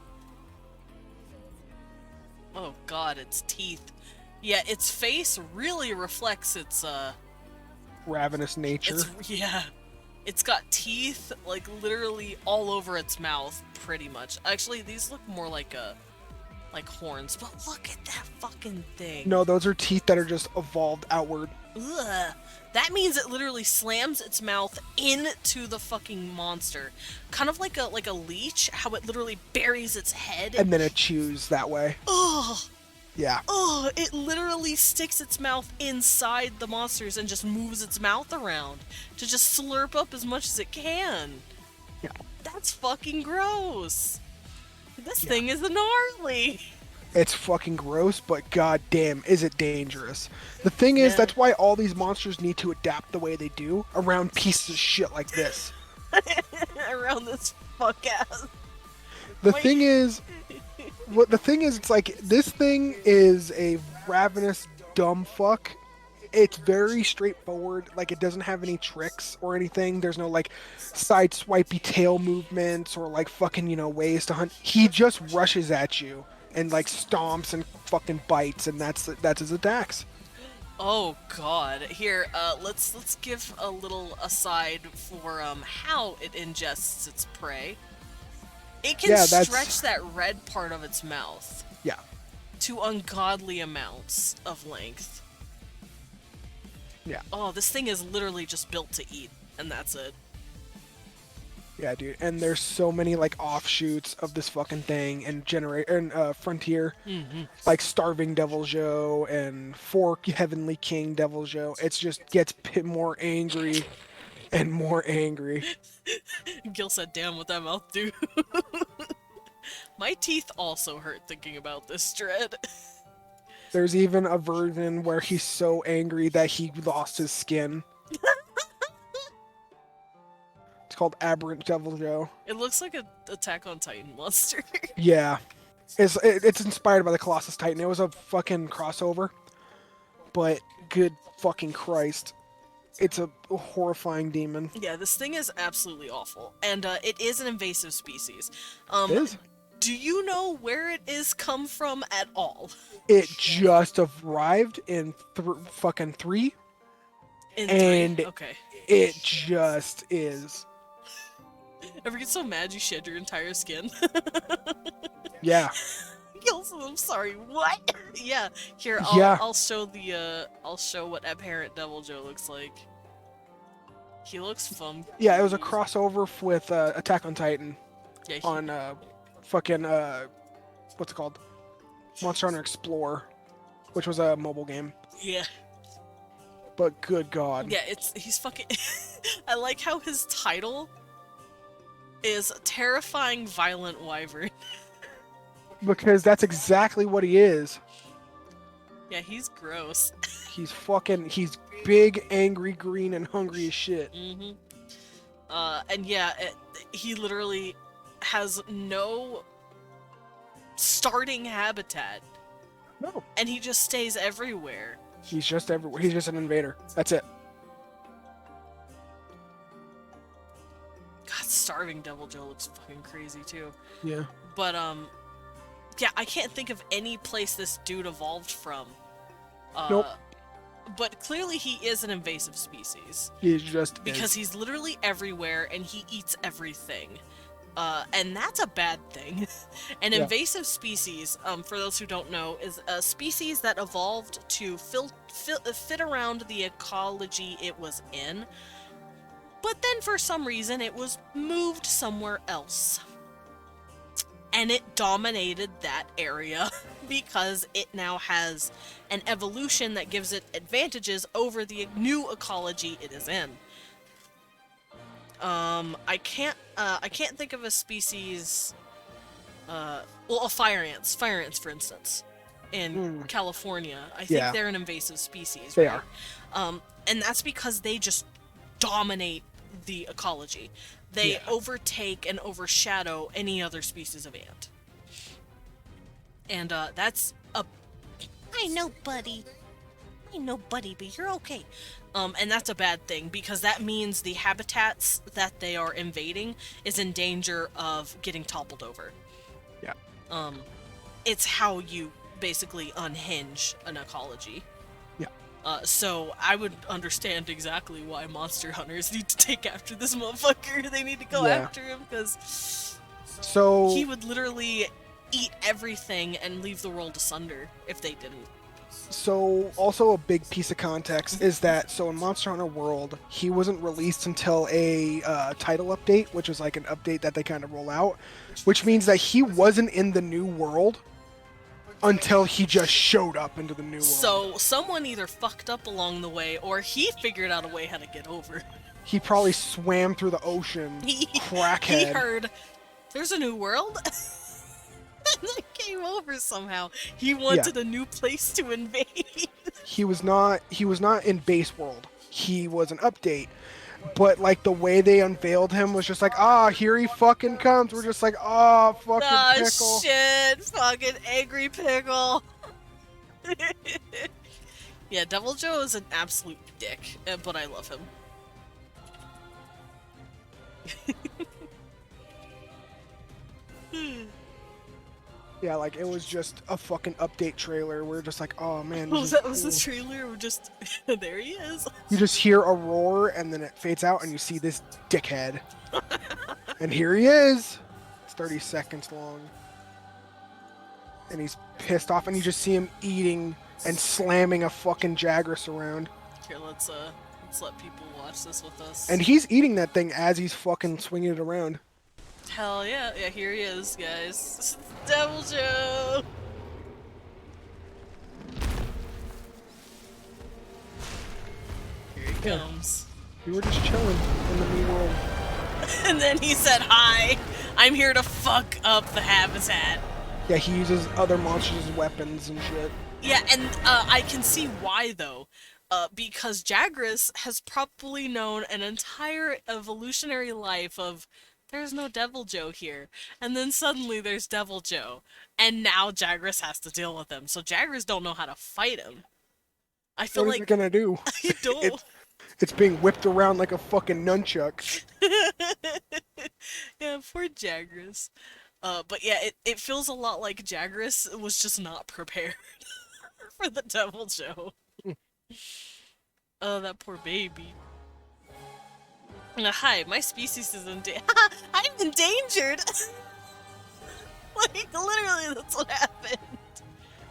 Oh god, its teeth. Yeah, its face really reflects its Ravenous nature. yeah. It's got teeth like literally all over its mouth pretty much. Actually, these look more like horns, but look at that fucking thing. No, those are teeth that are just evolved outward. Ugh. That means it literally slams its mouth into the fucking monster. Kind of like a leech, how it literally buries its head. And then it chews that way. Ugh. Yeah. Oh, it literally sticks its mouth inside the monsters and just moves its mouth around to just slurp up as much as it can. Yeah. That's fucking gross. This thing is gnarly. It's fucking gross, but goddamn, is it dangerous. The thing is, Yeah. that's why all these monsters need to adapt the way they do around pieces of shit like this. Around this fuck ass. The Wait. thing is, it's like, this thing is a ravenous dumb fuck. It's very straightforward. Like, it doesn't have any tricks or anything. There's no, like, side swipey tail movements or, like, fucking, ways to hunt. He just rushes at you and, like, stomps and fucking bites, and that's his attacks. Oh god. Here, let's give a little aside for how it ingests its prey. It can stretch that red part of its mouth. Yeah. To ungodly amounts of length. Yeah. Oh, this thing is literally just built to eat, and that's it. Yeah, dude. And there's so many, like, offshoots of this fucking thing, and Frontier, like Starving Devil Joe and Fork Heavenly King Devil Joe. It just gets more angry and more angry. Gil said, damn what that mouth do. My teeth also hurt thinking about this dread. There's even a version where he's so angry that he lost his skin. It's called Aberrant Devil Joe. It looks like an Attack on Titan monster. Yeah. It's inspired by the Colossus Titan. It was a fucking crossover. But good fucking Christ. It's a horrifying demon. Yeah, this thing is absolutely awful. And it is an invasive species. It is. Do you know where it is come from at all? It just arrived in fucking 3. In And 3? Okay. it just is. Ever get so mad you shed your entire skin? Yeah. Gilson, I'm sorry, what? Yeah, here, I'll show I'll show what Abhorrent Devil Joe looks like. He looks fun. Yeah, it was a crossover with Attack on Titan. Yeah, On fucking what's it called? Monster Hunter Explorer, which was a mobile game. Yeah. But good god. Yeah, he's fucking I like how his title is Terrifying Violent Wyvern. because that's exactly what he is. Yeah, he's gross. He's big, angry, green, and hungry as shit. Mm-hmm. And yeah, he literally has no starting habitat, No, and he just stays everywhere. he's just everywhere. He's just an invader. That's it. God, starving Devil Joe looks fucking crazy too. Yeah. But yeah, I can't think of any place this dude evolved from. Nope. But clearly he is an invasive species. He's just Because he's literally everywhere and he eats everything. And that's a bad thing. An Yeah. invasive species, for those who don't know, is a species that evolved to fit around the ecology it was in. But then for some reason it was moved somewhere else. And it dominated that area because it now has an evolution that gives it advantages over the new ecology it is in. I can't think of a species. Well, fire ants, for instance, in California. I think Yeah. they're an invasive species. They right? And that's because they just dominate the ecology. They Yeah. overtake and overshadow any other species of ant. And that's a I know, buddy. But you're okay. and that's a bad thing because that means the habitats that they are invading is in danger of getting toppled over. Yeah. It's how you basically unhinge an ecology. Yeah. So I would understand exactly why monster hunters need to take after this motherfucker. They need to go Yeah. after him because So he would literally eat everything and leave the world asunder if they didn't. So, also a big piece of context is that, so in Monster Hunter World, he wasn't released until a title update, which was like an update that they kind of roll out, which means that he wasn't in the new world until he just showed up into the new world. So someone either fucked up along the way or he figured out a way how to get over. He probably swam through the ocean, He crackhead. heard, there's a new world? And then came over somehow. He wanted a new place to invade. He was not in base world. He was an update. But like the way they unveiled him was just like, here he fucking comes. We're just like, fucking Oh pickle. shit, fucking angry pickle. Yeah, Devil Joe is an absolute dick, but I love him. Yeah, like it was just a fucking update trailer. We're just like, oh man. Oh, this is that was cool. the trailer? Or just there he is. You just hear a roar and then it fades out and you see this dickhead. And here he is. It's 30 seconds long. And he's pissed off and you just see him eating and slamming a fucking Jagras around. Here, let's let people watch this with us. And he's eating that thing as he's fucking swinging it around. Hell yeah, yeah, here he is, guys. Devil Joe. Here he Yeah. comes. We were just chilling in the new world. And then he said, "Hi, I'm here to fuck up the habitat." Yeah, he uses other monsters as weapons and shit. Yeah, and I can see why though. Because Jagras has probably known an entire evolutionary life of there's no Devil Joe here, and then suddenly there's Devil Joe, and now Jagras has to deal with him. So Jagras don't know how to fight him. I feel What is it like gonna do? I don't. It's being whipped around like a fucking nunchuck. Yeah, poor Jagras. But yeah, it feels a lot like Jagras was just not prepared for the Devil Joe. Oh, that poor baby. Hi, my species is endangered. I'm endangered! Like, literally, that's what happened.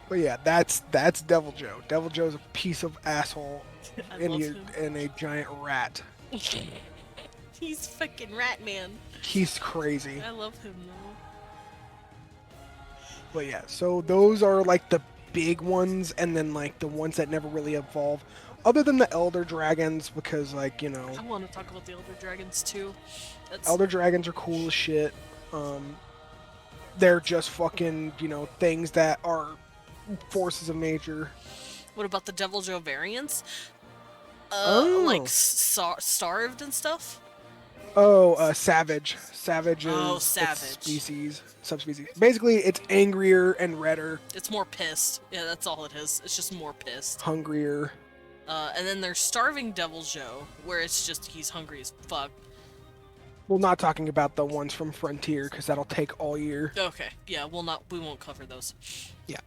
But yeah, that's Devil Joe. Devil Joe's a piece of asshole I and love he, him. and a giant rat. He's fucking Rat Man. He's crazy. I love him, though. But yeah, so those are like the big ones, and then like the ones that never really evolve. Other than the Elder Dragons, because like, you know, I want to talk about the Elder Dragons, too. That's... Elder Dragons are cool as shit. They're just fucking, things that are forces of nature. What about the Devil Joe variants? Like Oh. starved and stuff? Oh, Savage. Savage Oh, is its Savage. subspecies. Basically, it's angrier and redder, It's more pissed. Yeah, that's all it is. It's just more pissed. hungrier. And then there's Starving Devil Joe, where it's just he's hungry as fuck. Well, not talking about the ones from Frontier, because that'll take all year. Okay, yeah, we won't cover those. Yeah.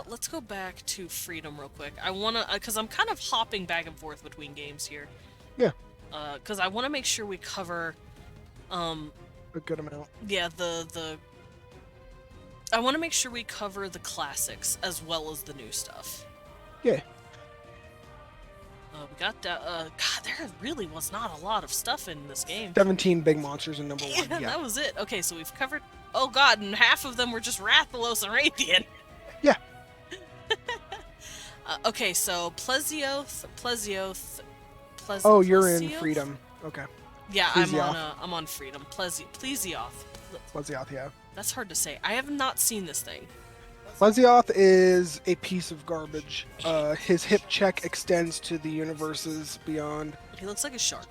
Let's go back to Freedom real quick. I wanna, cause I'm kind of hopping back and forth between games here. Yeah. Cause I wanna make sure we cover, A good amount. yeah, I wanna make sure we cover the classics as well as the new stuff. Yeah. We got that, God, there really was not a lot of stuff in this game. 17 big monsters in number 1. Yeah, Yeah. that was it. Okay, so we've covered, oh god, and half of them were just Rathalos and Radiant. Yeah. Okay, so Plesioth. Oh, you're in Plesioth? Freedom. Okay. Yeah, Plesioth. I'm on Freedom. Plesioth. Plesioth, yeah. That's hard to say. I have not seen this thing. Plesioth is a piece of garbage. His hip check extends to the universes beyond. He looks like a shark.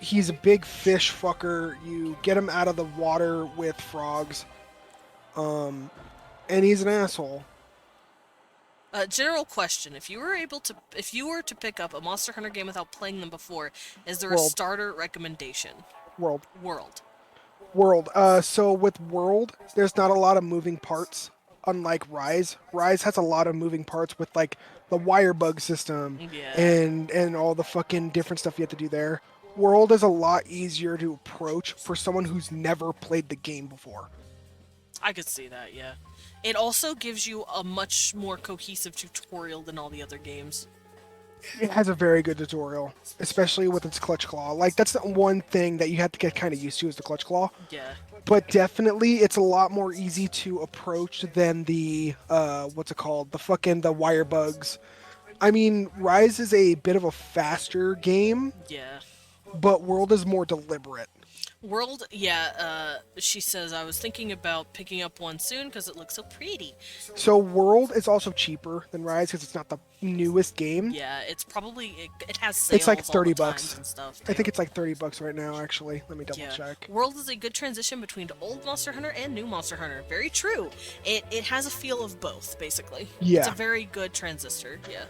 He's a big fish fucker. You get him out of the water with frogs. And he's an asshole. General question: if you were to pick up a Monster Hunter game without playing them before, is there a World. starter recommendation? World. World. So with World, there's not a lot of moving parts. Unlike Rise. Rise has a lot of moving parts with like the wire bug system Yeah. and all the fucking different stuff you have to do there. World is a lot easier to approach for someone who's never played the game before. I could see that. Yeah. It also gives you a much more cohesive tutorial than all the other games. It has a very good tutorial, especially with its clutch claw. Like that's the one thing that you have to get kind of used to is the clutch claw. Yeah. But definitely, it's a lot more easy to approach than the what's it called? The wire bugs. I mean, Rise is a bit of a faster game, Yeah. but World is more deliberate. World, yeah, she says, I was thinking about picking up one soon because it looks so pretty. So World is also cheaper than Rise because it's not the newest game. Yeah, it's probably, it has sales It's like all 30 the bucks. times and stuff. I think it's like $30 right now, actually. Let me double Yeah. check. World is a good transition between old Monster Hunter and new Monster Hunter. Very true. It has a feel of both, basically. Yeah. It's a very good transistor, yeah.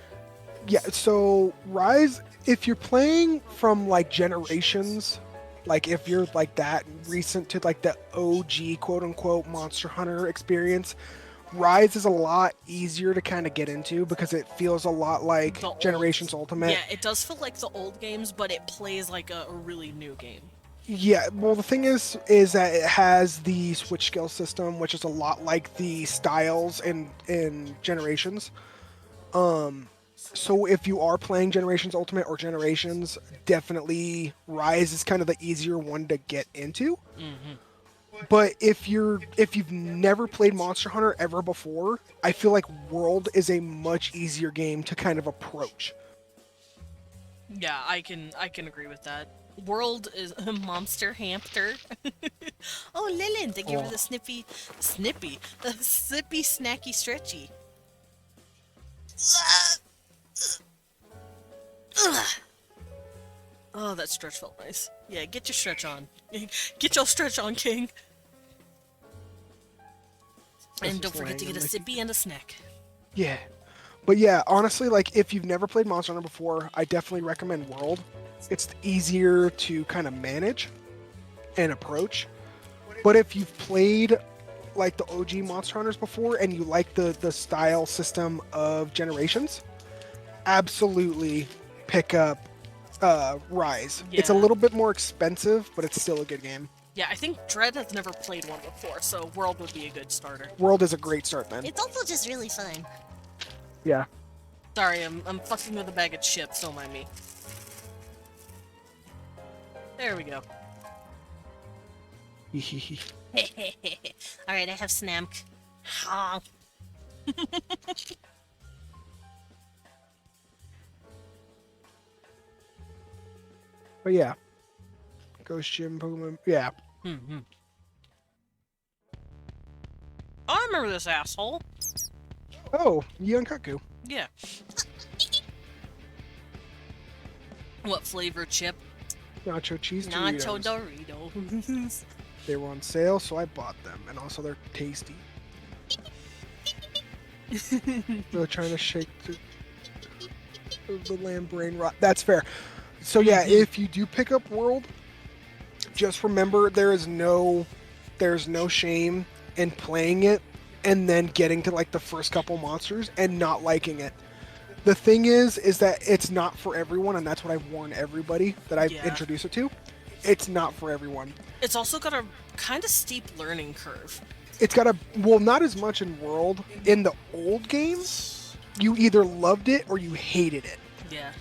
Yeah, so Rise, if you're playing from like Generations, like if you're like that recent to like the OG quote unquote Monster Hunter experience, Rise is a lot easier to kind of get into because it feels a lot like The old- Generations Ultimate. Yeah, it does feel like the old games, but it plays like a really new game. Yeah, well the thing is that it has the switch skill system, which is a lot like the styles in Generations. So if you are playing Generations Ultimate or Generations, definitely Rise is kind of the easier one to get into. But if you've never played Monster Hunter ever before, I feel like World is a much easier game to kind of approach. Yeah, I can agree with that. World is a monster hamster. Oh, Lillian, thank you for the snippy, snacky, stretchy. Oh, that stretch felt nice. Yeah, get your stretch on. Get your stretch on, King. And don't forget to get a sippy and a snack. Yeah. But yeah, honestly, like if you've never played Monster Hunter before, I definitely recommend World. It's easier to kind of manage and approach. But if you've played like the OG Monster Hunters before and you like the style system of Generations, absolutely pick up Rise. It's a Yeah. little bit more expensive, but it's still a good game. Yeah, I think Dread has never played one before, so World would be a good starter. World is a great start then. It's also just really fun. Yeah. Sorry, I'm fucking with a bag of chips, don't mind me. There we go. Alright, I have Snamk. Honk. But yeah. Ghost Gym, Pokemon. Yeah. remember this asshole. Oh, young Kaku. Yeah. What flavor chip? Nacho cheese Nacho Doritos. Doritos. They were on sale, so I bought them, and also they're tasty. They're trying to shake the lamb brain rot. That's fair. So yeah, if you do pick up World, just remember there's no shame in playing it and then getting to like the first couple monsters and not liking it. The thing is that it's not for everyone, and that's what I warn everybody that I introduce it to. It's not for everyone. It's also got a kind of steep learning curve. It's got not as much in World. In the old games, you either loved it or you hated it. Yeah.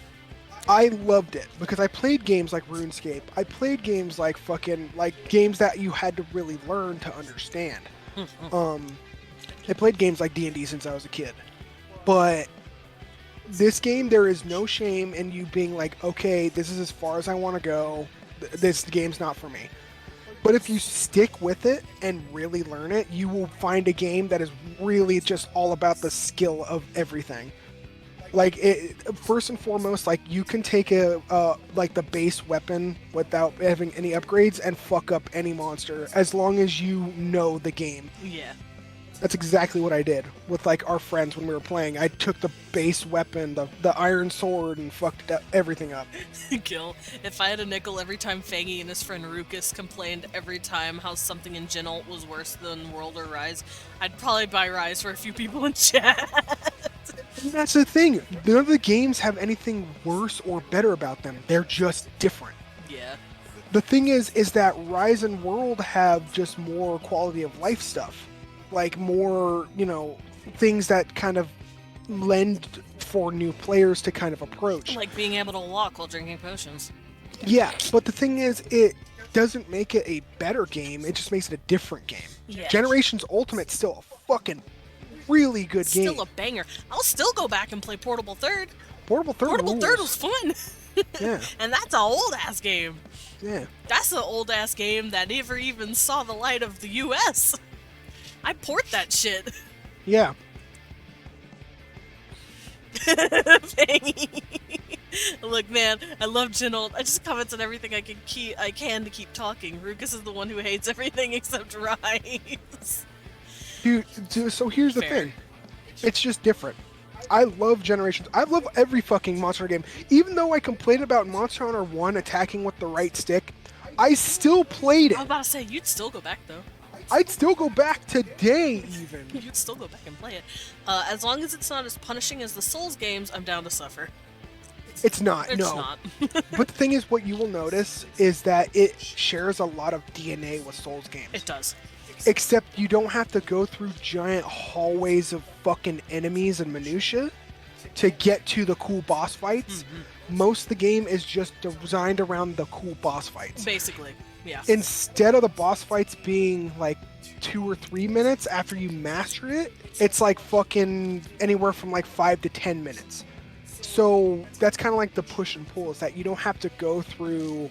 I loved it because I played games like RuneScape. I played games like games that you had to really learn to understand. I played games like D&D since I was a kid. But this game, there is no shame in you being like, okay, this is as far as I want to go. This game's not for me. But if you stick with it and really learn it, you will find a game that is really just all about the skill of everything. Like, first and foremost, like, you can take like the base weapon without having any upgrades and fuck up any monster as long as you know the game. Yeah. That's exactly what I did with like our friends when we were playing. I took the base weapon, the iron sword, and fucked everything up. Gil, if I had a nickel every time Fangy and his friend Rukus complained every time how something in Genolt was worse than World or Rise, I'd probably buy Rise for a few people in chat. And that's the thing. None of the games have anything worse or better about them. They're just different. Yeah. The thing is that Rise and World have just more quality of life stuff. Like more, things that kind of lend for new players to kind of approach. Like being able to walk while drinking potions. Yeah, but the thing is, it doesn't make it a better game, it just makes it a different game. Yeah. Generations Ultimate's still a fucking really good game. Still a banger. I'll still go back and play Portable Third. Portable Third was fun. Yeah. And that's an old-ass game. Yeah. That's an old-ass game that never even saw the light of the US. I port that shit. Yeah. Look, man, I love Genold. I just comment on everything I can to keep talking. Rukus is the one who hates everything except Rise. Dude, so here's the thing. It's just different. I love Generations. I love every fucking Monster Hunter game. Even though I complained about Monster Hunter 1 attacking with the right stick, I still played it. I was about to say, you'd still go back, though. I'd still go back today, even. You'd still go back and play it. As long as it's not as punishing as the Souls games, I'm down to suffer. It's not, It's no. not. But the thing is, what you will notice is that it shares a lot of DNA with Souls games. It does. Except you don't have to go through giant hallways of fucking enemies and minutia to get to the cool boss fights. Most of the game is just designed around the cool boss fights. Basically, yeah. Instead of the boss fights being like 2 or 3 minutes after you master it, it's like fucking anywhere from like 5 to 10 minutes. So that's kind of like the push and pull, is that you don't have to go through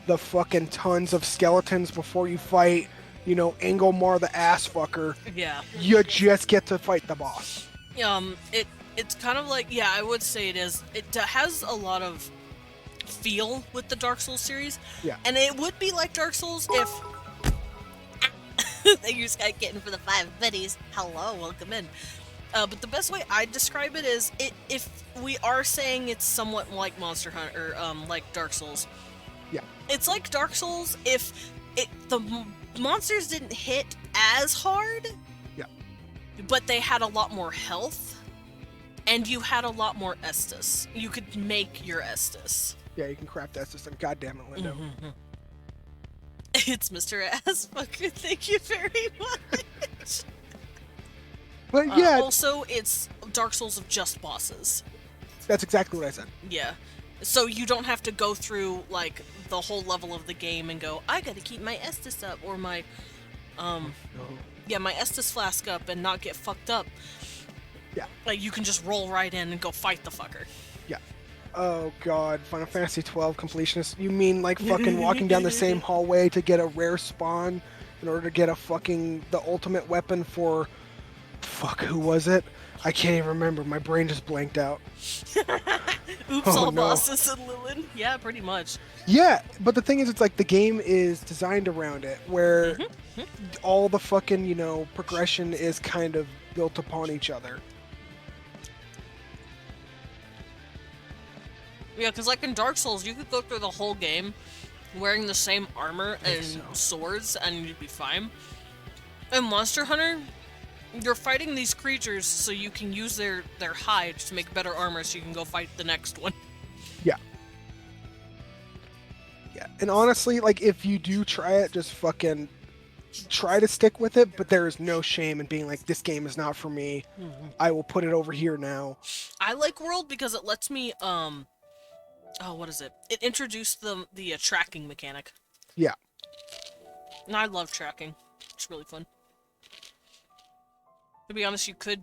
the fucking tons of skeletons before you fight, Angomar the ass fucker. Yeah. You just get to fight the boss. It's kind of like, yeah, I would say it is. It has a lot of feel with the Dark Souls series. Yeah. And it would be like Dark Souls if... Thank you, Sky Kitten, for the 5 biddies. Hello, welcome in. But the best way I'd describe it is, if we are saying it's somewhat like Monster Hunter, like Dark Souls. Yeah. It's like Dark Souls if the monsters didn't hit as hard. Yeah. But they had a lot more health. And you had a lot more Estus. You could make your Estus. Yeah, you can craft Estus, and goddamn it, Lindo. It's Mr. Assfucker, thank you very much. But yeah, also, it's Dark Souls of just bosses. that's exactly what I said. Yeah. So you don't have to go through, like, the whole level of the game and go, I gotta keep my Estus up, or my, my Estus flask up and not get fucked up. Yeah. Like, you can just roll right in and go fight the fucker. Yeah. Oh god, Final Fantasy 12 completionist. You mean like fucking walking down the same hallway to get a rare spawn in order to get the ultimate weapon for Fuck, who was it? I can't even remember. My brain just blanked out. Oops, Oh all no. bosses and Lilin. Yeah, pretty much. Yeah, but the thing is, it's like the game is designed around it, where all the fucking, progression is kind of built upon each other. Yeah, because like in Dark Souls, you could go through the whole game wearing the same armor and so. swords, and you'd be fine. In Monster Hunter, you're fighting these creatures so you can use their hide to make better armor so you can go fight the next one. Yeah. Yeah, and honestly, like, if you do try it, just fucking try to stick with it, but there is no shame in being like, this game is not for me. I will put it over here now. I like World because it lets me, oh, what is it? It introduced the tracking mechanic. Yeah. And I love tracking. It's really fun. To be honest, you could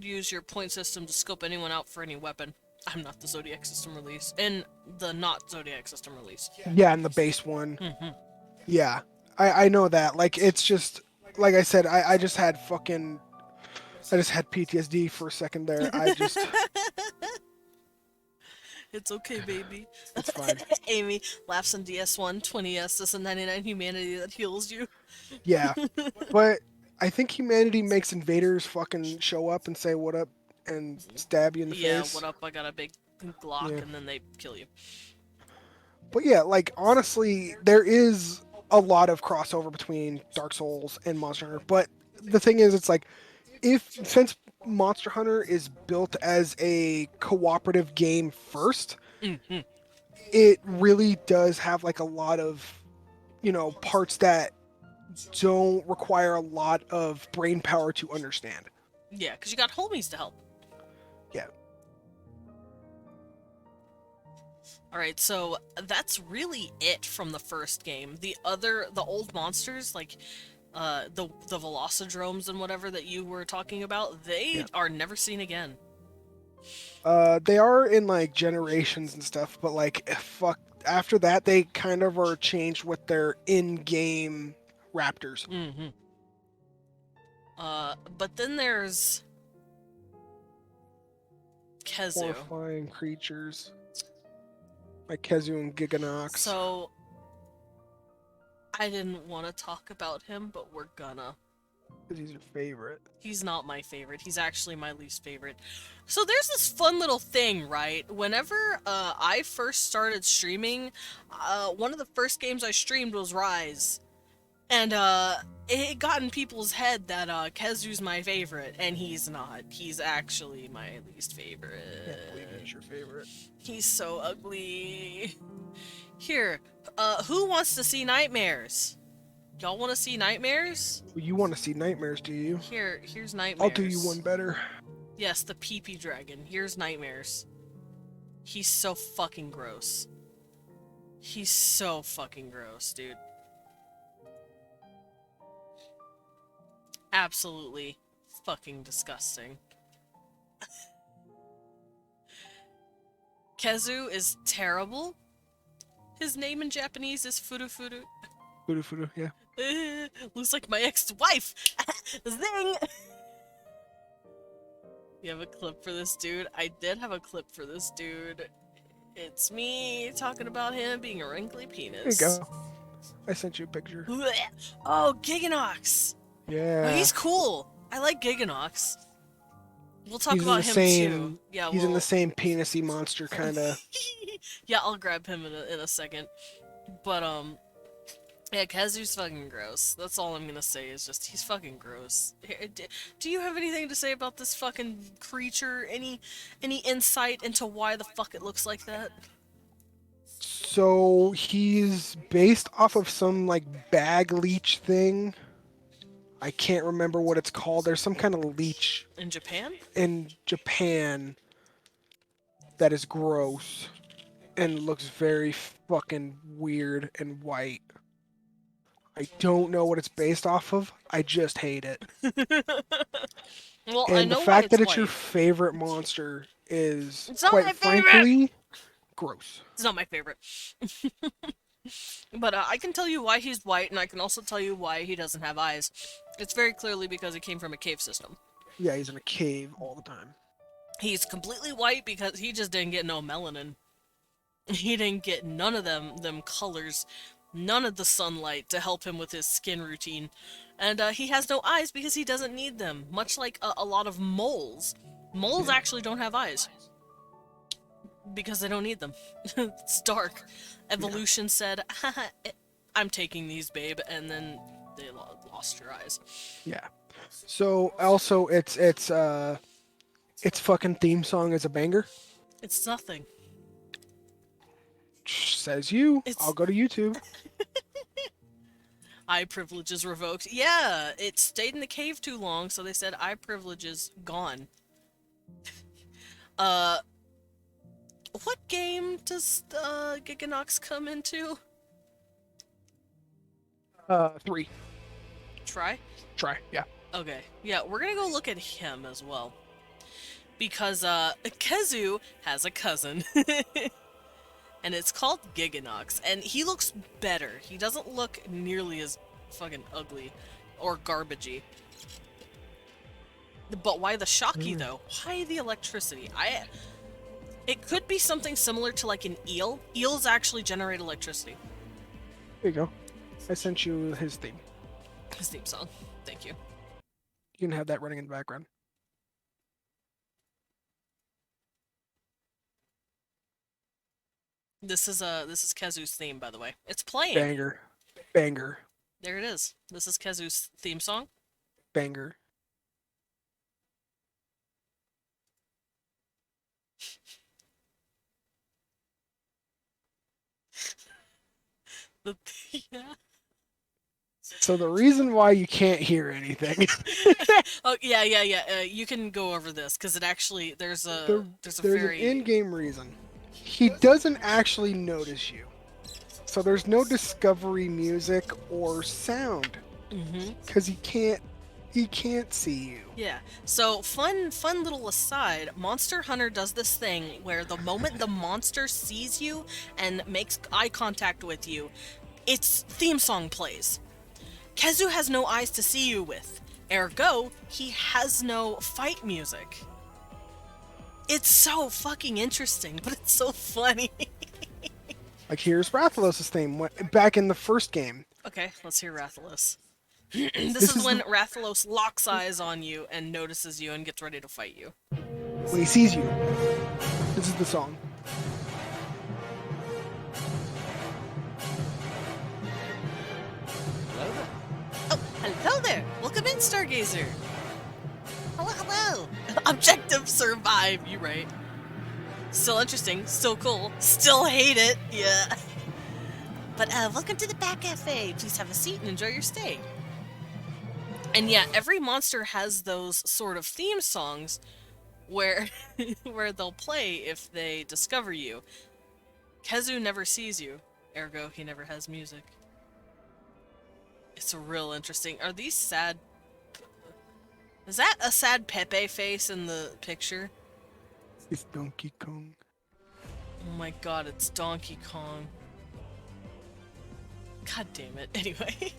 use your point system to scope anyone out for any weapon. I'm not the Zodiac system release. And the not Zodiac system release. Yeah, and the base one. Mm-hmm. Yeah. I know that. Like, it's just, like I said, I just had PTSD for a second there. It's okay, baby. It's fine. Amy laughs on DS1, 20S is a 99 humanity that heals you. Yeah. But I think humanity makes invaders fucking show up and say what up and stab you in the face. Yeah, what up? I got a big Glock, Yeah. and then they kill you. But yeah, like, honestly, there is a lot of crossover between Dark Souls and Monster Hunter. But the thing is, it's like, since Monster Hunter is built as a cooperative game first, Mm-hmm. it really does have like a lot of, parts that don't require a lot of brain power to understand. Yeah, because you got homies to help. Yeah. Alright, so that's really it from the first game. The old monsters, like the Velocidromes and whatever that you were talking about, they are never seen again. They are in like Generations and stuff, but like, fuck, after that they kind of are changed with their in-game raptors. Mm-hmm. But then there's Kezu. Horrifying creatures. Like Kezu and Giganox. So I didn't want to talk about him, but we're gonna. Because he's your favorite. He's not my favorite. He's actually my least favorite. So there's this fun little thing, right? Whenever I first started streaming, one of the first games I streamed was Rise. And it got in people's head that Kezu's my favorite, and he's not. He's actually my least favorite. I can't believe he's your favorite. He's so ugly. Here, who wants to see nightmares? Y'all want to see nightmares? Well, you want to see nightmares, do you? Here's nightmares. I'll do you one better. Yes, the pee-pee dragon. Here's nightmares. He's so fucking gross. He's so fucking gross, dude. Absolutely fucking disgusting. Kezu is terrible. His name in Japanese is Furufuru. Furu, yeah. Looks like my ex-wife! Zing! You have a clip for this dude? I did have a clip for this dude. It's me talking about him being a wrinkly penis. There you go. I sent you a picture. Oh, Giganox! Yeah. Oh, he's cool! I like Giganox. We'll talk He's in about the him same, too. Yeah, he's in the same penisy monster kind of. Yeah, I'll grab him in a second. But, yeah, Kazu's fucking gross. That's all I'm gonna say is just, he's fucking gross. Do you have anything to say about this fucking creature? Any insight into why the fuck it looks like that? So he's based off of some like bag leech thing. I can't remember what it's called. There's some kind of leech In Japan? in Japan that is gross and looks very fucking weird and white. I don't know what it's based off of. I just hate it. Well, And I know the fact that why it's your white. favorite monster is, It's not my quite favorite! frankly, gross. It's not my favorite. But I can tell you why he's white, and I can also tell you why he doesn't have eyes. It's very clearly because he came from a cave system. Yeah, he's in a cave all the time. He's completely white because he just didn't get no melanin. He didn't get none of them colors, none of the sunlight to help him with his skin routine. And he has no eyes because he doesn't need them, much like a lot of moles. Moles Yeah. actually don't have eyes because they don't need them. It's dark. Evolution said, I'm taking these, babe, and then they lost your eyes. Yeah. So also, its fucking theme song is a banger. It's nothing. Says you. It's- I'll go to YouTube. Eye privileges revoked. Yeah, it stayed in the cave too long, so they said eye privileges gone. What game does Giganox come into? 3. Try? Try. Yeah. Okay. Yeah, we're gonna go look at him as well. Because, Kezu has a cousin. And it's called Giganox, and he looks better. He doesn't look nearly as fucking ugly or garbagey. But why the shocky, though? Why the electricity? It could be something similar to like an eel. Eels actually generate electricity. There you go. I sent you his theme. His theme song. Thank you. You can have that running in the background. This is Kezu's theme, by the way. It's playing. Banger. Banger. There it is. This is Kezu's theme song. Banger. Yeah. So the reason why you can't hear anything, Oh yeah. You can go over this because it actually there's a there's very an in-game reason. He doesn't actually notice you. So there's no discovery music or sound because he can't see you. Yeah. So fun little aside, Monster Hunter does this thing where the moment the monster sees you and makes eye contact with you, its theme song plays. Kezu has no eyes to see you with. Ergo, he has no fight music. It's so fucking interesting, but it's so funny. Like here's Rathalos' theme back in the first game. Okay, let's hear Rathalos. This is when Rathalos locks eyes on you and notices you and gets ready to fight you. When he sees you. This is the song. Hello there. Oh, hello there. Welcome in, Stargazer. Hello. Objective survive, you right. Still interesting, still cool, still hate it, yeah. But welcome to the Bat Cafe. Please have a seat and enjoy your stay. And yeah, every monster has those sort of theme songs where where they'll play if they discover you. Kezu never sees you, ergo he never has music. It's real interesting. Are these sad? Is that a sad Pepe face in the picture? It's Donkey Kong. Oh my god, it's Donkey Kong. God damn it. Anyway.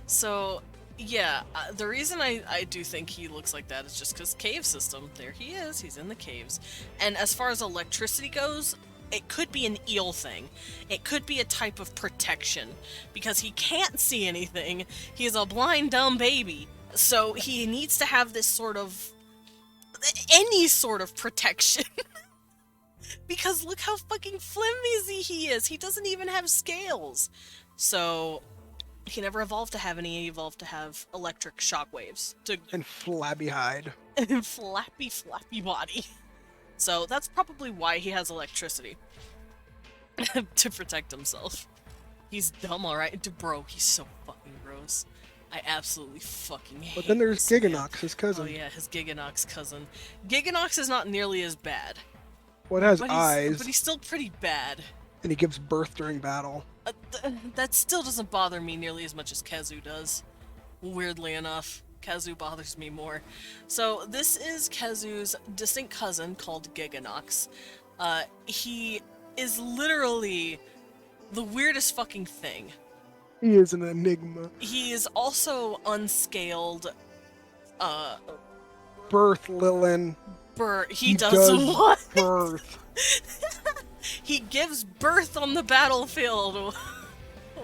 So, yeah, the reason I do think he looks like that is just because cave system. There he is. He's in the caves. And as far as electricity goes, it could be an eel thing. It could be a type of protection. Because he can't see anything. He's a blind, dumb baby. So he needs to have this sort of... any sort of protection. Because look how fucking flimsy he is. He doesn't even have scales. So he never evolved to have any. He evolved to have electric shockwaves. And flabby hide. And flappy body. So that's probably why he has electricity. To protect himself. He's dumb, alright? Bro, he's so fucking gross. I absolutely fucking hate But then there's this man. Giganox, his cousin. Oh yeah, his Giganox cousin. Giganox is not nearly as bad. Well, it has But eyes, he's still pretty bad. and he gives birth during battle. That still doesn't bother me nearly as much as Kezu does. Weirdly enough, Kezu bothers me more. So this is Kezu's distant cousin called Giganox. He is literally the weirdest fucking thing. He is an enigma. He is also unscaled, birth, Lilin. He does what? Birth. He gives birth on the battlefield.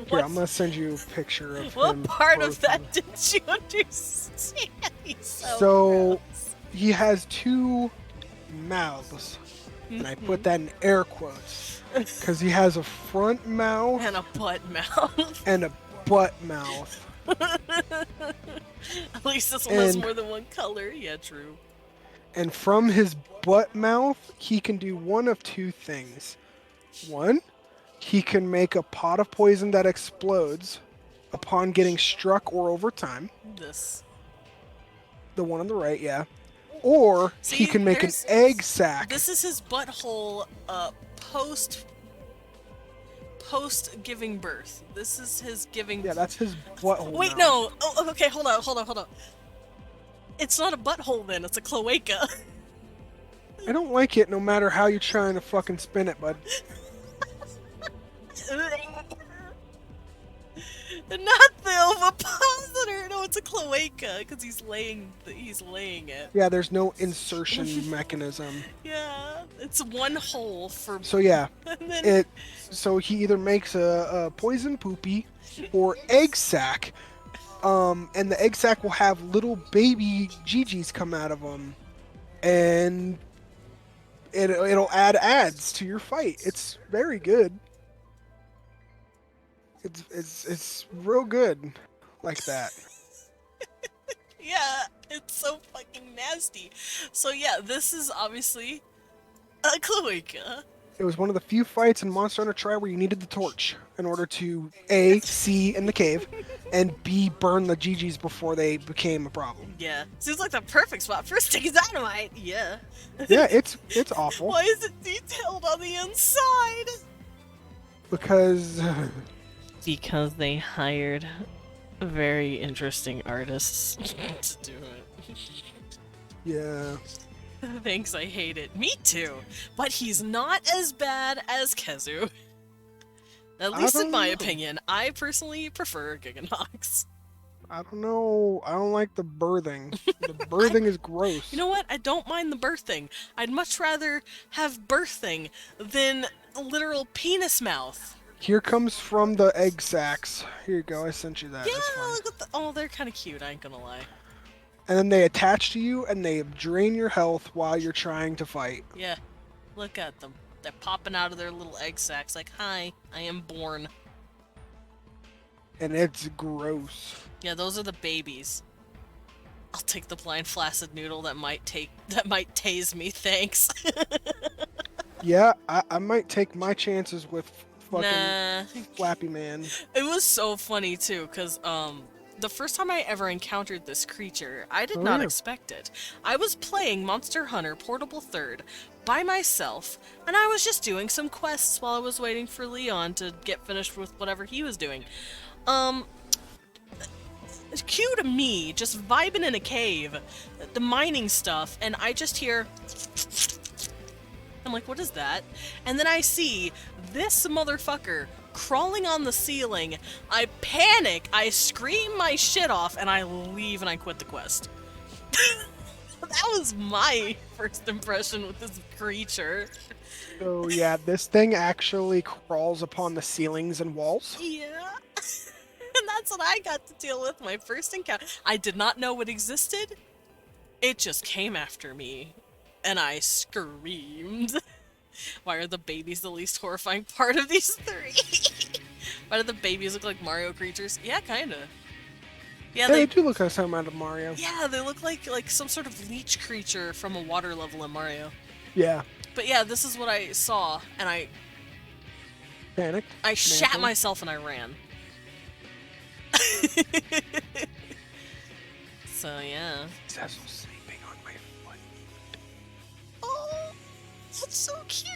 Here, I'm gonna send you a picture of What him part of birthing. that did you understand? He's So gross. he has two mouths, and I put that in air quotes because he has a front mouth And a butt mouth. and a butt mouth. At least this one has And- more than one color. Yeah, true. And from his butt mouth, he can do one of two things. One, he can make a pot of poison that explodes upon getting struck or over time. This. The one on the right, yeah. Or See, he can make an there's- egg sac. This is his butthole post giving birth. This is his giving. Yeah, that's his butthole. Wait, now. no. Oh, okay, hold on. It's not a butthole then. It's a cloaca. I don't like it no matter how you're trying to fucking spin it, bud. Not the ovipositor. No, it's a cloaca because he's laying it. Yeah, there's no insertion mechanism. Yeah, it's one hole for. So yeah, And then, so he either makes a poison poopy or egg sac, and the egg sac will have little baby GGs come out of them, and it'll add adds to your fight. It's very good. It's real good, like that. yeah, it's so fucking nasty. So yeah, this is obviously a cloaca. It was one of the few fights in Monster Hunter Tri where you needed the torch in order to A, see in the cave, and B, burn the GGs before they became a problem. Yeah, seems like the perfect spot for a stick of dynamite. Yeah. Yeah, it's awful Why is it detailed on the inside? because Because they hired very interesting artists to do it. yeah, Thanks, I hate it. Me too. But he's not as bad as Kezu. At least in don't my know. opinion. I personally prefer Giganox. I don't know. I don't like the birthing. The birthing is gross. You know what? I don't mind the birthing. I'd much rather have birthing than literal penis mouth. Here comes from the egg sacs. Here you go. I sent you that. Yeah, That's fine. look at the. Oh, they're kind of cute. I ain't gonna lie. And then they attach to you and they drain your health while you're trying to fight. Yeah, look at them. They're popping out of their little egg sacs like, "Hi, I am born." And it's gross. Yeah, those are the babies. I'll take the blind flaccid noodle that might tase me, thanks. Yeah, I might take my chances with fucking Nah. Flappy Man. It was so funny too, cause the first time I ever encountered this creature, I did Oh, not yeah. expect it. I was playing Monster Hunter Portable 3rd by myself, and I was just doing some quests while I was waiting for Leon to get finished with whatever he was doing. Cue to me, just vibing in a cave, the mining stuff, and I just hear. I'm like, what is that? And then I see this motherfucker crawling on the ceiling. I panic, I scream my shit off, and I leave and I quit the quest. That was my first impression with this creature. So yeah, this thing actually crawls upon the ceilings and walls. Yeah. And that's what I got to deal with my first encounter. I did not know it existed. It just came after me. And I screamed. Why are the babies the least horrifying part of these three? Why do the babies look like Mario creatures? Yeah, kinda. Yeah, Yeah, they they do look like some out of Mario. yeah, they look like some sort of leech creature from a water level in Mario. Yeah. But yeah, this is what I saw, and I Panicked. shat Mantle. myself and I ran. So yeah. Cecil sleeping on my foot. Oh, that's so cute.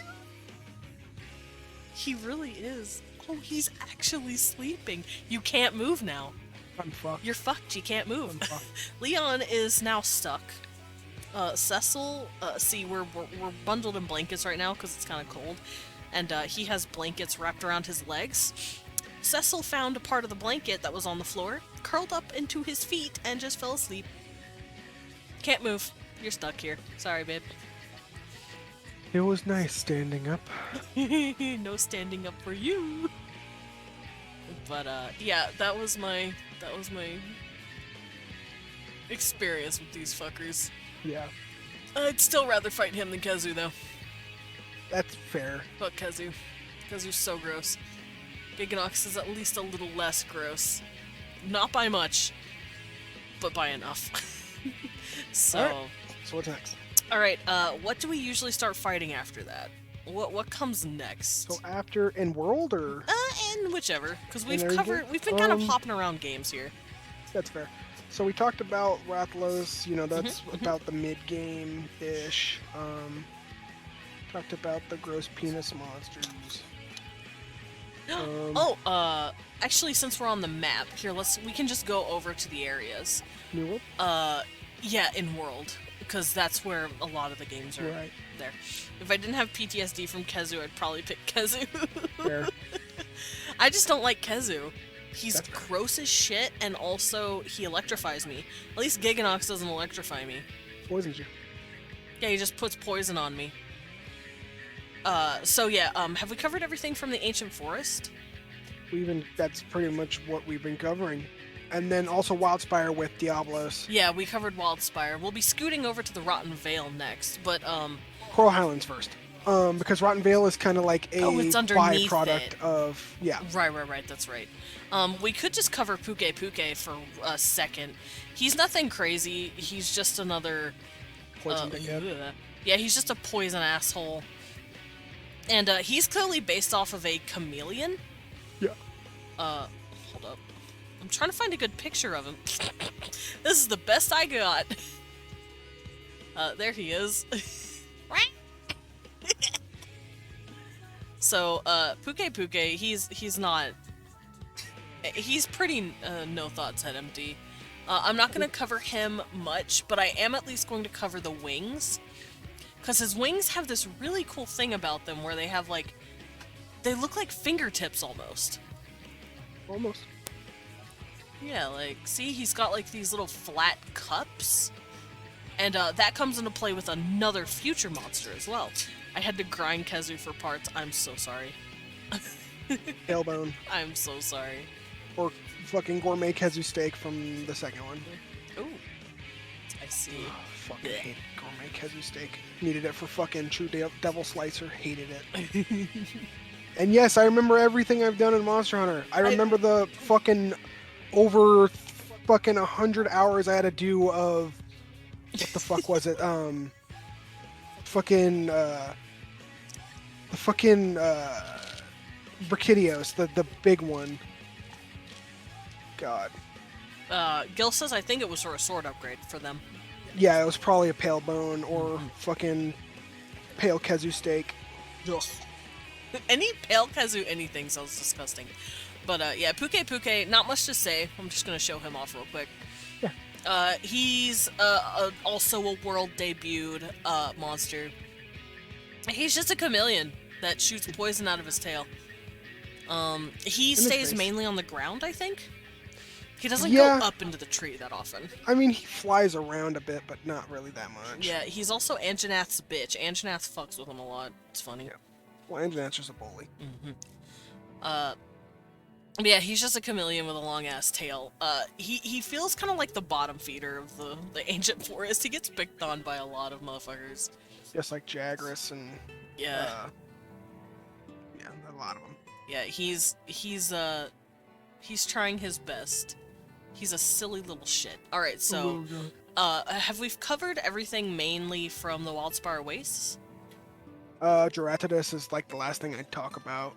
He really is. Oh, he's actually sleeping. You can't move now. I'm fucked. You're fucked. You can't move. I'm fucked. Leon is now stuck. Cecil, see, we're bundled in blankets right now because it's kind of cold, and he has blankets wrapped around his legs. Cecil found a part of the blanket that was on the floor, curled up into his feet, and just fell asleep. Can't move. You're stuck here. Sorry, babe. It was nice standing up. No standing up for you. But yeah, that was my experience with these fuckers. Yeah, I'd still rather fight him than Kezu though. that's fair. Fuck Kezu. Kezu's so gross. Giganox is at least a little less gross. Not by much, but by enough. So, Alright. So what's next? alright, what do we usually start fighting after that? What comes next? So after in world or And whichever, because In we've every covered, game? we've been kind of hopping around games here. that's fair. So we talked about Rathalos. You know, that's Mhm, about the mid game ish. Talked about the gross penis monsters. Actually, since we're on the map, here, we can just go over to the areas. New world. Yeah, in world, because that's where a lot of the games are Right. there. If I didn't have PTSD from Kezu, I'd probably pick Kezu. Fair. I just don't like Kezu. He's That's fair. gross as shit, and also he electrifies me. At least Giganox doesn't electrify me. Poisons you. Yeah, he just puts poison on me. So yeah, have we covered everything from the ancient forest? That's pretty much what we've been covering. And then also Wildspire with Diablos. Yeah, we covered Wildspire. We'll be scooting over to the Rotten Vale next, but Coral Highlands first. Because Rotten Vale is kind of like a Oh, it's underneath byproduct it. of yeah. right, that's right. We could just cover Puke Puke for a second. He's nothing crazy. He's just another Poison dickhead. ugh. Yeah, he's just a poison asshole. And he's clearly based off of a chameleon. Yeah. Hold up. I'm trying to find a good picture of him. This is the best I got. There he is. So, Puke Puke, he's not... He's pretty no thoughts at MD. I'm not going to cover him much, but I am at least going to cover the wings. Because his wings have this really cool thing about them where they have, like... They look like fingertips, almost. Almost. Yeah, like, see, he's got, like, these little flat cups. And that comes into play with another future monster as well. I had to grind Kezu for parts. I'm so sorry. Tailbone. I'm so sorry. Or fucking gourmet Kezu steak from the second one. Ooh. I see. Fucking hated gourmet Kezu steak. Needed it for fucking True Devil Slicer. Hated it. And yes, I remember everything I've done in Monster Hunter. I remember the fucking over fucking 100 hours I had to do of what the fuck was it? Fucking the fucking Brachydios, the big one. God. Gil says I think it was for a sword upgrade for them. Yeah, it was probably a pale bone or fucking pale Kezu steak. Ugh. Any pale Kezu anything sounds disgusting. But yeah, Puke Puke, not much to say. I'm just gonna show him off real quick. Yeah. He's also a world debuted monster. He's just a chameleon that shoots poison out of his tail. He his stays face. mainly on the ground, I think. He doesn't Yeah. go up into the tree that often. I mean, he flies around a bit, but not really that much. Yeah, he's also Anjanath's bitch. Anjanath fucks with him a lot. It's funny. Yeah. Well, Anjanat's just a bully. But yeah, he's just a chameleon with a long ass tail. He feels kind of like the bottom feeder of the ancient forest. He gets picked on by a lot of motherfuckers. Just like Jagras and Yeah, yeah, a lot of them. yeah. He's trying his best. He's a silly little shit. All right, so have we covered everything mainly from the Wildspire Wastes? Geratidus is like the last thing I'd talk about.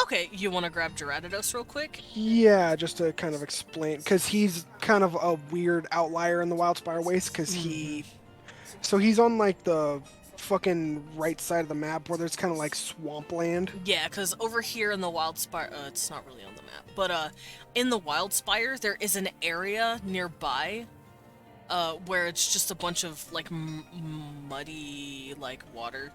Okay, you want to grab Geratidos real quick? Yeah, just to kind of explain, because he's kind of a weird outlier in the Wildspire Waste, because he's on like the fucking right side of the map where there's kind of like swampland. Yeah, because over here in the Wildspire, it's not really on the map, but in the Wildspire, there is an area nearby where it's just a bunch of like muddy like water.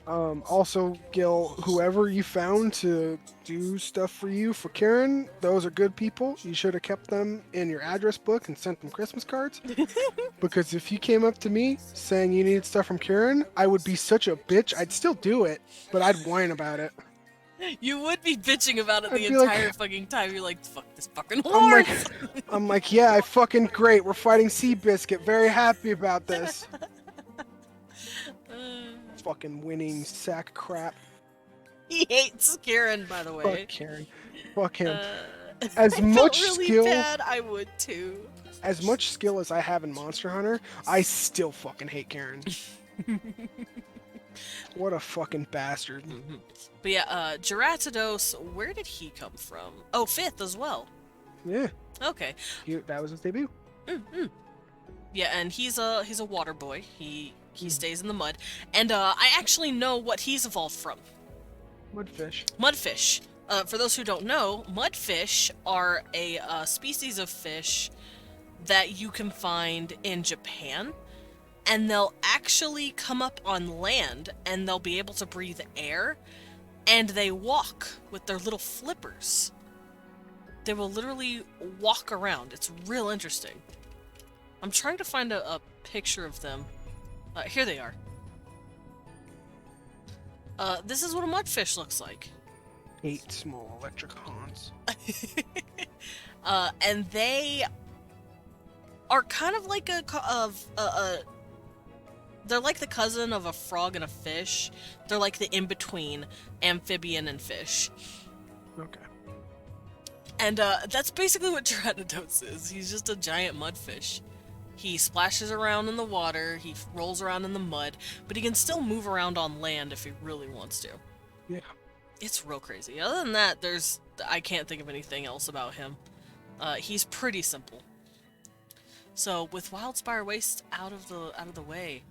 Also, Gil, whoever you found to do stuff for you for Karen, those are good people. You should have kept them in your address book and sent them Christmas cards. Because if you came up to me saying you needed stuff from Karen, I would be such a bitch. I'd still do it, but I'd whine about it. You would be bitching about it I'd the be like, entire fucking time. You're like, fuck this fucking I'm like, horse. I'm like, yeah, I fucking great. We're fighting Seabiscuit. Very happy about this. Fucking winning sack crap. He hates Kieran, by the Fuck way. Karen. Fuck him. If As I much felt really skill, bad, I would too. as much skill as I have in Monster Hunter, I still fucking hate Karen. What a fucking bastard. But yeah, Geratidos, where did he come from? Oh, fifth as well. Yeah, Okay. that was his debut. Yeah, and he's a water boy. He stays in the mud, and I actually know what he's evolved from. Mudfish. Mudfish. For those who don't know, mudfish are a species of fish that you can find in Japan, and they'll actually come up on land, and they'll be able to breathe air, and they walk with their little flippers. They will literally walk around. It's real interesting. I'm trying to find a picture of them. Here they are. This is what a mudfish looks like. 8 small electric haunts. And they are kind of like they're like the cousin of a frog and a fish. They're like the in-between amphibian and fish. Okay. And that's basically what Geratidos is. He's just a giant mudfish. He splashes around in the water, he rolls around in the mud, but he can still move around on land if he really wants to. Yeah. It's real crazy. Other than that, I can't think of anything else about him. He's pretty simple. So with Wildspire Waste out of the way,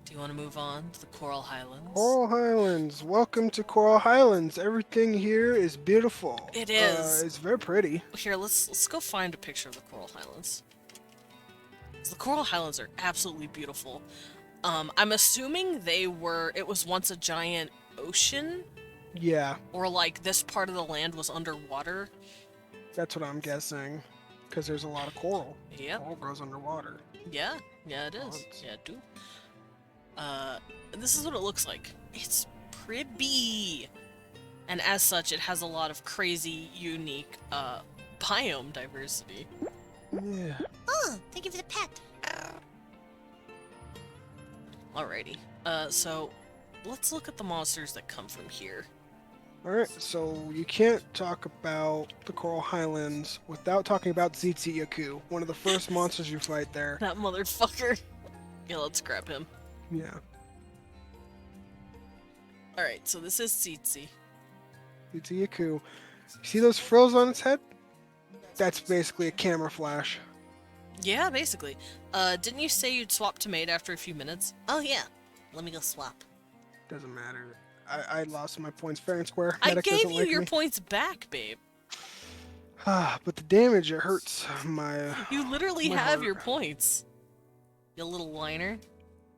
do you want to move on to the Coral Highlands? Coral Highlands. Welcome to Coral Highlands. Everything here is beautiful. It is. It's very pretty. Here, let's go find a picture of the Coral Highlands. The Coral Highlands are absolutely beautiful. I'm assuming it was once a giant ocean, Yeah, or like this part of the land was underwater. that's what I'm guessing. Because there's a lot of coral. Yep. Coral grows underwater. Yeah, it is. Once. Yeah, it do. This is what it looks like. It's pretty. And as such, it has a lot of crazy, unique, biome diversity. Yeah. Oh, thank you for the pet. Alrighty. So let's look at the monsters that come from here. Alright, so you can't talk about the Coral Highlands without talking about Tzitzi-Yaku, one of the first monsters you fight there. That motherfucker. Yeah, let's grab him. Yeah. Alright, so this is Tsitsi. Tzitzi-Yaku. See those frills on its head? That's basically a camera flash. Yeah, basically. Didn't you say you'd swap to maid after a few minutes? Oh yeah, let me go swap. Doesn't matter. I lost my points fair and square. I Medic gave doesn't you like your me. points back, babe. But the damage, it hurts my You literally my have heart. your points. You little whiner.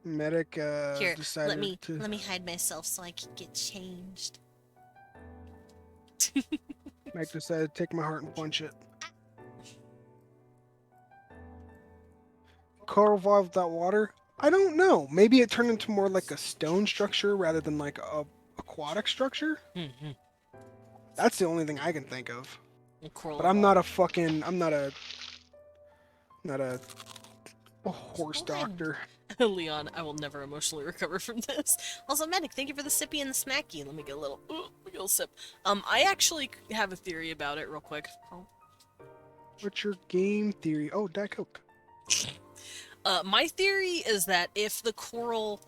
medic Here, decided let me hide myself so I can get changed. Medic decided to take my heart and punch it. Coral evolved without water? I don't know. Maybe it turned into more like a stone structure rather than like a aquatic structure? Mm-hmm. That's the only thing I can think of. Coral But I'm not a horse Hold on. doctor. Leon, I will never emotionally recover from this. Also, Medic, thank you for the sippy and the smacky. Let me get a little sip. I actually have a theory about it real quick. What's your game theory? Oh, Diet Coke. My theory is that if the coral,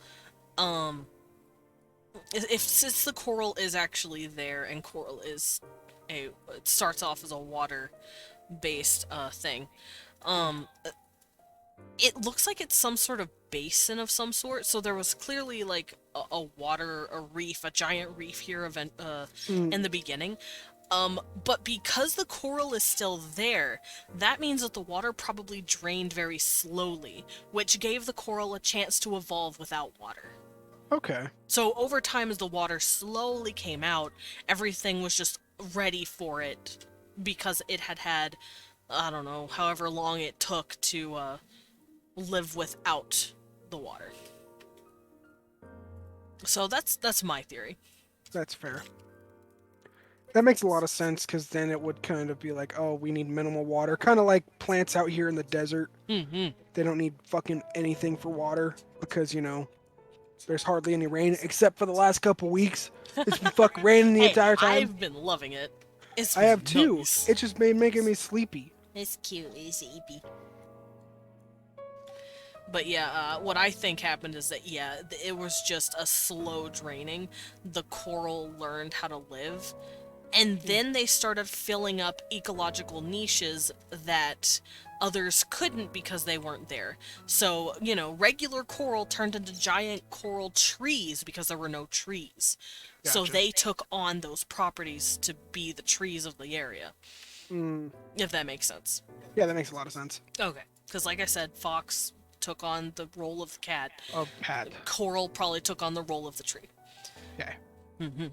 since the coral is actually there and coral is it starts off as a water-based thing, it looks like it's some sort of basin of some sort. So there was clearly like a reef, a giant reef here in the beginning. But because the coral is still there, that means that the water probably drained very slowly, which gave the coral a chance to evolve without water. Okay. So over time, as the water slowly came out, everything was just ready for it because it had, I don't know, however long it took to live without the water. So that's my theory. That's fair. That makes a lot of sense because then it would kind of be like, oh, we need minimal water. Kind of like plants out here in the desert. Mm-hmm. They don't need fucking anything for water because, there's hardly any rain except for the last couple weeks. It's been fucking raining the Hey, entire time. I've been loving it. It's I have too. nice. It's just making me sleepy. It's cute. It's sleepy. But yeah, what I think happened is that, yeah, it was just a slow draining. The coral learned how to live. And then they started filling up ecological niches that others couldn't because they weren't there. So, regular coral turned into giant coral trees because there were no trees. So Gotcha. they took on those properties to be the trees of the area. Mm, If that makes sense. yeah, that makes a lot of sense. Okay. Because like I said, fox took on the role of the cat. Oh, Pat. Coral probably took on the role of the tree. Okay.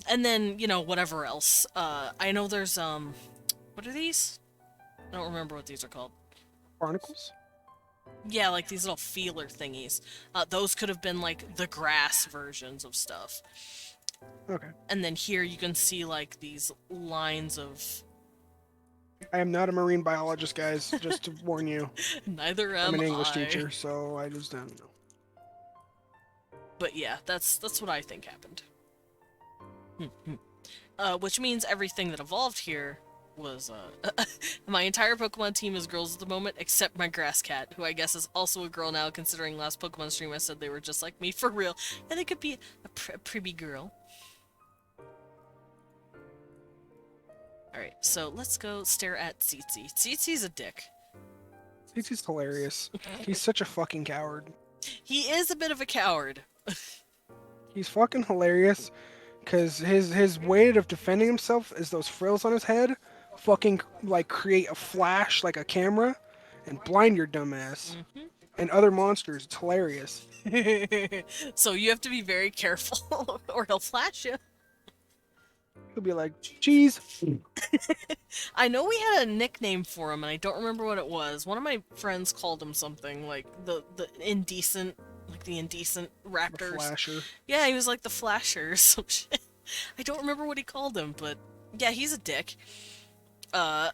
And then, whatever else. I know there's, what are these? I don't remember what these are called. Barnacles? Yeah, like these little feeler thingies. Those could have been, like, the grass versions of stuff. Okay. And then here you can see, like, these lines of... I am not a marine biologist, guys, just to warn you. Neither am I'm an English I. teacher, so I just don't know. But yeah, that's what I think happened. Which means everything that evolved here was, my entire Pokemon team is girls at the moment, except my grass cat, who I guess is also a girl now, considering last Pokemon stream I said they were just like me for real. And they could be a pretty girl. Alright, so let's go stare at Tsitsi. Tsitsi's a dick. He's hilarious. He's such a fucking coward. He is a bit of a coward. He's fucking hilarious because his way of defending himself is those frills on his head fucking like create a flash like a camera and blind your dumbass and other monsters. It's hilarious. So you have to be very careful or he'll flash you. He'll be like, cheese. I know we had a nickname for him, and I don't remember what it was. One of my friends called him something, like the indecent, like the indecent The raptors. flasher. Yeah, he was like the flasher or some shit. I don't remember what he called him, but yeah, he's a dick. And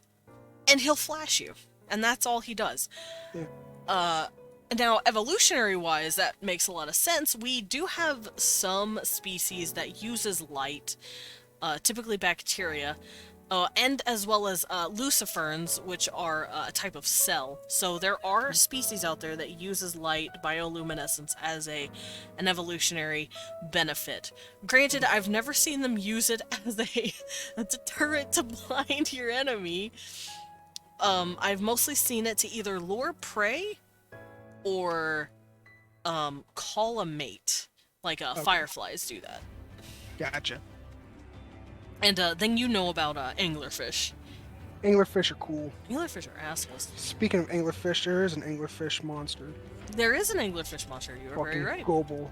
he'll flash you, and that's all he does. Yeah. Now, evolutionary-wise, that makes a lot of sense. We do have some species that uses light, typically bacteria, and as well as luciferns, which are a type of cell. So there are species out there that uses light bioluminescence as an evolutionary benefit. Granted, I've never seen them use it as a deterrent to blind your enemy. I've mostly seen it to either lure prey or call a mate, like fireflies do that. Gotcha. And then you know about anglerfish. Anglerfish are cool. Anglerfish are assholes. Speaking of anglerfish, there is an anglerfish monster. There is an anglerfish monster, you are very Fucking right. Gobble.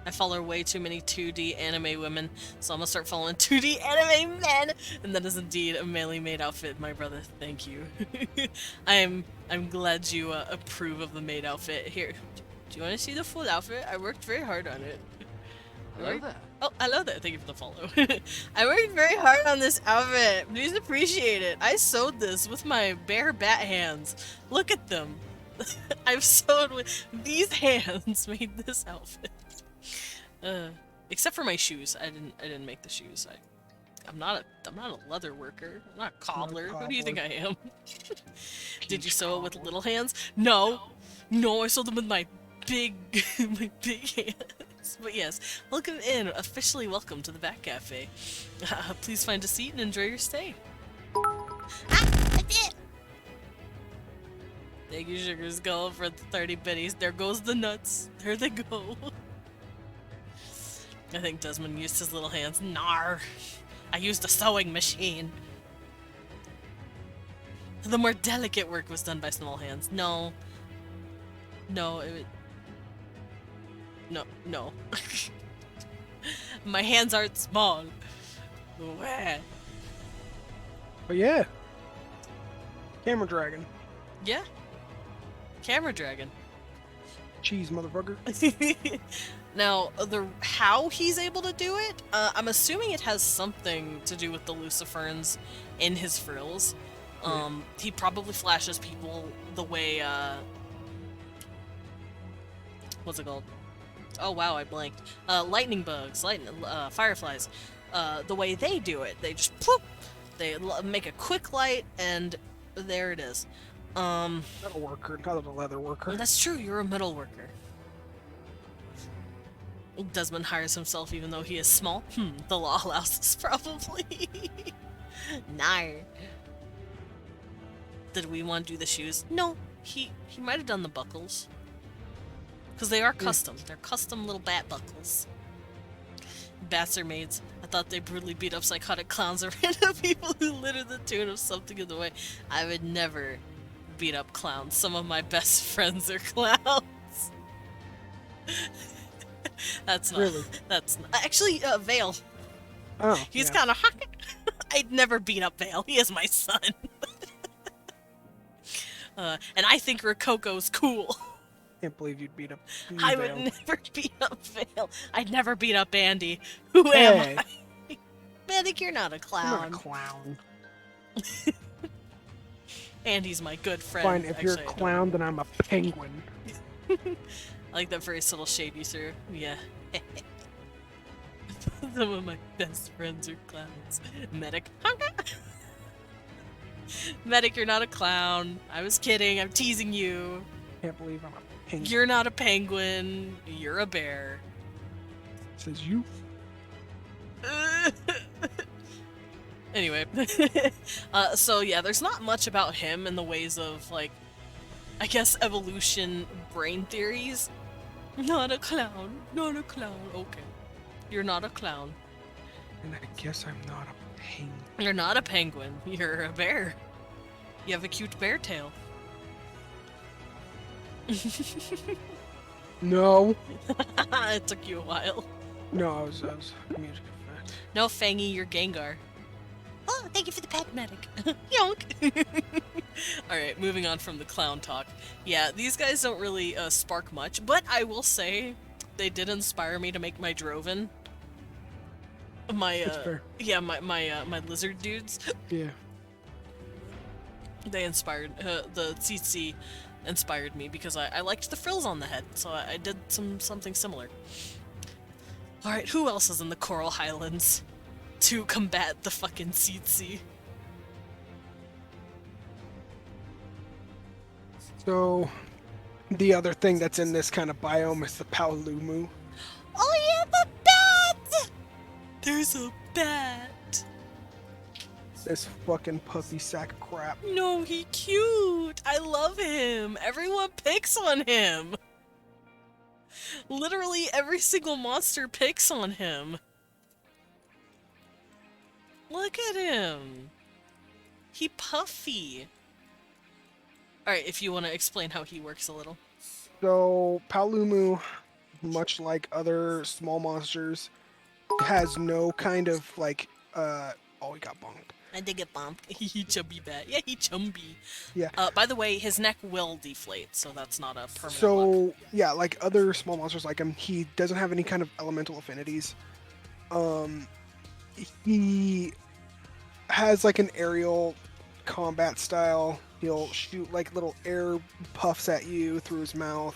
I follow way too many 2D anime women, so I'm gonna start following 2D anime men! And that is indeed a manly maid outfit, my brother. Thank you. I'm glad you approve of the maid outfit. Here, do you want to see the full outfit? I worked very hard on it. Hello there. Oh, hello there. Thank you for the follow. I worked very hard on this outfit. Please appreciate it. I sewed this with my bare bat hands. Look at them. I've sewed with these hands made this outfit. Except for my shoes. I didn't make the shoes. I'm not a leather worker. I'm not a cobbler. Who do you think I am? Did you sew it with little hands? No. No, I sewed them with my big hands. But yes, welcome in. Officially welcome to the Bat Cafe. Please find a seat and enjoy your stay. I did. Thank you, Sugar Skull, for the 30 biddies. There goes the nuts. There they go. I think Desmond used his little hands. Nar! I used a sewing machine. The more delicate work was done by small hands. No. No, no. My hands aren't small. Wah. But yeah. Camera dragon. Yeah. Camera dragon. Cheese, motherfucker. Now, how he's able to do it, I'm assuming it has something to do with the Luciferns in his frills. He probably flashes people the way, what's it called? Oh wow, I blanked. Lightning bugs, fireflies. The way they do it, they just ploop, they make a quick light, and there it is. Metal worker, not a leather worker. That's true, you're a metal worker. Desmond hires himself even though he is small. The law allows this probably. Nar. Did we want to do the shoes? No, he might have done the buckles. Because they are custom. They're custom little bat buckles. Bats are maids. I thought they brutally beat up psychotic clowns or random people who litter the tune of something in the way. I would never beat up clowns. Some of my best friends are clowns. That's not. Really? That's not. Actually, Vale. Oh, He's yeah. kind of. I'd never beat up Vale. He is my son. And I think Rococo's cool. Can't believe you'd beat up. I would never beat up Vale. I'd never beat up Andy. Who am I? Manic, you're not a I'm clown. not a clown. Andy's my good friend. Fine, if you're a Actually, I don't- clown, then I'm a penguin. I like that very subtle shade you threw. Yeah. Some of my best friends are clowns. Medic. Medic, you're not a clown. I was kidding. I'm teasing you. Can't believe I'm a penguin. You're not a penguin. You're a bear. Says you. Anyway. So yeah, there's not much about him in the ways of, like, I guess evolution brain theories. Not a clown. Not a clown. Okay. You're not a clown. And I guess I'm not a penguin. You're not a penguin. You're a bear. You have a cute bear tail. No. It took you a while. No, I was music effect. No, Fangy, you're Gengar. Oh, thank you for the pet. Medic. Yonk. Alright, moving on from the clown talk. Yeah, these guys don't really spark much, but I will say they did inspire me to make my Droven. My, That's fair. yeah, my lizard dudes. Yeah. They inspired, the tsetse inspired me because I liked the frills on the head, so I did something similar. Alright, who else is in the Coral Highlands to combat the fucking tsetse? So, the other thing that's in this kind of biome is the Paolumu. Oh yeah, the bat! There's a bat! This fucking puppy sack of crap. No, he cute! I love him! Everyone picks on him! Literally every single monster picks on him. Look at him! He puffy. Alright, if you want to explain how he works a little. So, Paolumu, much like other small monsters, has no kind of like, oh, he got bonked. I did get bumped. He chubby bat. Yeah, he chumby. Yeah. By the way, his neck will deflate, so that's not a permanent look. So, yeah, like other small monsters like him, he doesn't have any kind of elemental affinities. He has like an aerial combat style. He'll shoot like little air puffs at you through his mouth.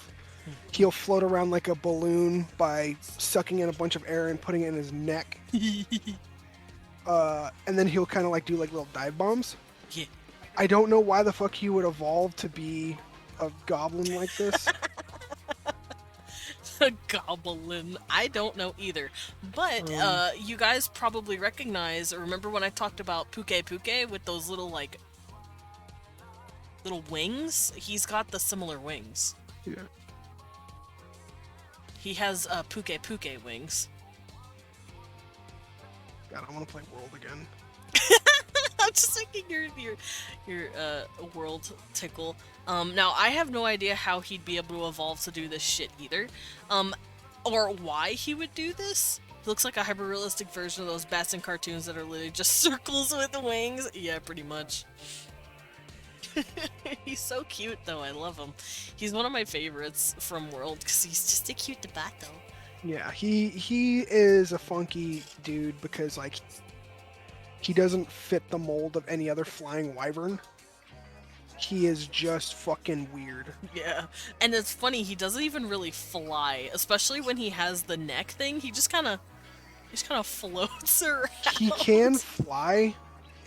He'll float around like a balloon by sucking in a bunch of air and putting it in his neck. And then he'll kind of like do like little dive bombs. Yeah. I don't know why the fuck he would evolve to be a goblin like this. A goblin. I don't know either. But you guys probably recognize or remember when I talked about Puke Puke with those little like little wings? He's got the similar wings. Yeah. He has Puke Puke wings. God, I want to play World again. I'm just making your world tickle. Now I have no idea how he'd be able to evolve to do this shit either. or why he would do this. It looks like a hyper-realistic version of those bats in cartoons that are literally just circles with wings. Yeah, pretty much. He's so cute, though. I love him. He's one of my favorites from World, because he's just a cute bat, though. Yeah, he is a funky dude because, like, he doesn't fit the mold of any other flying wyvern. He is just fucking weird. Yeah, and it's funny, he doesn't even really fly, especially when he has the neck thing. He just kind of floats around. He can fly,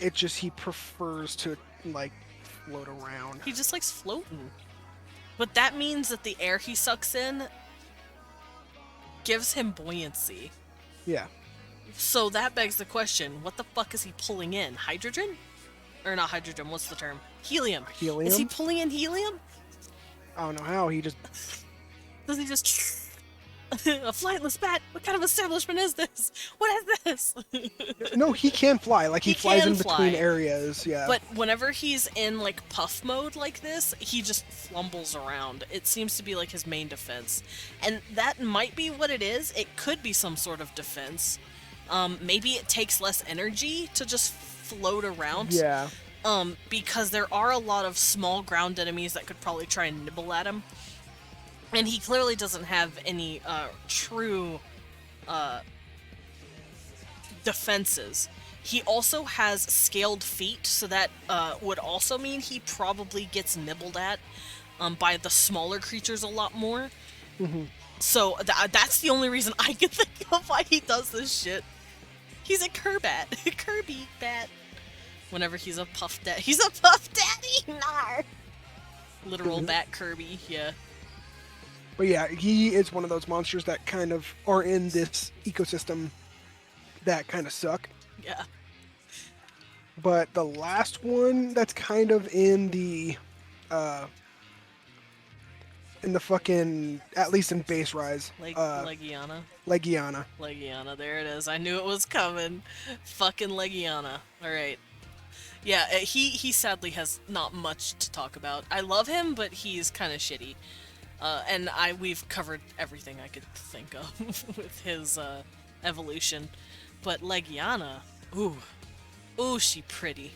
it just he prefers to, like, float around. He just likes floating. But that means that the air he sucks in gives him buoyancy. Yeah. So that begs the question, what the fuck is he pulling in? Hydrogen? Or not hydrogen, what's the term? Helium. Helium? Is he pulling in helium? I don't know how, he just... Does he just... A flightless bat? What kind of establishment is this? What is this? No, he can fly. Like, he flies can in between fly. areas, yeah. But whenever he's in, like, puff mode like this, he just flumbles around. It seems to be, like, his main defense. And that might be what it is. It could be some sort of defense. Maybe it takes less energy to just float around. Yeah. Because there are a lot of small ground enemies that could probably try and nibble at him. And he clearly doesn't have any true defenses. He also has scaled feet, so that would also mean he probably gets nibbled at by the smaller creatures a lot more. Mm-hmm. So that's the only reason I can think of why he does this shit. He's a Kirby bat. Whenever he's a puff daddy. He's a puff daddy! Nar! Literal bat Kirby, yeah. But yeah, he is one of those monsters that kind of are in this ecosystem that kind of suck. Yeah. But the last one that's kind of in the fucking, at least in base rise, Legiana. Legiana. There it is. I knew it was coming. Fucking Legiana. Alright. Yeah, he sadly has not much to talk about. I love him, but he's kind of shitty. And we've covered everything I could think of with his evolution. But Legiana, ooh, she pretty.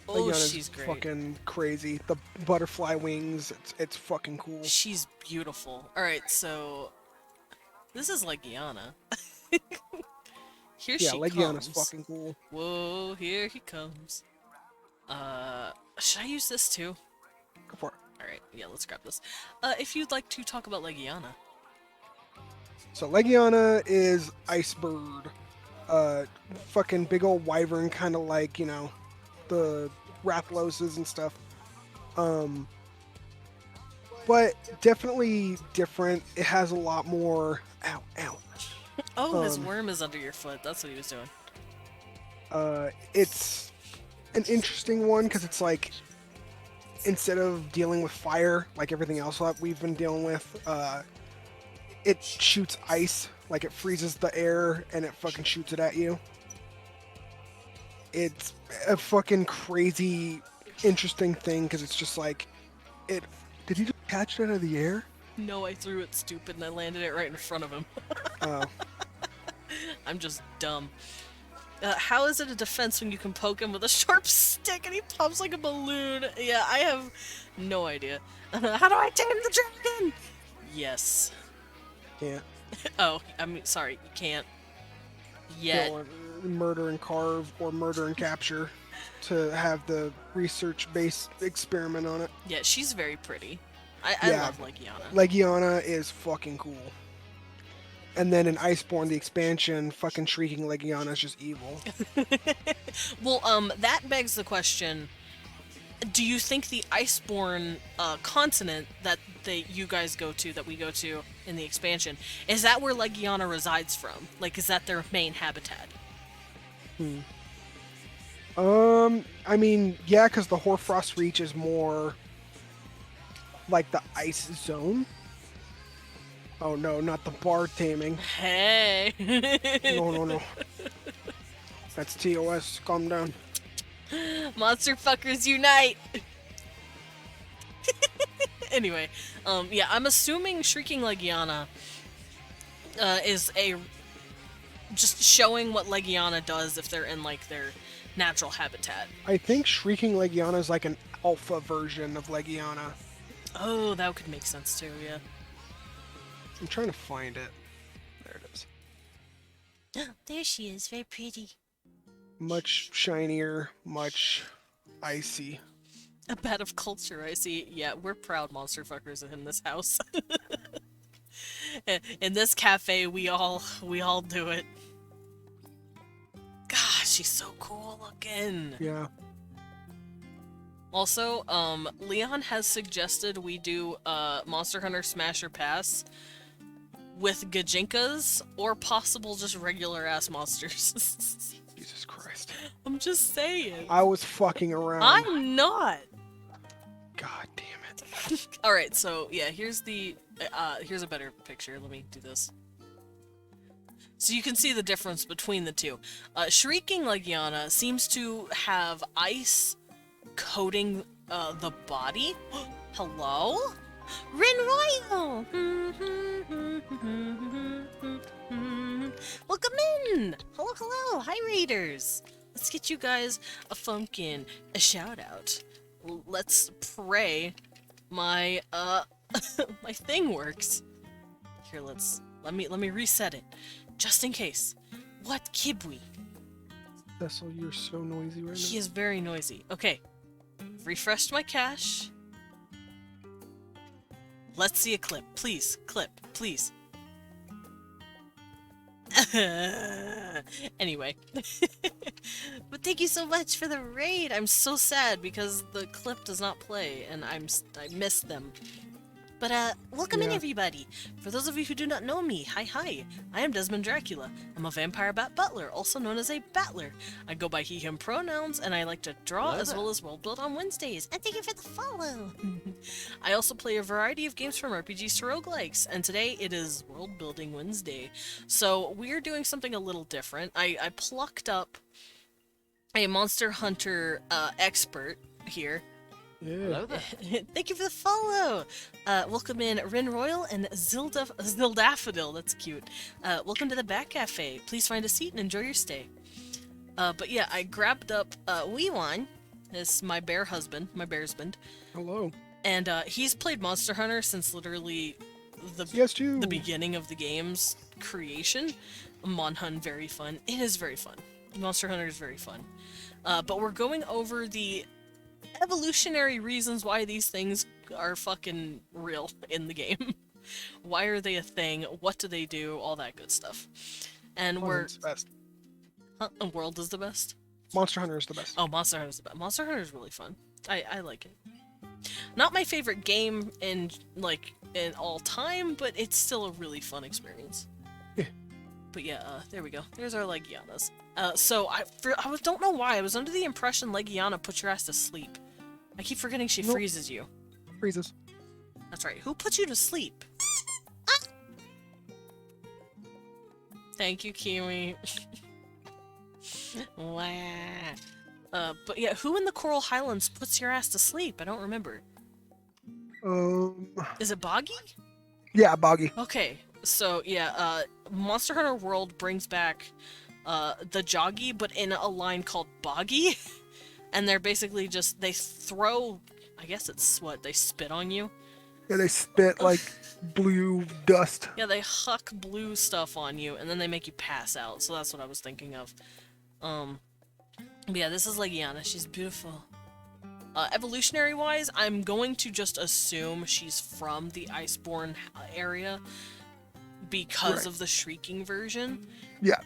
Oh, Legiana's she's great. fucking crazy. The butterfly wings, it's fucking cool. She's beautiful. Alright, so this is Legiana. Here she Legiana's comes. fucking cool. Whoa, here he comes. Should I use this too? Go for it. Alright, yeah, let's grab this. If you'd like to talk about Legiana. So Legiana is Ice Bird. Fucking big old wyvern, kind of like, you know, the Rathloses and stuff. But definitely different. It has a lot more... Ow. Oh, his worm is under your foot. That's what he was doing. It's an interesting one because it's like, instead of dealing with fire like everything else that we've been dealing with, it shoots ice. Like, it freezes the air and it fucking shoots it at you. It's a fucking crazy, interesting thing because it's just like, it. Did he just catch it out of the air? No, I threw it stupid and I landed it right in front of him. Oh. I'm just dumb. How is it a defense when you can poke him with a sharp stick and he pops like a balloon? Yeah, I have no idea. How do I tame the dragon? Yes. Can't. Oh, I mean, sorry, you can't. Yet. Kill and murder and carve or murder and capture to have the research-based experiment on it. Yeah, she's very pretty. I love Legiana. Legiana is fucking cool. And then in Iceborne, the expansion, fucking shrieking Legiana is just evil. Well, that begs the question, do you think the Iceborne continent that you guys go to, that we go to in the expansion, is that where Legiana resides from? Like, is that their main habitat? I mean, yeah, because the Hoarfrost Reach is more like the ice zone. Oh no, not the bar taming. Hey! No. That's TOS, calm down. Monster fuckers unite! Anyway, yeah, I'm assuming Shrieking Legiana is a just showing what Legiana does if they're in like their natural habitat. I think Shrieking Legiana is like an alpha version of Legiana. Oh, that could make sense too. Yeah. I'm trying to find it. There it is. There she is, very pretty. Much shinier, much icy. A bed of culture, I see. Yeah, we're proud monster fuckers in this house. In this cafe, we all do it. Gosh, she's so cool looking. Yeah. Also, Leon has suggested we do Monster Hunter Smash or Pass with Gajinkas or possible just regular ass monsters. Jesus Christ. I'm just saying. I was fucking around. I'm not. God damn it. All right, so yeah, here's a better picture. Let me do this. So you can see the difference between the two. Shrieking Legiana seems to have ice coating the body. Hello? Rin Royal! Welcome in! Hello, hello! Hi, Raiders! Let's get you guys a a shout out. Let's pray my my thing works. Here, let me reset it. Just in case. What Kibwe? Cecil, you're so noisy right He now. is very noisy. Okay. Refreshed my cache. Let's see a clip. Please. Clip. Please. Anyway. But thank you so much for the raid. I'm so sad because the clip does not play and I miss them. But welcome in Yeah. everybody. For those of you who do not know me, hi. I am Desmond Dracula. I'm a vampire bat butler, also known as a battler. I go by he, him pronouns, and I like to draw as well as world build on Wednesdays. And thank you for the follow. I also play a variety of games from RPGs to roguelikes, and today it is World Building Wednesday. So we're doing something a little different. I plucked up a Monster Hunter expert here. Yeah. Thank you for the follow! Welcome in Rin Royal and Zildaffodil, that's cute. Welcome to the Bat Cafe. Please find a seat and enjoy your stay. But yeah, I grabbed up Weewan, this my bear husband, my bearsband, Hello. and he's played Monster Hunter since literally Yes, too. the beginning of the game's creation. Monhun, very fun. It is very fun. Monster Hunter is very fun. But we're going over the evolutionary reasons why these things are fucking real in the game. Why are they a thing? What do they do? All that good stuff. And Monster's the best. World is the best? Monster Hunter is the best. Oh, Monster Hunter is the best. Monster Hunter is really fun. I like it. Not my favorite game in all time, but it's still a really fun experience. Yeah. But yeah, there we go. There's our Legianas. So I don't know why I was under the impression Legiana puts your ass to sleep. I keep forgetting she Nope. freezes you. Freezes. That's right. Who puts you to sleep? Thank you, Kiwi. Wow. But yeah, who in the Coral Highlands puts your ass to sleep? I don't remember. Is it Boggy? Yeah, Boggy. Okay, so yeah, Monster Hunter World brings back the Joggy, but in a line called Boggy. And they're basically just, they throw, I guess it's what, they spit on you? Yeah, they spit like blue dust. Yeah, they huck blue stuff on you, and then they make you pass out, so that's what I was thinking of. But yeah, this is Legiana, she's beautiful. Evolutionary-wise, I'm going to just assume she's from the Iceborne area because Right. of the Shrieking version. Yeah.